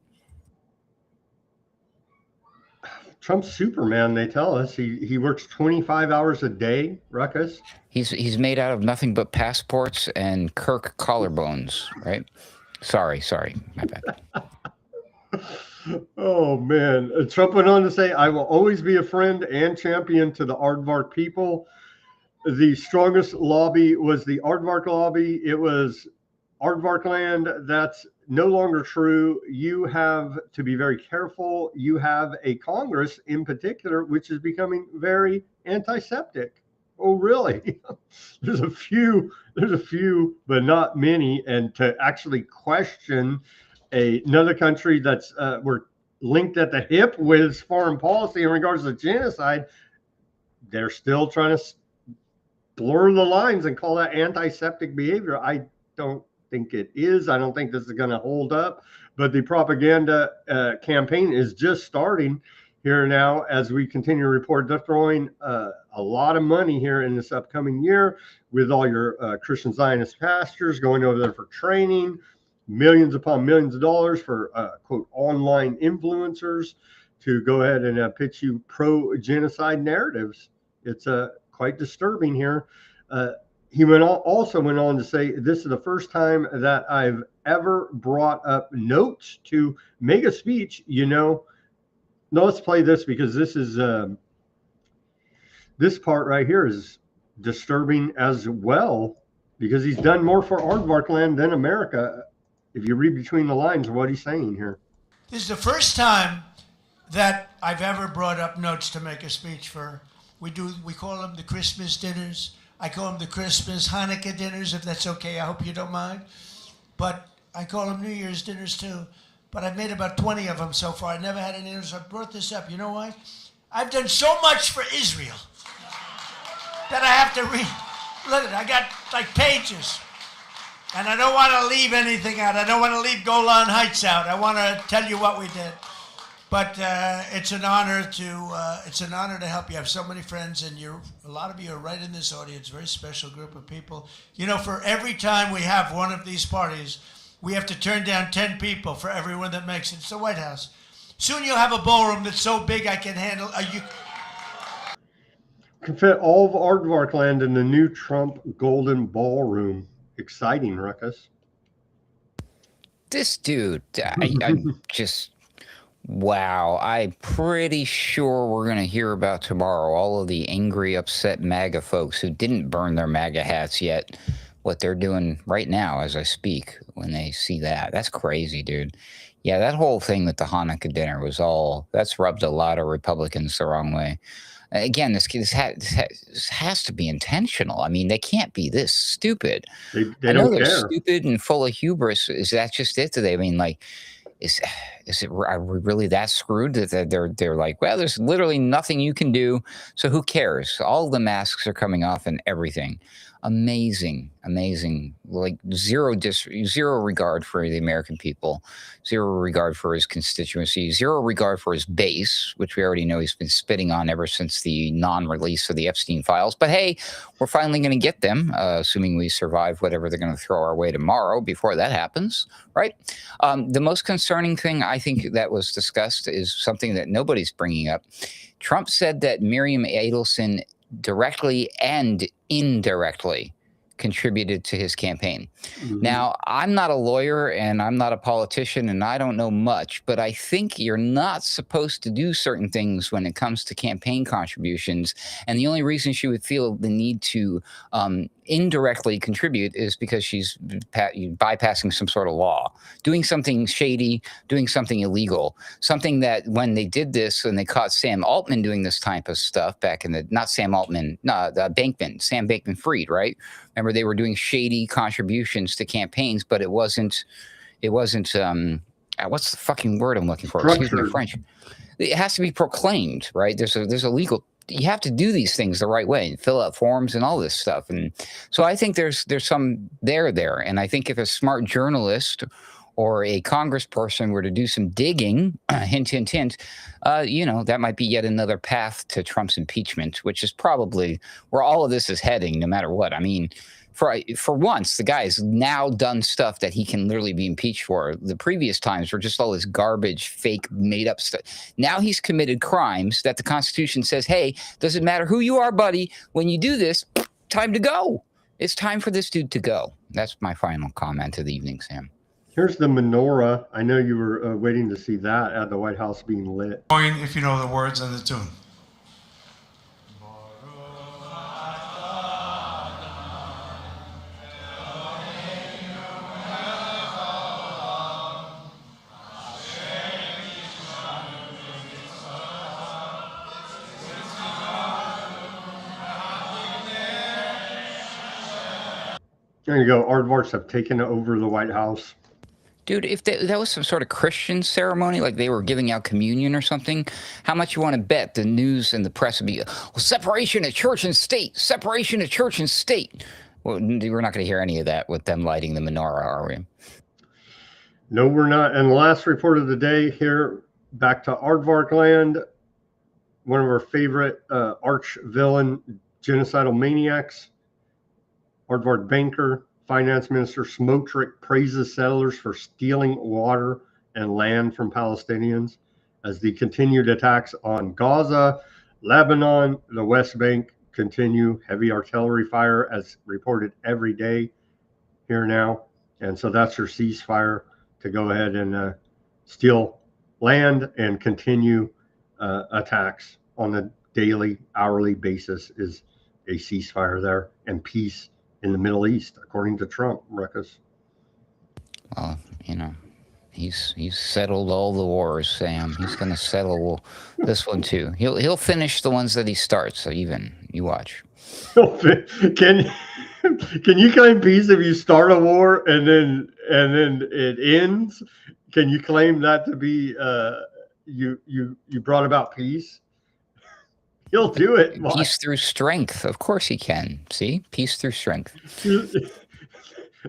Trump's Superman, they tell us. He works 25 hours a day, Ruckus. He's made out of nothing but passports and Kirk collarbones, right? Sorry, my bad. Oh, man. Trump went on to say, "I will always be a friend and champion to the aardvark people. The strongest lobby was the aardvark lobby. It was aardvark land. That's no longer true. You have to be very careful. You have a Congress in particular, which is becoming very antiseptic." Oh, really? There's a few, but not many. And to actually question another country that's we're linked at the hip with foreign policy in regards to genocide, they're still trying to blur the lines and call that antiseptic behavior. I don't think it is. I don't think this is going to hold up. But the propaganda campaign is just starting here now as we continue to report. They're throwing a lot of money here in this upcoming year with all your Christian Zionist pastors going over there for training, millions upon millions of dollars for quote online influencers to go ahead and pitch you pro-genocide narratives. It's quite disturbing here. He also went on to say, "This is the first time that I've ever brought up notes to make a speech. No, let's play this because this is this part right here is disturbing as well, because he's done more for aardvark land than America. If you read between the lines of what he's saying here. This is the first time that I've ever brought up notes to make a speech for. We call them the Christmas dinners. I call them the Christmas Hanukkah dinners, if that's okay. I hope you don't mind. But I call them New Year's dinners too. But I've made about 20 of them so far. I never had any, so I brought this up. You know why? I've done so much for Israel that I have to read. Look at it, I got like pages. And I don't want to leave anything out. I don't want to leave Golan Heights out. I want to tell you what we did. But it's an honor to help you. I have so many friends, and a lot of you are right in this audience. Very special group of people. You know, for every time we have one of these parties, we have to turn down 10 people for everyone that makes it. It's the White House. Soon you'll have a ballroom that's so big I can handle. Can fit all of aardvark land in the new Trump Golden Ballroom. Exciting, Ruckus. This dude, I just, wow. I'm pretty sure we're going to hear about tomorrow all of the angry, upset MAGA folks who didn't burn their MAGA hats yet, what they're doing right now as I speak when they see that. That's crazy, dude. Yeah, that whole thing with the Hanukkah dinner that's rubbed a lot of Republicans the wrong way. Again, this has to be intentional. I mean, they can't be this stupid. They don't care. They're stupid and full of hubris. Is that just it today? I mean, like, are we really that screwed that they're like, well, there's literally nothing you can do, so who cares? All the masks are coming off and everything. Amazing. Like zero regard for the American people, zero regard for his constituency, zero regard for his base, which we already know he's been spitting on ever since the non-release of the Epstein files. But hey, we're finally going to get them, assuming we survive whatever they're going to throw our way tomorrow before that happens, right? The most concerning thing I think that was discussed is something that nobody's bringing up. Trump said that Miriam Adelson directly and indirectly contributed to his campaign. Now, I'm not a lawyer and I'm not a politician and I don't know much, but I think you're not supposed to do certain things when it comes to campaign contributions. And the only reason she would feel the need to indirectly contribute is because she's bypassing some sort of law, doing something shady, doing something illegal, something that when they did this and they caught Sam Altman doing this type of stuff back in the, not Sam Altman, no, Sam Bankman-Fried, right? Remember, they were doing shady contributions to campaigns, but it wasn't what's the fucking word I'm looking for? Structured. Excuse me, French. It has to be proclaimed, right? There's a legal, you have to do these things the right way and fill out forms and all this stuff. And so I think there's some there. And I think if a smart journalist or a congressperson were to do some digging, hint, hint, hint, that might be yet another path to Trump's impeachment, which is probably where all of this is heading, no matter what. I mean, for once, the guy has now done stuff that he can literally be impeached for. The previous times were just all this garbage, fake, made-up stuff. Now he's committed crimes that the Constitution says, hey, doesn't matter who you are, buddy. When you do this, time to go. It's time for this dude to go. That's my final comment of the evening, Sam. Here's the menorah. I know you were waiting to see that at the White House being lit. If you know the words and the tune. There you go. Aardvarks have taken over the White House. Dude, if that was some sort of Christian ceremony, like they were giving out communion or something, how much you want to bet the news and the press would be, well, separation of church and state, separation of church and state. Well, we're not going to hear any of that with them lighting the menorah, are we? No, we're not. And the last report of the day here, back to Aardvark land, one of our favorite arch villain, genocidal maniacs, Aardvark banker, Finance Minister Smotrich praises settlers for stealing water and land from Palestinians as the continued attacks on Gaza, Lebanon, the West Bank continue. Heavy artillery fire as reported every day here now. And so that's your ceasefire to go ahead and steal land and continue attacks on a daily, hourly basis is a ceasefire there, and peace in the Middle East, according to Trump, Ruckus. Well, he's settled all the wars, Sam. He's going to settle this one too. He'll finish the ones that he starts. So even you watch. Can you claim peace if you start a war and then it ends? Can you claim that to be you brought about peace? He'll do it. Peace through strength. Of course he can. See? Peace through strength.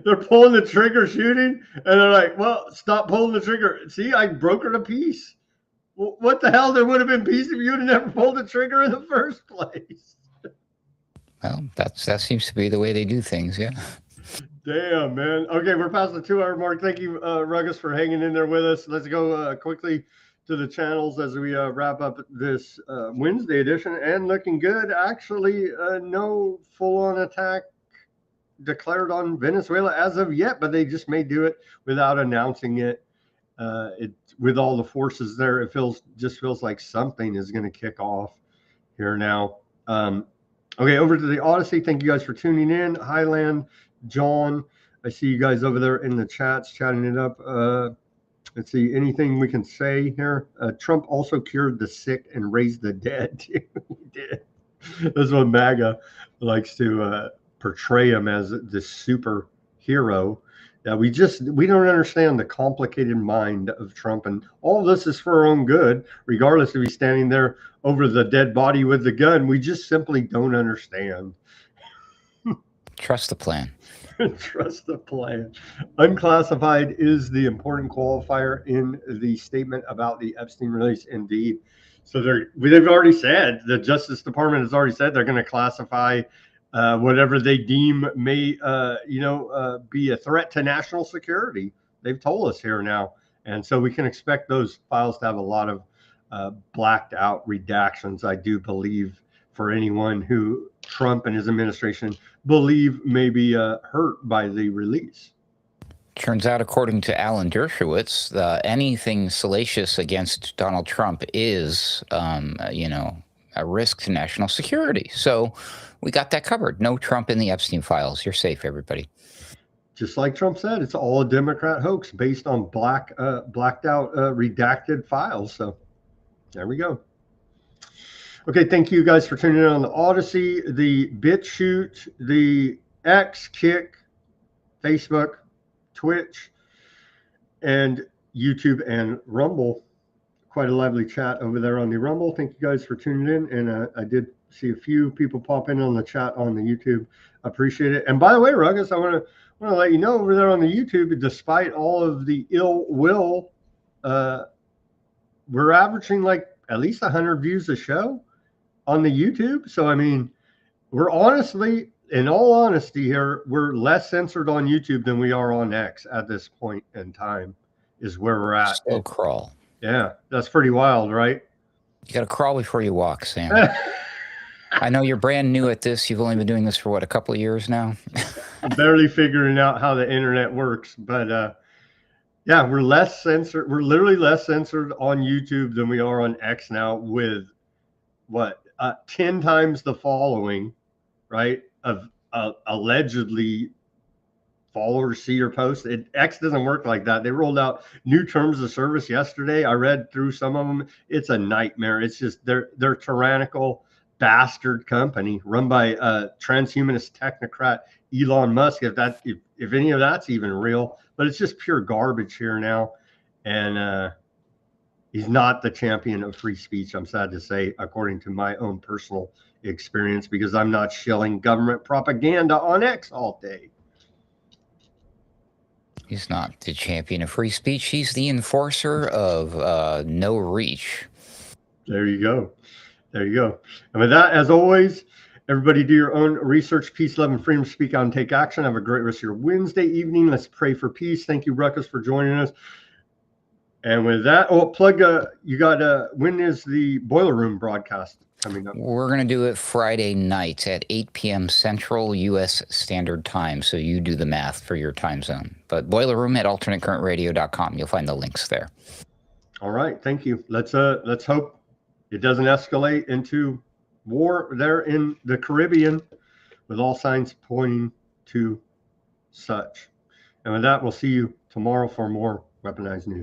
They're pulling the trigger shooting, and they're like, well, stop pulling the trigger. See, I brokered a peace. Well, what the hell? There would have been peace if you had never pulled the trigger in the first place. Well, that seems to be the way they do things, yeah. Damn, man. Okay, we're past the 2-hour mark. Thank you, Ruckus, for hanging in there with us. Let's go quickly to the channels as we wrap up this Wednesday edition, and looking good. Actually, no full-on attack declared on Venezuela as of yet, but they just may do it without announcing it. With all the forces there, it just feels like something is going to kick off here now. Okay, over to the Odysee. Thank you guys for tuning in. Highland, John, I see you guys over there in the chats chatting it up. Let's see, anything we can say here? Trump also cured the sick and raised the dead. He did. That's what MAGA likes to portray him as, this superhero. We don't understand the complicated mind of Trump, and all this is for our own good, regardless if he's standing there over the dead body with the gun. We just simply don't understand. Trust the plan. Trust the plan. Unclassified is the important qualifier in the statement about the Epstein release. Indeed. So they've already said, the Justice Department has already said they're going to classify whatever they deem may, be a threat to national security. They've told us here now. And so we can expect those files to have a lot of blacked out redactions, I do believe, for anyone who Trump and his administration believe may be hurt by the release. Turns out, according to Alan Dershowitz, anything salacious against Donald Trump is, a risk to national security. So we got that covered. No Trump in the Epstein files. You're safe, everybody. Just like Trump said, it's all a Democrat hoax based on blacked out, redacted files. So there we go. Okay, thank you guys for tuning in on the Odysee, the Bitchute, the X, Kick, Facebook, Twitch, and YouTube and Rumble. Quite a lively chat over there on the Rumble. Thank you guys for tuning in. And I did see a few people pop in on the chat on the YouTube. Appreciate it. And by the way, Ruggles, I want to let you know over there on the YouTube, despite all of the ill will, we're averaging like at least 100 views a show on the YouTube. So, I mean, we're honestly, in all honesty here, we're less censored on YouTube than we are on X at this point in time, is where we're at. Slow crawl. Yeah, that's pretty wild, right? You got to crawl before you walk, Sam. I know you're brand new at this. You've only been doing this for, what, a couple of years now? Barely figuring out how the internet works. But, yeah, we're less censored. We're literally less censored on YouTube than we are on X now with, what, 10 times the following, right, of allegedly followers see your post. X doesn't work like that. They rolled out new terms of service yesterday. I read through some of them. It's a nightmare. It's just they're tyrannical bastard company run by transhumanist technocrat Elon Musk. If any of that's even real, but it's just pure garbage here now. And he's not the champion of free speech, I'm sad to say, according to my own personal experience, because I'm not shilling government propaganda on X all day. He's not the champion of free speech. He's the enforcer of no reach. There you go. There you go. And with that, as always, everybody do your own research, peace, love, and freedom. Speak out and take action. Have a great rest of your Wednesday evening. Let's pray for peace. Thank you, Ruckus, for joining us. And with that, you got, when is the Boiler Room broadcast coming up? We're going to do it Friday night at 8 p.m. Central U.S. Standard Time. So you do the math for your time zone. But Boiler Room at alternatecurrentradio.com. You'll find the links there. All right. Thank you. Let's hope it doesn't escalate into war there in the Caribbean, with all signs pointing to such. And with that, we'll see you tomorrow for more Weaponized News.